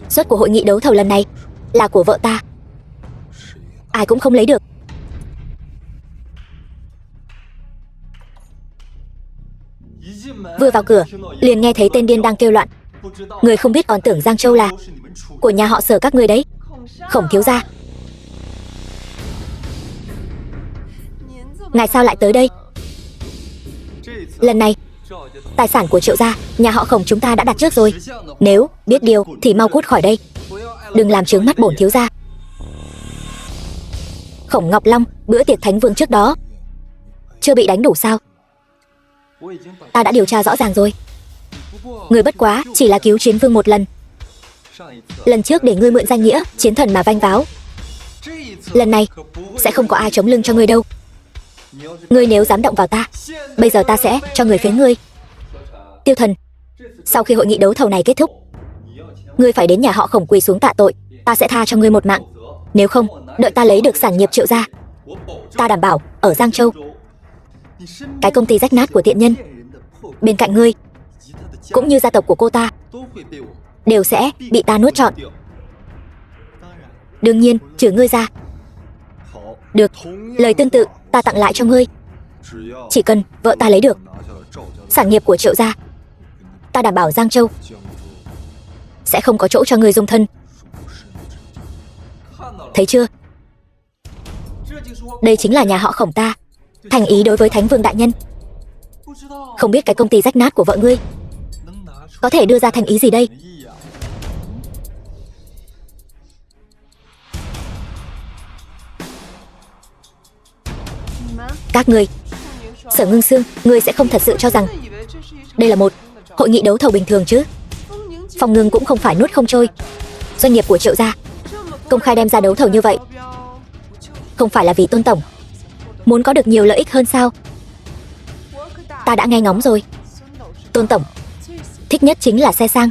Suất của hội nghị đấu thầu lần này là của vợ ta, ai cũng không lấy được. Vừa vào cửa liền nghe thấy tên điên đang kêu loạn. Người không biết còn tưởng Giang Châu là của nhà họ Sở các ngươi đấy. Khổng thiếu gia, ngài sao lại tới đây? Lần này tài sản của Triệu gia, nhà họ Khổng chúng ta đã đặt trước rồi. Nếu biết điều thì mau cút khỏi đây, đừng làm chướng mắt bổn thiếu gia. Khổng Ngọc Long, bữa tiệc Thánh Vương trước đó chưa bị đánh đủ sao? Ta đã điều tra rõ ràng rồi. Người bất quá chỉ là cứu Chiến Vương 1 lần. Lần trước để ngươi mượn danh nghĩa chiến thần mà vanh váo. Lần này sẽ không có ai chống lưng cho ngươi đâu. Ngươi nếu dám động vào ta, bây giờ ta sẽ cho người phế ngươi. Tiêu Thần, sau khi hội nghị đấu thầu này kết thúc, ngươi phải đến nhà họ Khổng quỳ xuống tạ tội. Ta sẽ tha cho ngươi 1 mạng. Nếu không, đợi ta lấy được sản nghiệp Triệu gia, ta đảm bảo ở Giang Châu, cái công ty rách nát của tiện nhân bên cạnh ngươi cũng như gia tộc của cô ta đều sẽ bị ta nuốt trọn. Đương nhiên trừ ngươi ra. Được, lời tương tự ta tặng lại cho ngươi. Chỉ cần vợ ta lấy được sản nghiệp của Triệu gia, ta đảm bảo Giang Châu sẽ không có chỗ cho ngươi dung thân. Thấy chưa? Đây chính là nhà họ Khổng ta thành ý đối với Thánh Vương đại nhân. Không biết cái công ty rách nát của vợ ngươi có thể đưa ra thành ý gì đây? Các ngươi, Sở Ngưng Sương, ngươi sẽ không thật sự cho rằng đây là một Hội nghị đấu thầu bình thường chứ? Phong Ngưng cũng không phải nuốt không trôi. Doanh nghiệp của Triệu gia công khai đem ra đấu thầu như vậy, không phải là vì Tôn tổng muốn có được nhiều lợi ích hơn sao? Ta đã nghe ngóng rồi. Tôn tổng thích nhất chính là xe sang.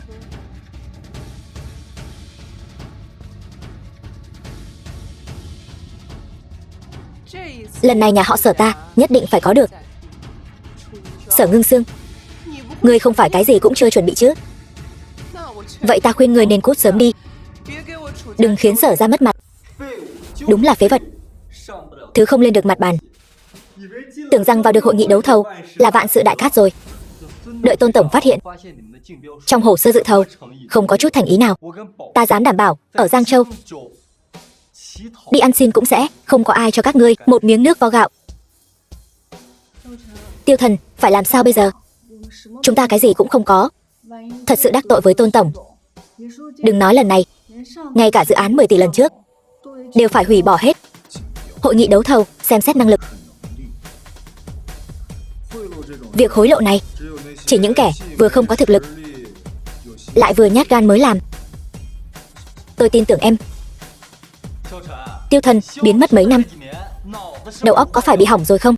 Lần này nhà họ Sở ta nhất định phải có được. Sở Ngưng Sương, ngươi không phải cái gì cũng chưa chuẩn bị chứ? Vậy ta khuyên ngươi nên cút sớm đi, đừng khiến Sở ra mất mặt. Đúng là phế vật, thứ không lên được mặt bàn. Tưởng rằng vào được hội nghị đấu thầu là vạn sự đại cát rồi. Đợi Tôn tổng phát hiện trong hồ sơ dự thầu không có chút thành ý nào, ta dám đảm bảo ở Giang Châu đi ăn xin cũng sẽ không có ai cho các ngươi một miếng nước vo gạo. Tiêu Thần, phải làm sao bây giờ? Chúng ta cái gì cũng không có, thật sự đắc tội với Tôn tổng. Đừng nói lần này, ngay cả dự án 10 tỷ lần trước đều phải hủy bỏ hết. Hội nghị đấu thầu xem xét năng lực. Việc hối lộ này chỉ những kẻ vừa không có thực lực lại vừa nhát gan mới làm. Tôi tin tưởng em. Tiêu Thần biến mất mấy năm, đầu óc có phải bị hỏng rồi không?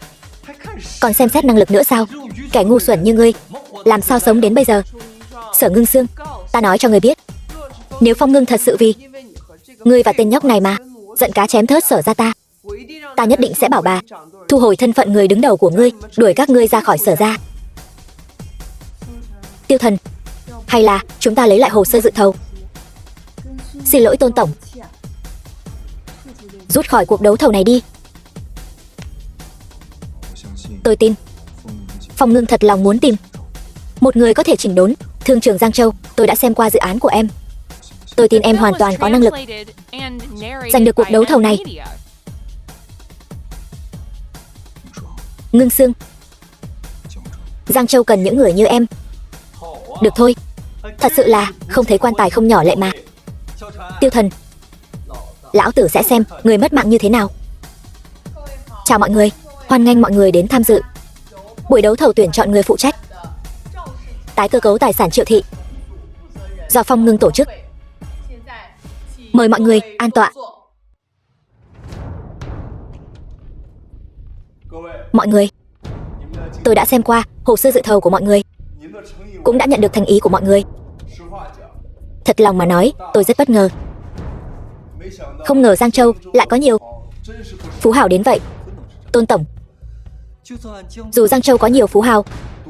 Còn xem xét năng lực nữa sao? Kẻ ngu xuẩn như ngươi làm sao sống đến bây giờ? Sở Ngưng Sương, ta nói cho ngươi biết, nếu Phong Ngưng thật sự vì ngươi và tên nhóc này mà giận cá chém thớt Sở ra ta nhất định sẽ bảo bà thu hồi thân phận người đứng đầu của ngươi, đuổi các ngươi ra khỏi Sở ra. Tiêu Thần, hay là chúng ta lấy lại hồ sơ dự thầu? Xin lỗi Tôn tổng, rút khỏi cuộc đấu thầu này đi. Tôi tin Phong Ngưng thật lòng muốn tìm một người có thể chỉnh đốn thương trường Giang Châu. Tôi đã xem qua dự án của em, tôi tin em hoàn toàn có năng lực giành được cuộc đấu thầu này. Ngưng Sương, Giang Châu cần những người như em. Được thôi, thật sự là không thấy quan tài không nhỏ lệ mà. Tiêu Thần, lão tử sẽ xem người mất mạng như thế nào. Chào mọi người, hoan nghênh mọi người đến tham dự buổi đấu thầu tuyển chọn người phụ trách tái cơ cấu tài sản Triệu thị do Phong Ngưng tổ chức. Mời mọi người an tọa. Mọi người, tôi đã xem qua hồ sơ dự thầu của mọi người, cũng đã nhận được thành ý của mọi người. Thật lòng mà nói, tôi rất bất ngờ. Không ngờ Giang Châu lại có nhiều phú hào đến vậy. Tôn tổng, dù Giang Châu có nhiều phú hào,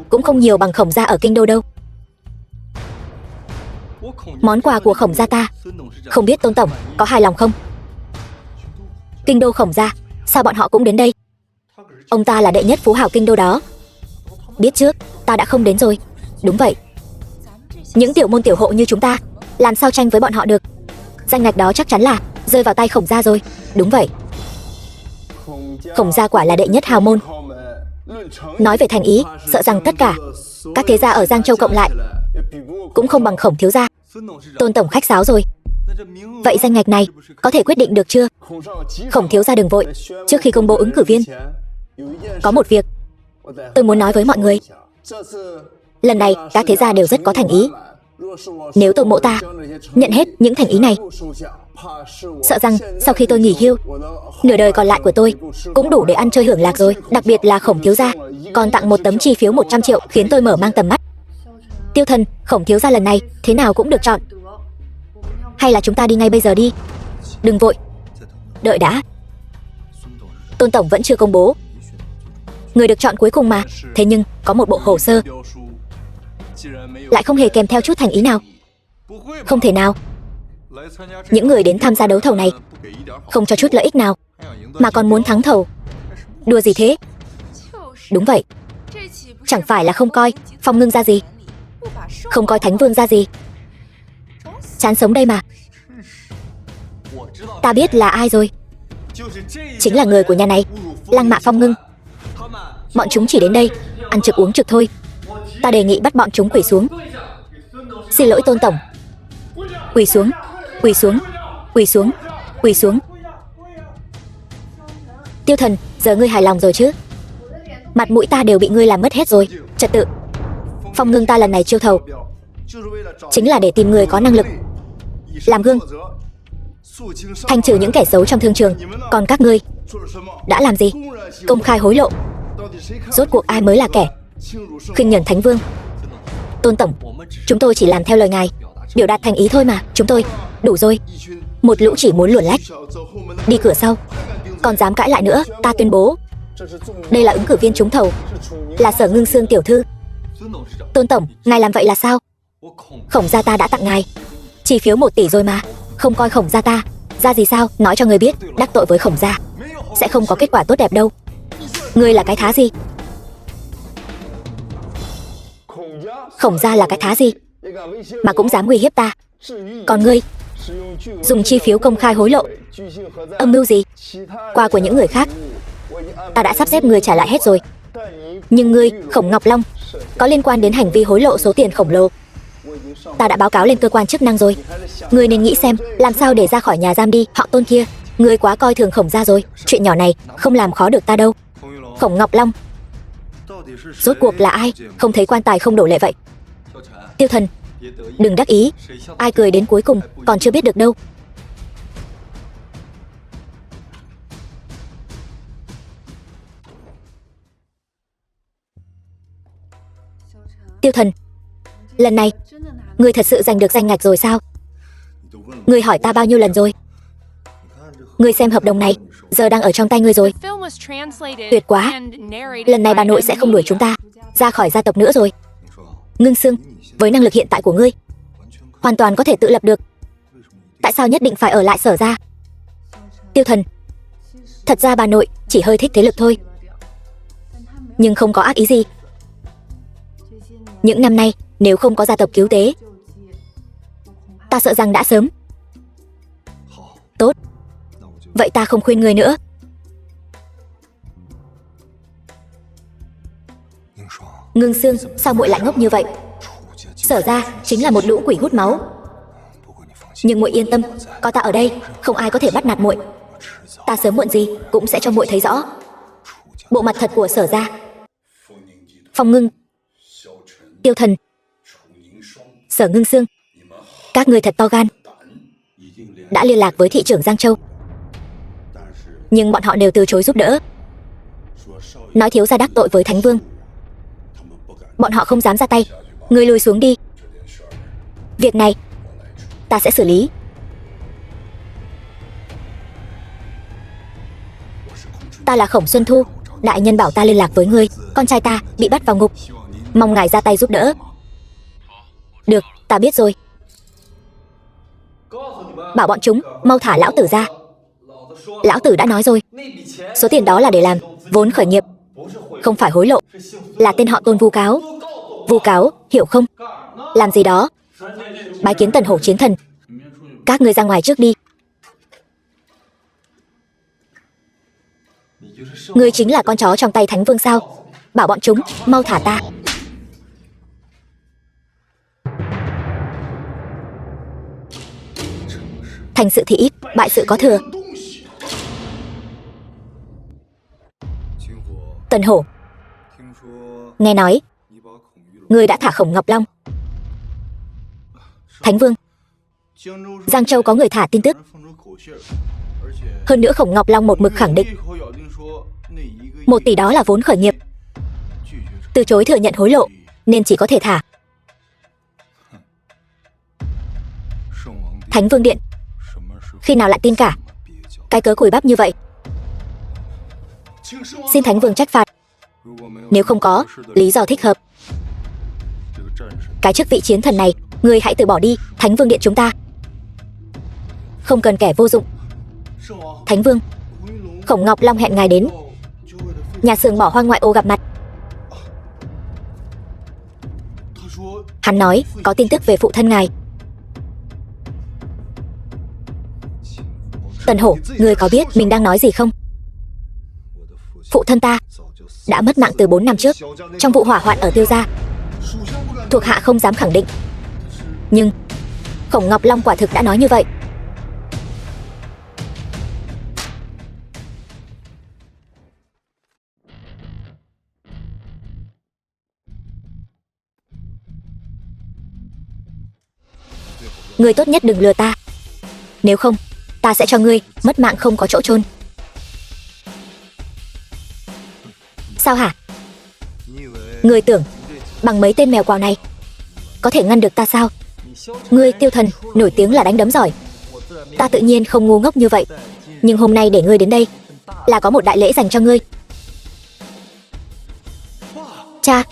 cũng không nhiều bằng Khổng gia ở kinh đô đâu. Món quà của Khổng gia ta, không biết Tôn tổng có hài lòng không? Kinh đô Khổng gia, sao bọn họ cũng đến đây? Ông ta là đệ nhất phú hào kinh đô đó. Biết trước, ta đã không đến rồi. Đúng vậy, những tiểu môn tiểu hộ như chúng ta làm sao tranh với bọn họ được? Danh ngạch đó chắc chắn là rơi vào tay Khổng gia rồi. Đúng vậy, Khổng gia quả là đệ nhất hào môn. Nói về thành ý, sợ rằng tất cả các thế gia ở Giang Châu cộng lại cũng không bằng Khổng thiếu gia. Tôn tổng khách sáo rồi. Vậy danh ngạch này có thể quyết định được chưa? Khổng thiếu gia đừng vội, trước khi công bố ứng cử viên, có một việc tôi muốn nói với mọi người. Lần này các thế gia đều rất có thành ý. Nếu Tôn mộ ta nhận hết những thành ý này, sợ rằng sau khi tôi nghỉ hưu, nửa đời còn lại của tôi cũng đủ để ăn chơi hưởng lạc rồi. Đặc biệt là Khổng thiếu gia còn tặng một tấm chi phiếu 100 triệu khiến tôi mở mang tầm mắt. Tiêu Thần, Khổng thiếu gia lần này thế nào cũng được chọn. Hay là chúng ta đi ngay bây giờ đi? Đừng vội, đợi đã. Tôn tổng vẫn chưa công bố người được chọn cuối cùng mà. Thế nhưng có một bộ hồ sơ lại không hề kèm theo chút thành ý nào. Không thể nào. Những người đến tham gia đấu thầu này không cho chút lợi ích nào mà còn muốn thắng thầu. Đùa gì thế? Đúng vậy, chẳng phải là không coi Phong Ngưng ra gì, không coi Thánh Vương ra gì. Chán sống đây mà. Ta biết là ai rồi. Chính là người của nhà này, lăng mạ Phong Ngưng. Bọn chúng chỉ đến đây ăn trực uống trực thôi. Ta đề nghị bắt bọn chúng quỳ xuống. Xin lỗi Tôn tổng. Quỳ xuống, quỳ xuống, quỳ xuống, quỳ xuống. Tiêu Thần, giờ ngươi hài lòng rồi chứ? Mặt mũi ta đều bị ngươi làm mất hết rồi. Trật tự Phong Ngưng ta lần này chiêu thầu chính là để tìm người có năng lực làm gương, thanh trừ những kẻ xấu trong thương trường. Còn các ngươi đã làm gì? Công khai hối lộ. Rốt cuộc ai mới là kẻ khinh nhẫn Thánh Vương? Tôn tổng, chúng tôi chỉ làm theo lời ngài, biểu đạt thành ý thôi mà. Chúng tôi đủ rồi. Một lũ chỉ muốn luồn lách đi cửa sau, còn dám cãi lại nữa. Ta tuyên bố đây là ứng cử viên trúng thầu, là Sở Ngưng Sương tiểu thư. Tôn tổng, ngài làm vậy là sao? Khổng gia ta đã tặng ngài chi phiếu 1 tỷ rồi mà. Không coi Khổng gia ta ra gì sao? Nói cho người biết, đắc tội với Khổng gia sẽ không có kết quả tốt đẹp đâu. Ngươi là cái thá gì? Khổng gia là cái thá gì mà cũng dám uy hiếp ta? Còn ngươi dùng chi phiếu công khai hối lộ, âm mưu gì? Quà của những người khác ta đã sắp xếp người trả lại hết rồi, nhưng ngươi, Khổng Ngọc Long, có liên quan đến hành vi hối lộ số tiền khổng lồ. Ta đã báo cáo lên cơ quan chức năng rồi. Ngươi nên nghĩ xem làm sao để ra khỏi nhà giam đi. Họ Tôn kia, ngươi quá coi thường Khổng gia rồi. Chuyện nhỏ này không làm khó được ta đâu. Khổng Ngọc Long rốt cuộc là ai? Không thấy quan tài không đổ lệ vậy. Tiêu Thần, đừng đắc ý, ai cười đến cuối cùng còn chưa biết được đâu. Tiêu Thần, lần này ngươi thật sự giành được danh ngạch rồi sao? Ngươi hỏi ta bao nhiêu lần rồi? Ngươi xem hợp đồng này, giờ đang ở trong tay ngươi rồi. Tuyệt quá. Lần này bà nội sẽ không đuổi chúng ta ra khỏi gia tộc nữa rồi. Ngưng Sương, với năng lực hiện tại của ngươi, hoàn toàn có thể tự lập được. Tại sao nhất định phải ở lại Sở gia? Tiêu Thần, thật ra bà nội chỉ hơi thích thế lực thôi, nhưng không có ác ý gì. Những năm nay nếu không có gia tộc cứu tế, ta sợ rằng đã sớm. Tốt, vậy ta không khuyên người nữa. Ngưng Sương, sao muội lại ngốc như vậy? Sở ra chính là một lũ quỷ hút máu, nhưng muội yên tâm, có ta ở đây, không ai có thể bắt nạt muội. Ta sớm muộn gì cũng sẽ cho muội thấy rõ bộ mặt thật của Sở ra. Phong Ngưng, Tiêu Thần, Sở Ngưng Sương, các người thật to gan, đã liên lạc với thị trưởng Giang Châu, nhưng bọn họ đều từ chối giúp đỡ, nói thiếu gia đắc tội với Thánh Vương. Bọn họ không dám ra tay. Ngươi lùi xuống đi, việc này ta sẽ xử lý. Ta là Khổng Xuân Thu, đại nhân bảo ta liên lạc với ngươi. Con trai ta bị bắt vào ngục, mong ngài ra tay giúp đỡ. Được, ta biết rồi. Bảo bọn chúng mau thả lão tử ra. Lão tử đã nói rồi, số tiền đó là để làm vốn khởi nghiệp, không phải hối lộ. Là tên họ Tôn vu cáo. Vu cáo, hiểu không? Làm gì đó, bái kiến Tần Hổ chiến thần. Các ngươi ra ngoài trước đi. Ngươi chính là con chó trong tay Thánh Vương sao? Bảo bọn chúng mau thả ta. Thành sự thì ít, bại sự có thừa. Tần Hổ, nghe nói ngươi đã thả Khổng Ngọc Long. Thánh Vương, Giang Châu có người thả tin tức. Hơn nữa Khổng Ngọc Long một mực khẳng định 1 tỷ đó là vốn khởi nghiệp, từ chối thừa nhận hối lộ, nên chỉ có thể thả. Thánh Vương Điện khi nào lại tin cả cái cớ cùi bắp như vậy? Xin Thánh Vương trách phạt. Nếu không có lý do thích hợp, cái chức vị chiến thần này ngươi hãy từ bỏ đi. Thánh Vương Điện chúng ta không cần kẻ vô dụng. Thánh Vương, Khổng Ngọc Long hẹn ngài đến nhà xưởng bỏ hoang ngoại ô gặp mặt. Hắn nói có tin tức về phụ thân ngài. Tần Hổ, ngươi có biết mình đang nói gì không? Phụ thân ta đã mất mạng từ 4 năm trước trong vụ hỏa hoạn ở Tiêu gia. Thuộc hạ không dám khẳng định, nhưng Khổng Ngọc Long quả thực đã nói như vậy. Ngươi tốt nhất đừng lừa ta. Nếu không, ta sẽ cho ngươi mất mạng không có chỗ chôn. Sao hả? Ngươi tưởng bằng mấy tên mèo quào này có thể ngăn được ta sao? Ngươi Tiêu Thần nổi tiếng là đánh đấm giỏi, ta tự nhiên không ngu ngốc như vậy. Nhưng hôm nay để ngươi đến đây là có một đại lễ dành cho ngươi. Cha!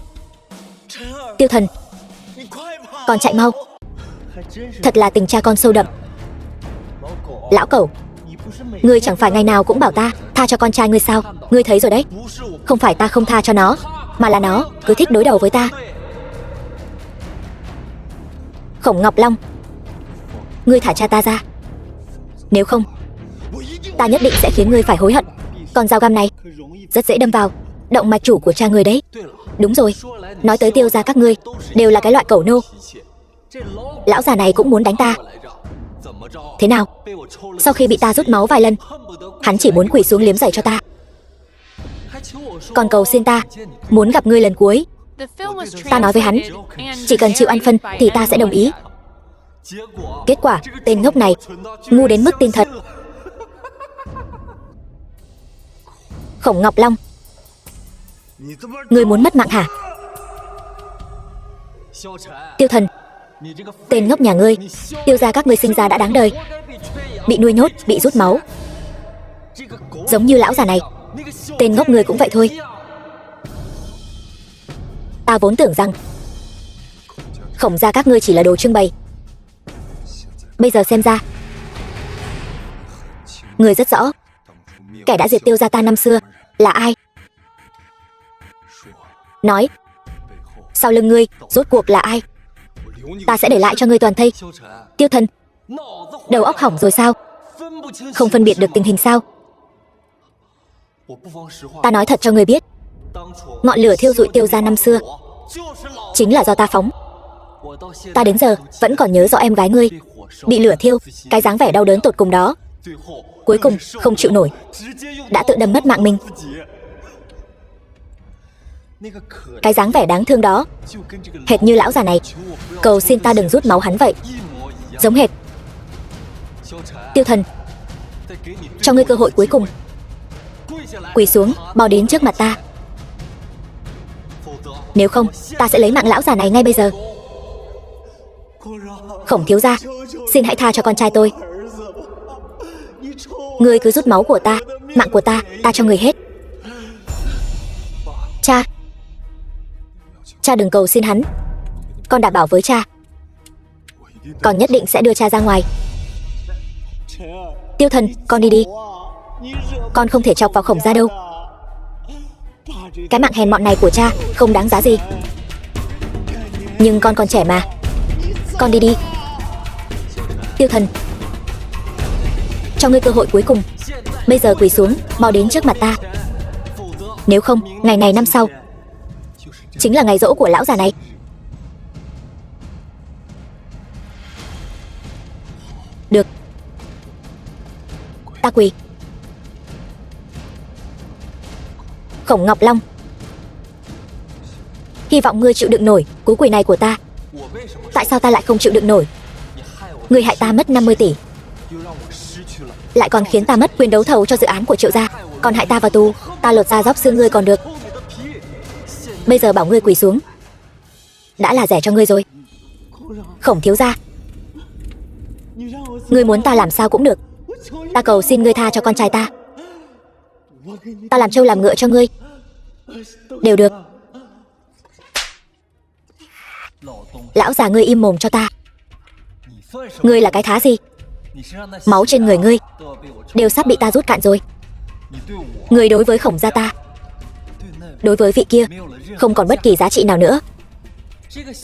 Tiêu Thần, con chạy mau. Thật là tình cha con sâu đậm. Lão cẩu, ngươi chẳng phải ngày nào cũng bảo ta tha cho con trai ngươi sao? Ngươi thấy rồi đấy, không phải ta không tha cho nó, mà là nó cứ thích đối đầu với ta. Khổng Ngọc Long, ngươi thả cha ta ra. Nếu không, ta nhất định sẽ khiến ngươi phải hối hận. Con dao găm này rất dễ đâm vào động mạch chủ của cha ngươi đấy. Đúng rồi, nói tới Tiêu gia các ngươi đều là cái loại cẩu nô. Lão già này cũng muốn đánh ta. Thế nào? Sau khi bị ta rút máu vài lần, hắn chỉ muốn quỳ xuống liếm giày cho ta, còn cầu xin ta muốn gặp ngươi lần cuối. Ta nói với hắn, chỉ cần chịu ăn phân thì ta sẽ đồng ý. Kết quả, tên ngốc này ngu đến mức tin thật. Khổng Ngọc Long, ngươi muốn mất mạng hả? Tiêu Thần, tên ngốc nhà ngươi, Tiêu gia các ngươi sinh ra đã đáng đời, bị nuôi nhốt, bị rút máu, giống như lão già này. Tên ngốc ngươi cũng vậy thôi. Ta vốn tưởng rằng Khổng gia các ngươi chỉ là đồ trưng bày, bây giờ xem ra ngươi rất rõ kẻ đã diệt Tiêu gia ta năm xưa là ai. Nói, sau lưng ngươi rốt cuộc là ai? Ta sẽ để lại cho ngươi toàn thây. Tiêu Thần, đầu óc hỏng rồi sao? Không phân biệt được tình hình sao? Ta nói thật cho ngươi biết, ngọn lửa thiêu rụi Tiêu gia năm xưa chính là do ta phóng. Ta đến giờ vẫn còn nhớ rõ em gái ngươi bị lửa thiêu, cái dáng vẻ đau đớn tột cùng đó. Cuối cùng không chịu nổi, đã tự đâm mất mạng mình. Cái dáng vẻ đáng thương đó hệt như lão già này cầu xin ta đừng rút máu hắn vậy, giống hệt. Tiêu Thần, cho ngươi cơ hội cuối cùng, quỳ xuống bò đến trước mặt ta. Nếu không, ta sẽ lấy mạng lão già này ngay bây giờ. Khổng thiếu gia, xin hãy tha cho con trai tôi. Ngươi cứ rút máu của ta, mạng của ta cho ngươi hết. Cha, cha đừng cầu xin hắn. Con đảm bảo với cha, con nhất định sẽ đưa cha ra ngoài. Tiêu Thần, con đi đi. Con không thể chọc vào Khổng gia đâu. Cái mạng hèn mọn này của cha không đáng giá gì. Nhưng con còn trẻ mà. Con đi đi. Tiêu Thần, cho ngươi cơ hội cuối cùng, bây giờ quỳ xuống bò đến trước mặt ta. Nếu không, ngày này năm sau chính là ngày giỗ của lão già này. Được, ta quỳ. Khổng Ngọc Long, hy vọng ngươi chịu đựng nổi cú quỳ này của ta. Tại sao ta lại không chịu đựng nổi? Ngươi hại ta mất 50 tỷ, lại còn khiến ta mất quyền đấu thầu cho dự án của Triệu gia, còn hại ta vào tù. Ta lột da róc xương ngươi còn được, bây giờ bảo ngươi quỳ xuống đã là rẻ cho ngươi rồi. Khổng thiếu gia, ngươi muốn ta làm sao cũng được. Ta cầu xin ngươi tha cho con trai ta. Ta làm trâu làm ngựa cho ngươi đều được. Lão già, ngươi im mồm cho ta. Ngươi là cái thá gì? Máu trên người ngươi đều sắp bị ta rút cạn rồi. Ngươi đối với Khổng gia ta, đối với vị kia không còn bất kỳ giá trị nào nữa.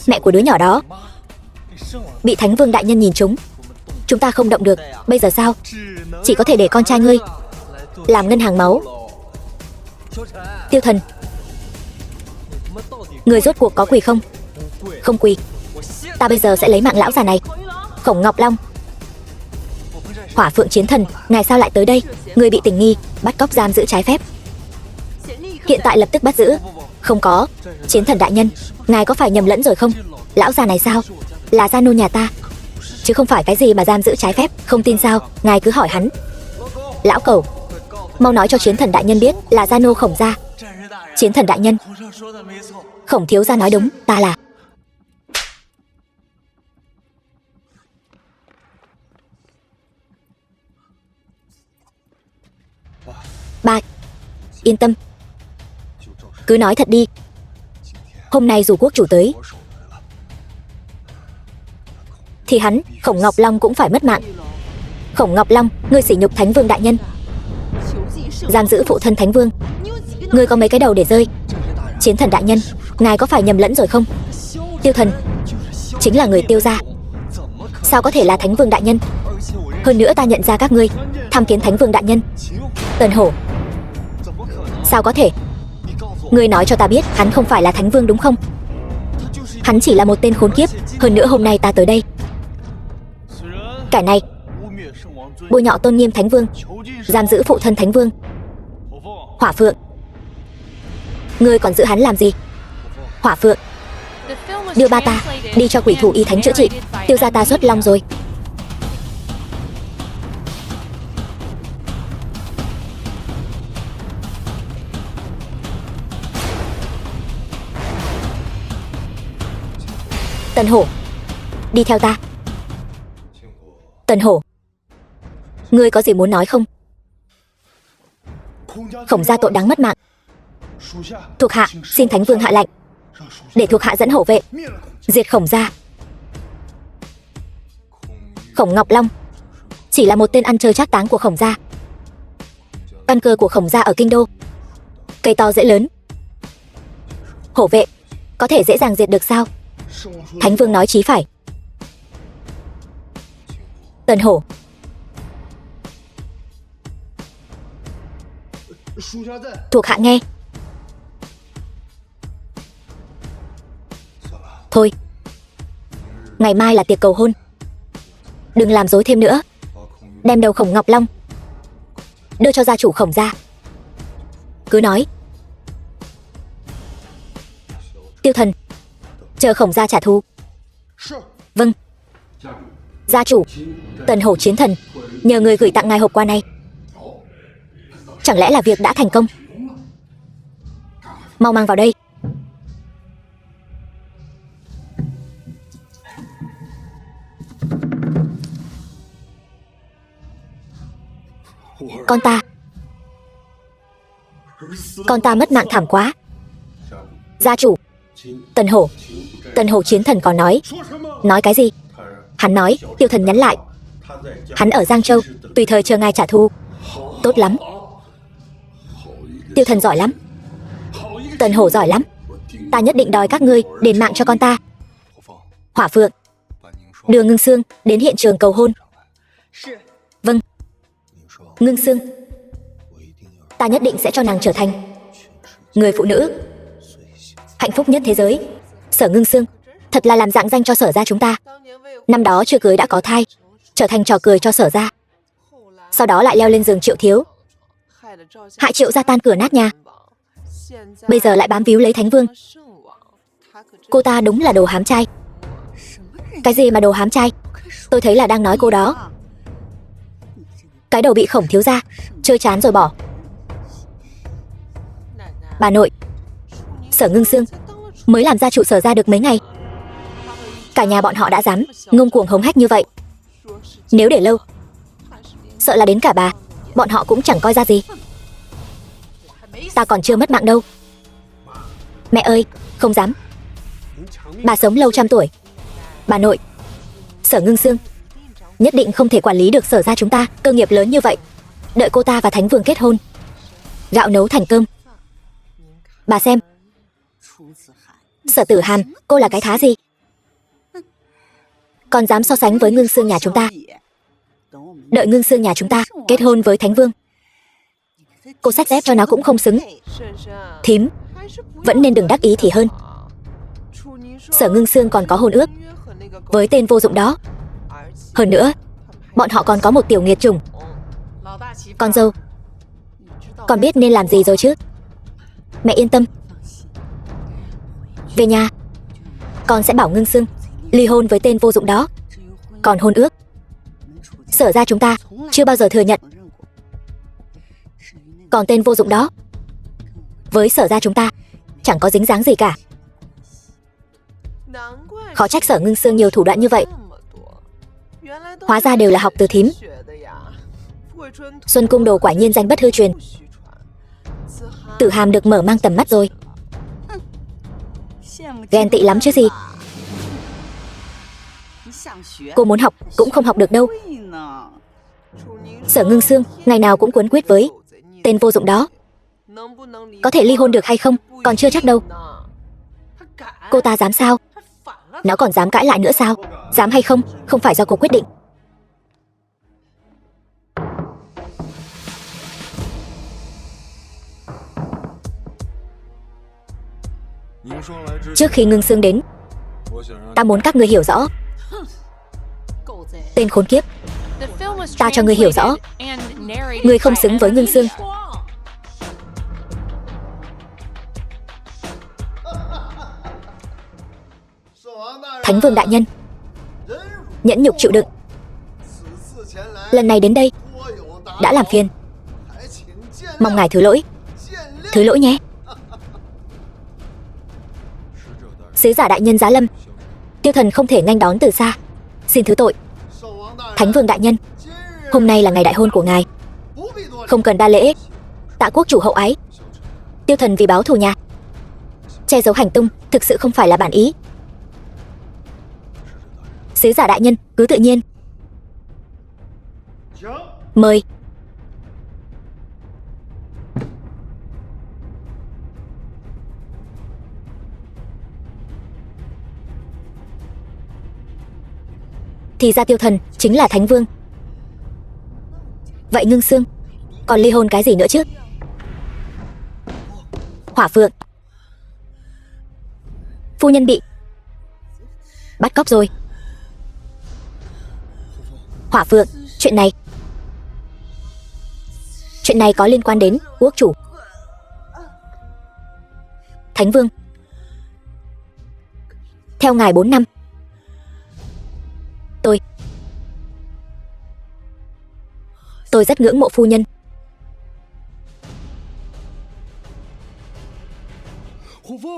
Mẹ của đứa nhỏ đó bị Thánh Vương đại nhân nhìn trúng, chúng ta không động được. Bây giờ sao? Chỉ có thể để con trai ngươi làm ngân hàng máu. Tiêu Thần, ngươi rốt cuộc có quỳ không? Không quỳ. Ta bây giờ sẽ lấy mạng lão già này. Khổng Ngọc Long, Hỏa Phượng Chiến Thần, ngài sao lại tới đây? Ngươi bị tình nghi bắt cóc giam giữ trái phép, hiện tại lập tức bắt giữ. Không có. Chiến Thần đại nhân, ngài có phải nhầm lẫn rồi không? Lão già này sao là gia nô nhà ta, chứ không phải cái gì mà giam giữ trái phép. Không tin sao, ngài cứ hỏi hắn. Lão cẩu, mau nói cho chiến thần đại nhân biết là gia nô Khổng gia. Chiến thần đại nhân, Khổng thiếu gia nói đúng, ta là. Ba, yên tâm, cứ nói thật đi. Hôm nay dù quốc chủ tới thì hắn, Khổng Ngọc Long cũng phải mất mạng. Khổng Ngọc Long, ngươi sỉ nhục Thánh Vương đại nhân, giam giữ phụ thân Thánh Vương, ngươi có mấy cái đầu để rơi. Chiến thần đại nhân, ngài có phải nhầm lẫn rồi không? Tiêu thần chính là người Tiêu gia, sao có thể là Thánh Vương đại nhân? Hơn nữa ta nhận ra các ngươi tham kiến Thánh Vương đại nhân. Tần Hổ, sao có thể? Ngươi nói cho ta biết hắn không phải là Thánh Vương đúng không? Hắn chỉ là một tên khốn kiếp. Hơn nữa hôm nay ta tới đây, kẻ này bôi nhọ tôn nghiêm Thánh Vương, giam giữ phụ thân Thánh Vương. Hỏa Phượng, ngươi còn giữ hắn làm gì? Hỏa Phượng, đưa ba ta đi cho quỷ thủ y thánh chữa trị. Tiêu gia ta xuất long rồi. Tần Hổ, đi theo ta. Tần Hổ, ngươi có gì muốn nói không? Khổng gia tội đáng mất mạng. Thuộc hạ xin Thánh Vương hạ lệnh, để thuộc hạ dẫn hổ vệ diệt Khổng gia. Khổng Ngọc Long chỉ là một tên ăn chơi trác táng của Khổng gia. Căn cơ của Khổng gia ở kinh đô, cây to dễ lớn, hổ vệ có thể dễ dàng diệt được sao? Thánh Vương nói chí phải. Tần Hổ, thuộc hạ nghe. Thôi, ngày mai là tiệc cầu hôn, đừng làm rối thêm nữa. Đem đầu Khổng Ngọc Long đưa cho gia chủ Khổng gia. Cứ nói. Tiêu thần, chờ Khổng gia trả thù. Vâng. Gia chủ, Tần Hổ chiến thần nhờ người gửi tặng ngài hộp quà này. Chẳng lẽ là việc đã thành công? Mau mang vào đây. Con ta mất mạng thảm quá. Gia chủ, Tần Hổ chiến thần còn nói. Nói cái gì? Hắn nói Tiêu thần nhắn lại, hắn ở Giang Châu, tùy thời chờ ngài trả thù. Tốt lắm. Tiêu thần giỏi lắm. Tần Hổ giỏi lắm. Ta nhất định đòi các ngươi đền mạng cho con ta. Hỏa Phượng, đưa Ngưng Xương đến hiện trường cầu hôn. Vâng. Ngưng Xương, ta nhất định sẽ cho nàng trở thành người phụ nữ hạnh phúc nhất thế giới. Sở Ngưng Xương thật là làm rạng danh cho Sở gia chúng ta. Năm đó chưa cưới đã có thai, trở thành trò cười cho Sở gia. Sau đó lại leo lên giường Triệu thiếu, hại Triệu gia tan cửa nát nhà. Bây giờ lại bám víu lấy Thánh Vương. Cô ta đúng là đồ hám trai. Cái gì mà đồ hám trai? Tôi thấy là đang nói cô đó. Cái đầu bị Khổng thiếu gia chơi chán rồi bỏ. Bà nội, Sở Ngưng Xương mới làm gia trụ Sở gia được mấy ngày, cả nhà bọn họ đã dám ngông cuồng hống hách như vậy. Nếu để lâu, sợ là đến cả bà bọn họ cũng chẳng coi ra gì. Ta còn chưa mất mạng đâu. Mẹ ơi, không dám. Bà sống lâu trăm tuổi. Bà nội, Sở Ngưng Xương nhất định không thể quản lý được Sở gia chúng ta. Cơ nghiệp lớn như vậy, đợi cô ta và Thánh Vương kết hôn, gạo nấu thành cơm. Bà xem, Sở Tử Hàn, cô là cái thá gì? Còn dám so sánh với Ngưng Xương nhà chúng ta. Đợi Ngưng Xương nhà chúng ta kết hôn với Thánh Vương, cô xách dép cho nó cũng không xứng. Thím vẫn nên đừng đắc ý thì hơn. Sở Ngưng Xương còn có hôn ước với tên vô dụng đó. Hơn nữa, bọn họ còn có một tiểu nghiệt chủng. Con dâu, con biết nên làm gì rồi chứ? Mẹ yên tâm. Về nhà, con sẽ bảo Ngưng Xương ly hôn với tên vô dụng đó. Còn hôn ước, Sở gia chúng ta chưa bao giờ thừa nhận. Còn tên vô dụng đó, với Sở gia chúng ta chẳng có dính dáng gì cả. Khó trách Sở Ngưng Sương nhiều thủ đoạn như vậy. Hóa ra đều là học từ thím. Xuân Cung Đồ quả nhiên danh bất hư truyền. Tử Hàm được mở mang tầm mắt rồi. Ghen tị lắm chứ gì. Cô muốn học cũng không học được đâu. Sở Ngưng Sương ngày nào cũng cuốn quýt với tên vô dụng đó. Có thể ly hôn được hay không còn chưa chắc đâu. Cô ta dám sao? Nó còn dám cãi lại nữa sao? Dám hay không, không phải do cô quyết định. Trước khi Ngưng Sương đến, ta muốn các ngươi hiểu rõ. Tên khốn kiếp, ta cho ngươi hiểu rõ, ngươi không xứng với Ngưng Sương. Thánh Vương đại nhân, nhẫn nhục chịu đựng. Lần này đến đây đã làm phiền, mong ngài thứ lỗi. Thứ lỗi nhé. Sứ giả đại nhân giá lâm, Tiêu Thần không thể nghênh đón từ xa, xin thứ tội. Thánh Vương đại nhân, hôm nay là ngày đại hôn của ngài, không cần đa lễ. Tạ quốc chủ hậu ái. Tiêu Thần vì báo thù nhà, che giấu hành tung, thực sự không phải là bản ý. Sứ giả đại nhân cứ tự nhiên. Mời. Thì ra Tiêu Thần chính là Thánh Vương. Vậy Ngưng Sương còn ly hôn cái gì nữa chứ? Hỏa Phượng, phu nhân bị bắt cóc rồi. Hỏa Phượng, chuyện này có liên quan đến quốc chủ. Thánh Vương, theo ngài 4 năm, tôi rất ngưỡng mộ phu nhân.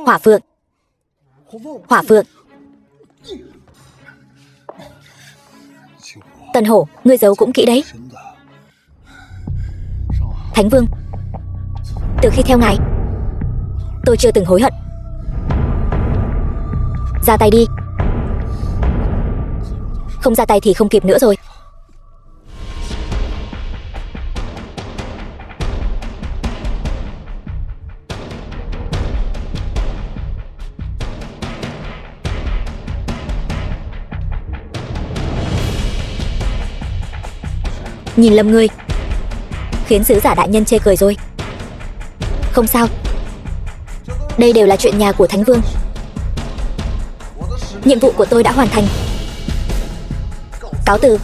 Hỏa Phượng, Hỏa Phượng. Tần Hổ, ngươi giấu cũng kỹ đấy. Thánh Vương, từ khi theo ngài, tôi chưa từng hối hận. Ra tay đi. Không ra tay thì không kịp nữa rồi. Nhìn lầm người, khiến sứ giả đại nhân chê cười rồi. Không sao, đây đều là chuyện nhà của Thánh Vương. Nhiệm vụ của tôi đã hoàn thành. Cáo từ.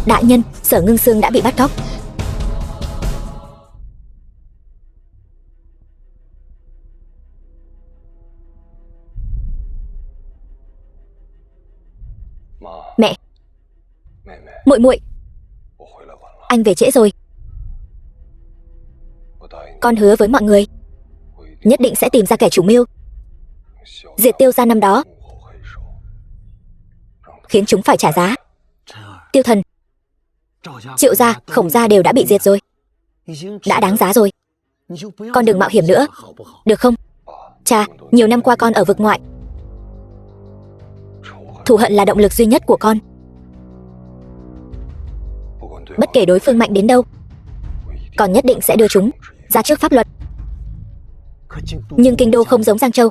Đại nhân, Sở Ngưng Sương đã bị bắt cóc. Mẹ, muội muội, anh về trễ rồi. Con hứa với mọi người, nhất định sẽ tìm ra kẻ chủ mưu, diệt Tiêu gia năm đó, khiến chúng phải trả giá. Tiêu Thần, Triệu gia, Khổng gia đều đã bị diệt rồi, đã đáng giá rồi. Con đừng mạo hiểm nữa, được không? Cha, nhiều năm qua con ở vực ngoại, thù hận là động lực duy nhất của con. Bất kể đối phương mạnh đến đâu, con nhất định sẽ đưa chúng ra trước pháp luật. Nhưng kinh đô không giống Giang Châu,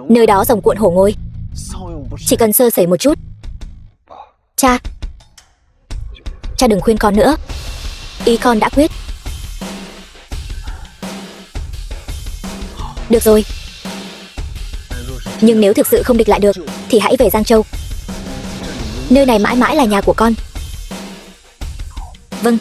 nơi đó rồng cuộn hổ ngồi, chỉ cần sơ sẩy một chút. Cha đừng khuyên con nữa, ý con đã quyết. Được rồi, nhưng nếu thực sự không địch lại được thì hãy về Giang Châu. Nơi này mãi mãi là nhà của con. Vâng.